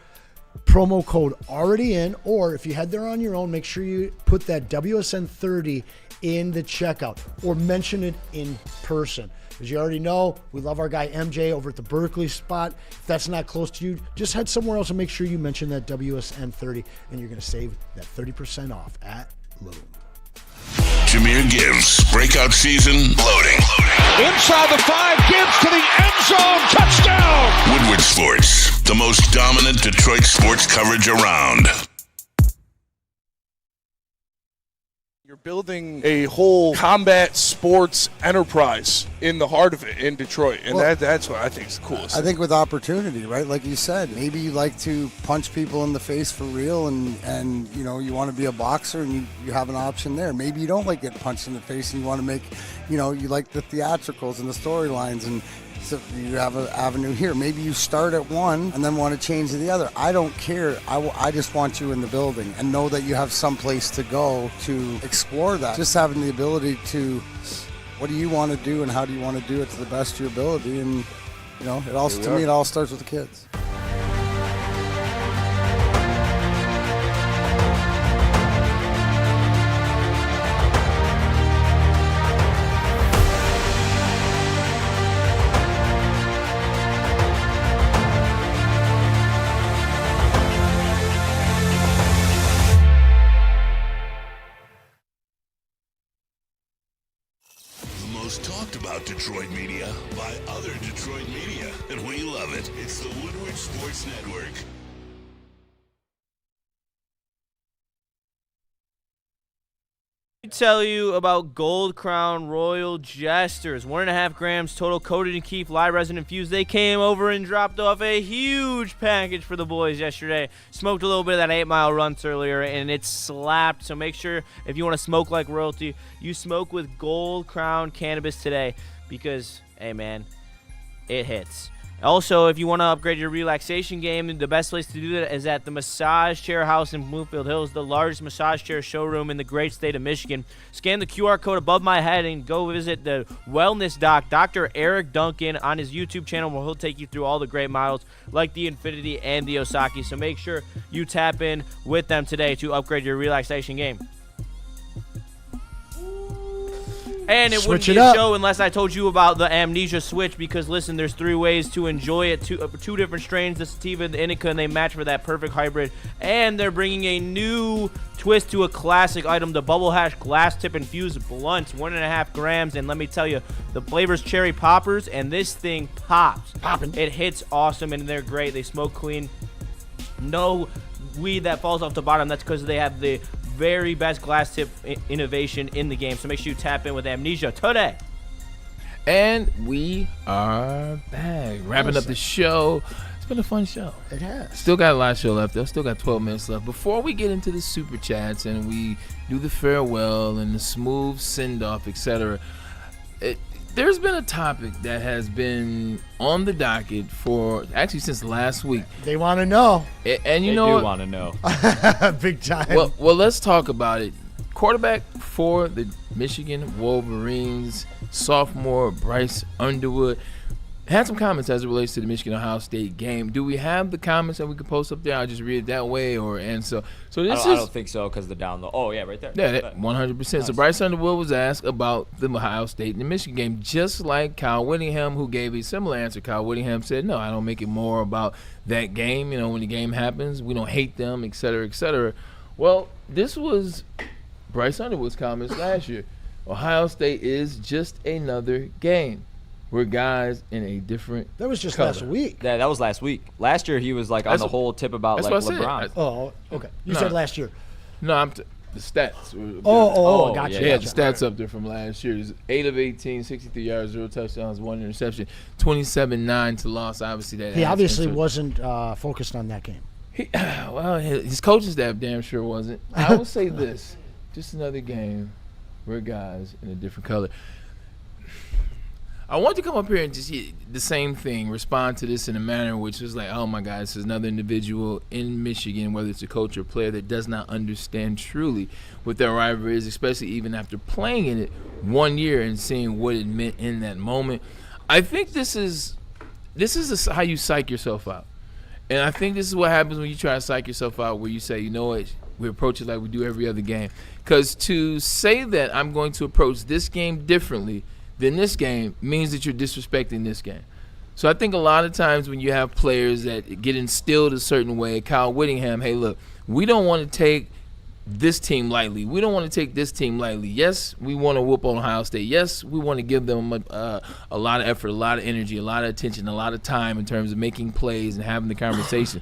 promo code already in, or if you head there on your own, make sure you put that WSN30 in the checkout or mention it in person. As you already know, we love our guy MJ over at the Berkeley spot. If that's not close to you, just head somewhere else and make sure you mention that WSN30, and you're going to save that 30% off at Loom. Jameer Gibbs, breakout season, loading. Inside the 5, Gibbs to the end zone, touchdown! Woodward Sports, the most dominant Detroit sports coverage around. You're building a whole combat sports enterprise in the heart of it in Detroit, and that's what I think is the coolest. I think with opportunity, right? Like you said, maybe you like to punch people in the face for real, and you know, you want to be a boxer, and you have an option there. Maybe you don't like getting punched in the face, and you want to make, you know, you like the theatricals and the storylines, and so you have an avenue here. Maybe you start at one and then want to change to the other. I don't care. I just want you in the building and know that you have some place to go to explore that. Just having the ability to, what do you want to do and how do you want to do it to the best of your ability? And, you know, it all starts with the kids. Talked about Detroit media by other Detroit media, and we love it. It's the Woodward Sports Network. Tell you about Gold Crown Royal Jesters. 1.5 grams total, coated in keef, live resin infused. They came over and dropped off a huge package for the boys yesterday. Smoked a little bit of that 8 Mile Runs earlier, and it slapped. So make sure, if you want to smoke like royalty, you smoke with Gold Crown Cannabis today, because, hey man, it hits. Also, if you want to upgrade your relaxation game, the best place to do that is at the Massage Chair House in Bloomfield Hills, the largest massage chair showroom in the great state of Michigan. Scan the QR code above my head and go visit the wellness doc, Dr. Eric Duncan, on his YouTube channel, where he'll take you through all the great models like the Infinity and the Osaki. So make sure you tap in with them today to upgrade your relaxation game. And it wouldn't be a show unless I told you about the Amnesia Switch, because, listen, there's 3 ways to enjoy it. Two different strains, the sativa and the indica, and they match for that perfect hybrid. And they're bringing a new twist to a classic item, the Bubble Hash Glass Tip Infused Blunts, 1.5 grams. And let me tell you, the flavor's cherry poppers, and this thing pops. It hits awesome, and they're great. They smoke clean. No weed that falls off the bottom. That's because they have the very best glass tip innovation in the game. So make sure you tap in with Amnesia today. And we are back. Wrapping up the show. It's been a fun show. It has. Still got a lot of show left, though. Still got 12 minutes left. Before we get into the super chats and we do the farewell and the smooth send-off, etc., There's been a topic that has been on the docket for actually since last week. They want to know. And you They know do want to know. Big time. Well, let's talk about it. Quarterback for the Michigan Wolverines, sophomore Bryce Underwood, had some comments as it relates to the Michigan-Ohio State game. Do we have the comments that we could post up there? I'll just read it that way. So this I don't think so because they're down low. Oh, yeah, right there. Yeah, 100%. So Bryce Underwood was asked about the Ohio State and the Michigan game, just like Kyle Whittingham, who gave a similar answer. Kyle Whittingham said, no, I don't make it more about that game. You know, when the game happens, we don't hate them, et cetera, et cetera. Well, this was Bryce Underwood's comments last year. Ohio State is just another game. We're guys in a different That was just color. last week. Yeah, that was last week. Last year he was like on the whole tip about like LeBron. Oh, okay. You said last year. No, the stats. Gotcha. Yeah, the stats up there from last year. 8 of 18, 63 yards, 0 touchdowns, 1 interception, 27-9 to loss. Obviously, that He obviously wasn't focused on that game. His coaching staff damn sure wasn't. I will say this: just another game. We're guys in a different color. I want to come up here and just the same thing, respond to this in a manner which is like, oh my God, this is another individual in Michigan, whether it's a coach or player, that does not understand truly what their rivalry is, especially even after playing in it 1 year and seeing what it meant in that moment. I think this is how you psych yourself out. And I think this is what happens when you try to psych yourself out, where you say, you know what, we approach it like we do every other game. Because to say that I'm going to approach this game differently than this game means that you're disrespecting this game. So I think a lot of times when you have players that get instilled a certain way, Kyle Whittingham, hey, look, we don't want to take this team lightly. We don't want to take this team lightly. Yes, we want to whoop on Ohio State. Yes, we want to give them a lot of effort, a lot of energy, a lot of attention, a lot of time in terms of making plays and having the conversation.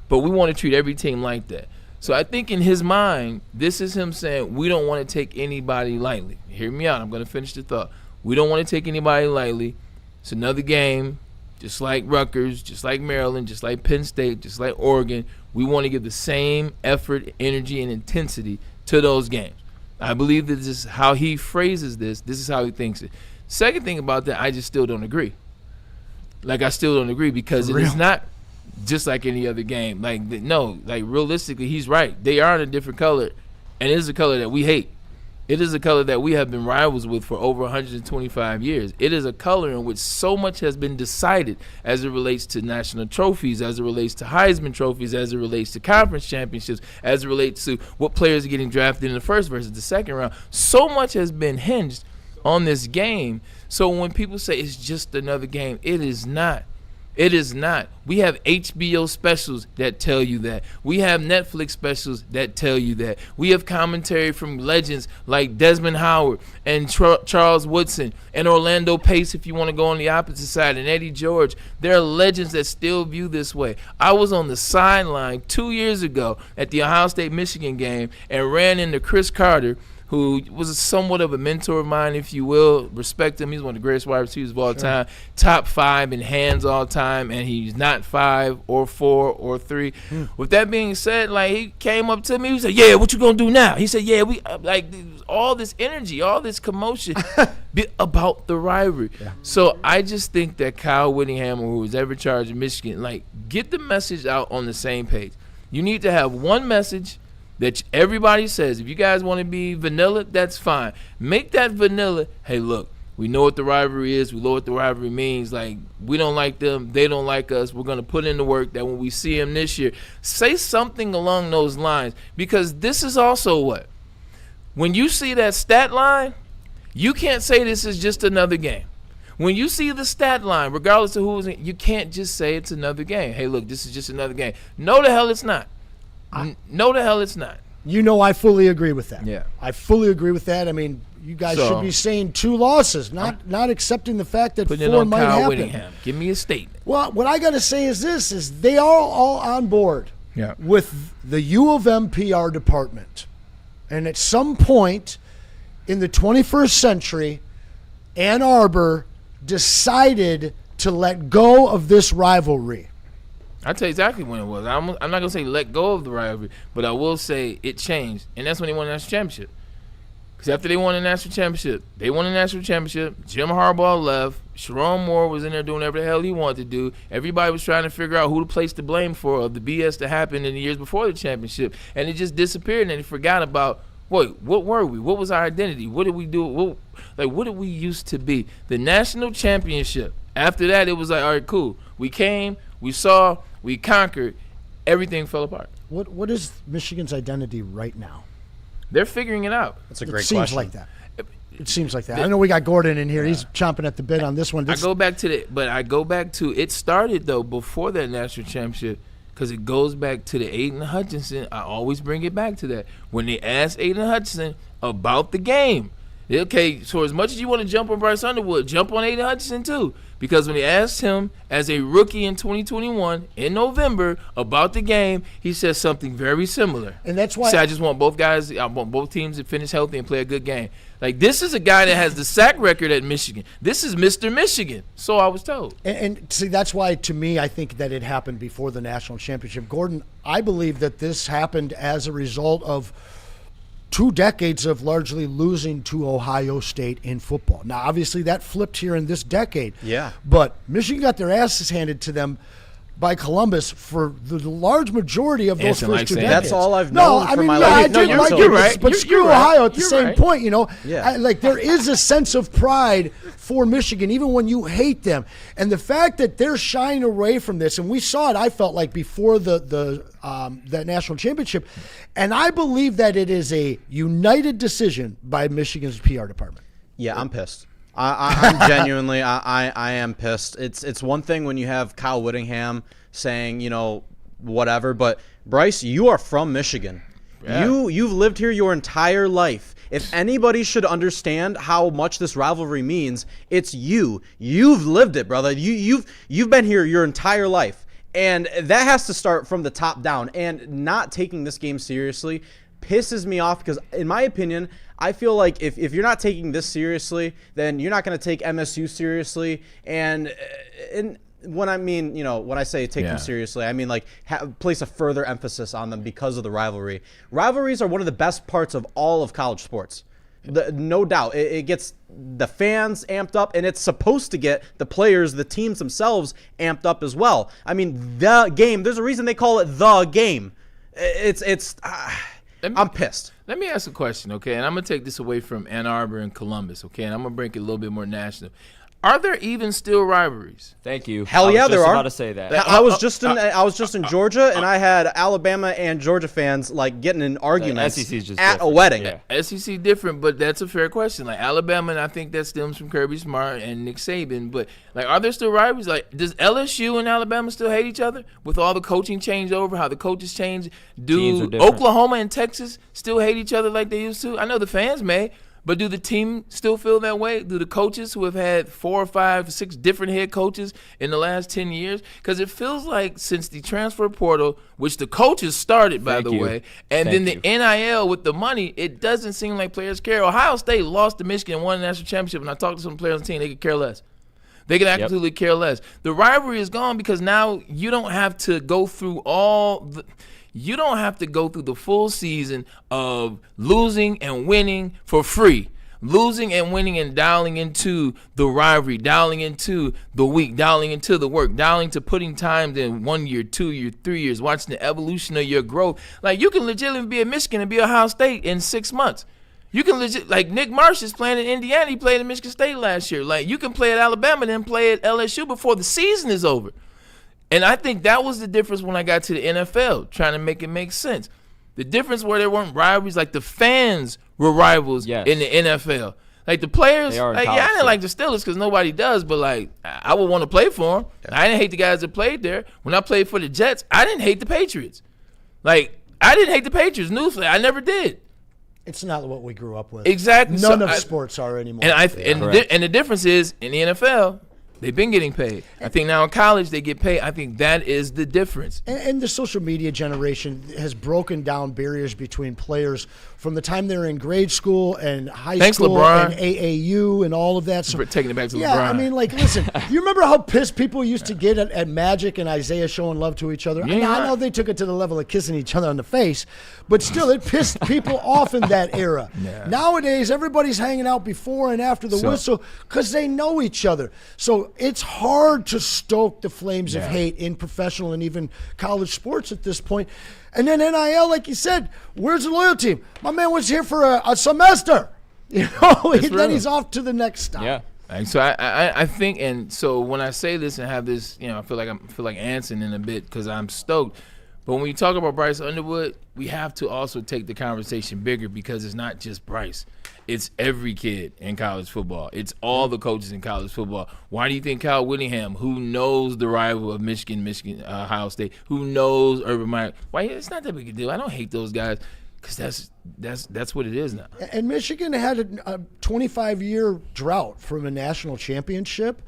But we want to treat every team like that. So I think in his mind, this is him saying we don't want to take anybody lightly. Hear me out. I'm going to finish the thought. We don't want to take anybody lightly. It's another game, just like Rutgers, just like Maryland, just like Penn State, just like Oregon. We want to give the same effort, energy, and intensity to those games. I believe that this is how he phrases this. This is how he thinks it. Second thing about that, I just still don't agree. I still don't agree because it is not just like any other game. Realistically, he's right. They are in a different color, and it is a color that we hate. It is a color that we have been rivals with for over 125 years. It is a color in which so much has been decided as it relates to national trophies, as it relates to Heisman trophies, as it relates to conference championships, as it relates to what players are getting drafted in the first versus the second round. So much has been hinged on this game. So when people say it's just another game, it is not. It is not. We have HBO specials that tell you that. We have Netflix specials that tell you that. We have commentary from legends like Desmond Howard and Charles Woodson and Orlando Pace, if you want to go on the opposite side, and Eddie George. There are legends that still view this way. I was on the sideline 2 years ago at the Ohio State-Michigan game and ran into Chris Carter, who was somewhat of a mentor of mine, if you will. Respect him. He's one of the greatest wide receivers of all time. Top 5 in hands all time, and he's not 5 or 4 or 3. With that being said, he came up to me. He said, yeah, what you going to do now? He said, yeah, we all this energy, all this commotion about the rivalry. Yeah. So I just think that Kyle Whittingham, who was ever charged in Michigan, get the message out on the same page. You need to have one message that everybody says. If you guys want to be vanilla, that's fine. Make that vanilla. Hey, look, we know what the rivalry is. We know what the rivalry means. We don't like them. They don't like us. We're going to put in the work that when we see them this year, say something along those lines. Because this is also what? When you see that stat line, you can't say this is just another game. When you see the stat line, regardless of who's in, you can't just say it's another game. Hey, look, this is just another game. No, the hell it's not. No, the hell it's not. I fully agree with that. Yeah. I fully agree with that. I mean, you guys should be saying 2 losses, not accepting the fact that 4 might happen. Whittingham. Give me a statement. Well, what I got to say is this, is they are all on board with the U of M PR department. And at some point in the 21st century, Ann Arbor decided to let go of this rivalry. I'll tell you exactly when it was. I'm not going to say let go of the rivalry, but I will say it changed. And that's when they won the national championship. Because after they won the national championship, Jim Harbaugh left. Sharon Moore was in there doing whatever the hell he wanted to do. Everybody was trying to figure out who to place the blame for of the BS that happened in the years before the championship. And it just disappeared, and they forgot about, what were we? What was our identity? What did we do? What did we used to be? The national championship. After that, it was like, all right, cool. We came, we saw, we conquered. Everything fell apart. What is Michigan's identity right now? They're figuring it out. That's a great question. It seems like that. I know we got Gordon in here. He's chomping at the bit on this one. I go back to it started, though, before that national championship, because it goes back to the Aiden Hutchinson. I always bring it back to that. When they asked Aiden Hutchinson about the game, okay, so as much as you want to jump on Bryce Underwood, jump on Aiden Hutchinson too. Because when they asked him as a rookie in 2021 in November about the game, he said something very similar. And that's why he said, I want both teams to finish healthy and play a good game. Like, this is a guy that has the sack record at Michigan. This is Mr. Michigan. So I was told. And see, that's why, to me, I think that it happened before the national championship. Gordon, I believe that this happened as a result of 2 decades of largely losing to Ohio State in football. Now, obviously, that flipped here in this decade. Yeah. But Michigan got their asses handed to them by Columbus for the large majority of those first 2 decades. That's all I've known from my life. I did like it, right. but screw Ohio at the same point, you know. Yeah. There is a sense of pride for Michigan, even when you hate them. And the fact that they're shying away from this, and we saw it, I felt like, before that national championship, and I believe that it is a united decision by Michigan's PR department. Yeah, I'm pissed. I'm genuinely, I am pissed. It's one thing when you have Kyle Whittingham saying, whatever, but Bryce, you are from Michigan. Yeah. You've lived here your entire life. If anybody should understand how much this rivalry means, it's you. You've lived it, brother. You've been here your entire life. And that has to start from the top down. And not taking this game seriously pisses me off because, in my opinion, I feel like if you're not taking this seriously, then you're not going to take MSU seriously. And when I say take them seriously, I mean place a further emphasis on them because of the rivalry. Rivalries are one of the best parts of all of college sports. No doubt. It gets the fans amped up, and it's supposed to get the players, the teams themselves amped up as well. I mean, the game, there's a reason they call it the game. I'm pissed. Let me ask a question, okay? And I'm going to take this away from Ann Arbor and Columbus, okay? And I'm going to break it a little bit more national. Are there even still rivalries? Thank you. Hell yeah, there are. About to say that. I was just in Georgia, and I had Alabama and Georgia fans getting in arguments at different. A wedding. Yeah. SEC different, but that's a fair question. Like Alabama, and I think that stems from Kirby Smart and Nick Saban. But are there still rivalries? Like, does LSU and Alabama still hate each other with all the coaching change over? How the coaches change? Do Oklahoma and Texas still hate each other like they used to? I know the fans may. But do the team still feel that way? Do the coaches who have had 4 or 5 or 6 different head coaches in the last 10 years? Because it feels like since the transfer portal, which the coaches started, by the way, and then the NIL with the money, it doesn't seem like players care. Ohio State lost to Michigan and won the national championship, and I talked to some players on the team, they could care less. They can absolutely care less. The rivalry is gone because now you don't have to go through you don't have to go through the full season of losing and winning for free. Losing and winning and dialing into the rivalry, dialing into the week, dialing into the work, dialing to putting time in 1 year, 2 years, 3 years, watching the evolution of your growth. Like, you can legitimately be at Michigan and be Ohio State in 6 months. You can Nick Marsh is playing in Indiana. He played at Michigan State last year. Like, you can play at Alabama and then play at LSU before the season is over. And I think that was the difference when I got to the NFL, trying to make it make sense. The difference where there weren't rivalries, like the fans were rivals in the NFL. Like the players, I didn't like the Steelers because nobody does, but I would want to play for them. Yeah. I didn't hate the guys that played there. When I played for the Jets, I didn't hate the Patriots. I didn't hate the Patriots. Newsflash, I never did. It's not what we grew up with. Exactly. None of sports are anymore. And the difference is in the NFL, They've been getting paid. I think now in college they get paid. I think that is the difference. And the social media generation has broken down barriers between players from the time they're in grade school and high school LeBron. and AAU and all of that. So, taking it back to LeBron. Yeah, I mean, like, listen, you remember how pissed people used to get at Magic and Isaiah showing love to each other? Yeah. I know they took it to the level of kissing each other on the face, but still, it pissed people off in that era. Yeah. Nowadays, everybody's hanging out before and after the whistle because they know each other. So it's hard to stoke the flames of hate in professional and even college sports at this point. And then NIL, like you said, where's the loyalty? My man was here for a semester. You know, then he's off to the next stop. Yeah. And so I think, and so when I say this and have this, you know, I feel like Anson in a bit because I'm stoked. But when we talk about Bryce Underwood, we have to also take the conversation bigger because it's not just Bryce. It's every kid in college football. It's all the coaches in college football. Why do you think Kyle Whittingham, who knows the rival of Michigan, Ohio State, who knows Urban Meyer, why it's not that big a deal? I don't hate those guys because that's what it is now. And Michigan had a 25-year drought from a national championship.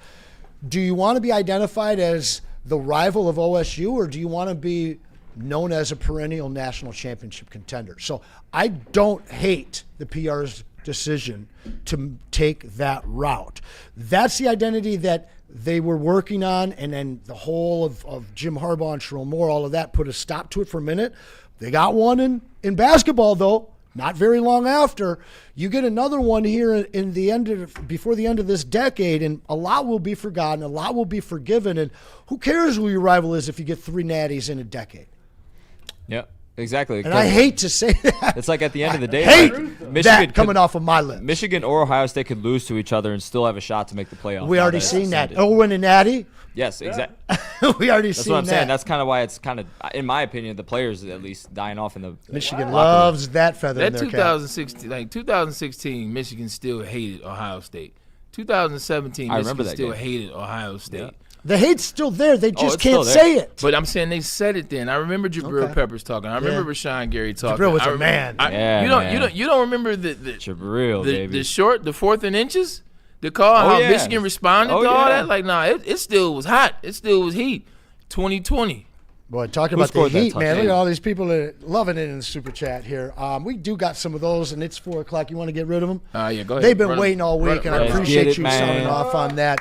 Do you want to be identified as the rival of OSU, or do you want to be known as a perennial national championship contender? So I don't hate the PR's decision to take that route. That's the identity that they were working on, and then the whole of Jim Harbaugh and Sherrone Moore, all of that put a stop to it for a minute. They got one in basketball, though, not very long after. You get another one here before the end of this decade, and a lot will be forgotten, a lot will be forgiven, and who cares who your rival is if you get 3 natties in a decade? Yeah, exactly. And I hate to say that. It's like at the end of the day, hate that coming off of my lips. Michigan or Ohio State could lose to each other and still have a shot to make the playoffs. We already seen that. Owen and Natty. Yes, exactly. We already That's seen what I'm saying. that. That's kind of why it's kind of, in my opinion, the players at least dying off in the Michigan loves that feather in That their 2016, Michigan still hated Ohio State. 2017, I remember Michigan that still game. hated Ohio State. Yeah. The hate's still there. They just it's can't still there. say it. But I'm saying they said it then. I remember Jabril Peppers talking. I remember Rashawn Gary talking. Jabril was I a remember- man. You don't remember the Jabril, baby. the 4th and inches? The call, how yeah. Michigan responded Oh, to all yeah. that? Like, nah, it still was hot. It still was heat. 2020. Boy, talking Who about the scored that heat, man. Look touchdown? at all these people that are loving it in the super chat here. We do got some of those, and it's 4 o'clock. You want to get rid of them? Yeah, go ahead. They've been Run 'em. waiting all week, and I Let's appreciate get it, you man. sounding off on that.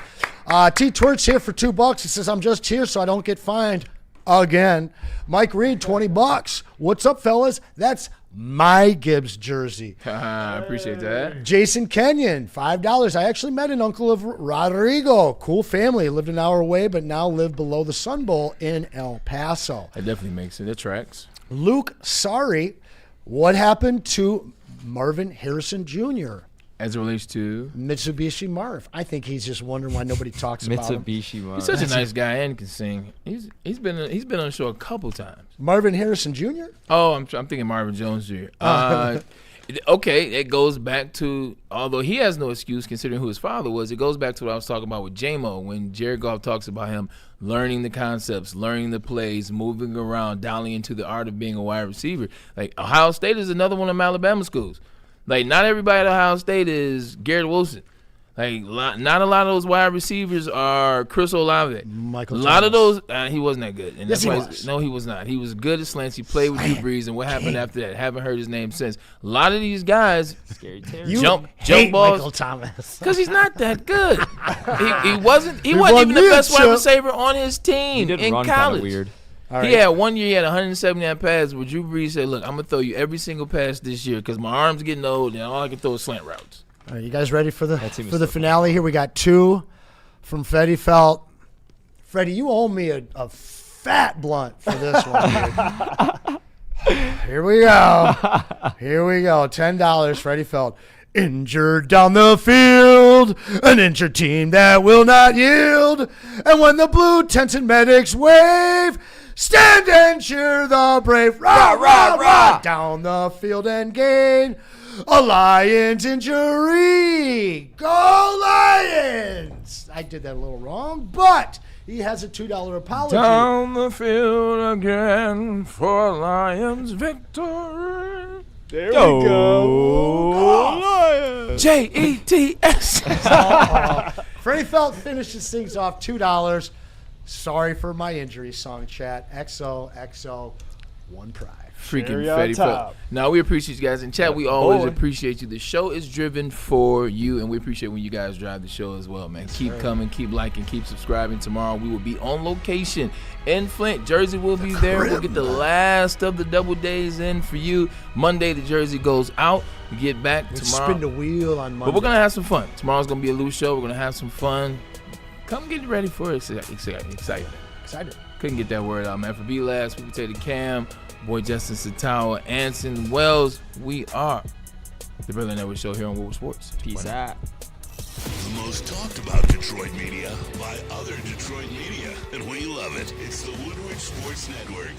T. Twerk's here for $2. He says, I'm just here so I don't get fined again. Mike Reed, $20. What's up, fellas? That's my Gibbs jersey. I appreciate that. Jason Kenyon, $5. I actually met an uncle of Rodrigo. Cool family. Lived an hour away, but now live below the Sun Bowl in El Paso. That definitely makes it. It tracks. Luke, sorry. What happened to Marvin Harrison Jr.? As it relates to Mitsubishi Marv. I think he's just wondering why nobody talks about him. Mitsubishi Marv. He's such a nice guy and can sing. He's been on the show a couple times. Marvin Harrison Jr.? Oh, I'm thinking Marvin Jones Jr. Okay, it goes back to, although he has no excuse considering who his father was, it goes back to what I was talking about with J-Mo when Jared Goff talks about him learning the concepts, learning the plays, moving around, dialing into the art of being a wide receiver. Like, Ohio State is another one of them Alabama schools. Like, not everybody at Ohio State is Garrett Wilson. Like, not a lot of those wide receivers are Chris Olave. Michael A lot of Thomas. those, he wasn't that good. And Yes, that's he why was. No, he was not. He was good at slants. He played with Drew Brees. And what happened after that? Haven't heard his name since. A lot of these guys You jump hate balls. Michael Thomas. Because he's not that good. he wasn't won even the me a best wide chip. receiver on his team He did in run kind college. of weird. All He right. had 1 year, he had 179 passes where Drew Brees said, look, I'm going to throw you every single pass this year because my arm's getting old and all I can throw is slant routes. All right, you guys ready for the team is for the so finale here? We got 2 from Freddie Felt. Freddie, you owe me a fat blunt for this one, dude. Here we go. Here we go. $10, Freddie Felt. Injured down the field, an injured team that will not yield. And when the blue tents and medics wave, stand and cheer the brave. Rah, rah, rah. Down the field and gain a Lions injury. Go Lions! I did that a little wrong, but he has a $2 apology. Down the field again for Lions victory. There we go. Jets. Freddie Felt finishes things off, $2. Sorry for my injury song, chat. XOXO, one pride. Freaking Freddie Felt. Now, we appreciate you guys. In chat, we always appreciate you. The show is driven for you, and we appreciate when you guys drive the show as well, man. Keep coming, keep liking, keep subscribing. Tomorrow, we will be on location in Flint. Jersey will be there. We'll get the last of the double days in for you. Monday, the jersey goes out. We get back tomorrow. Spin the wheel on Monday. But we're going to have some fun. Tomorrow's going to be a loose show. We're going to have some fun. Come get ready for it. Excited. Couldn't get that word out, man. For B-Last, we Patata Cam, boy Justin Satawa, Anson Wells. We are the Braylon Network Show here on Woodward Sports. Peace out. The most talked about Detroit media by other Detroit media. And we love it. It's the Woodward Sports Network.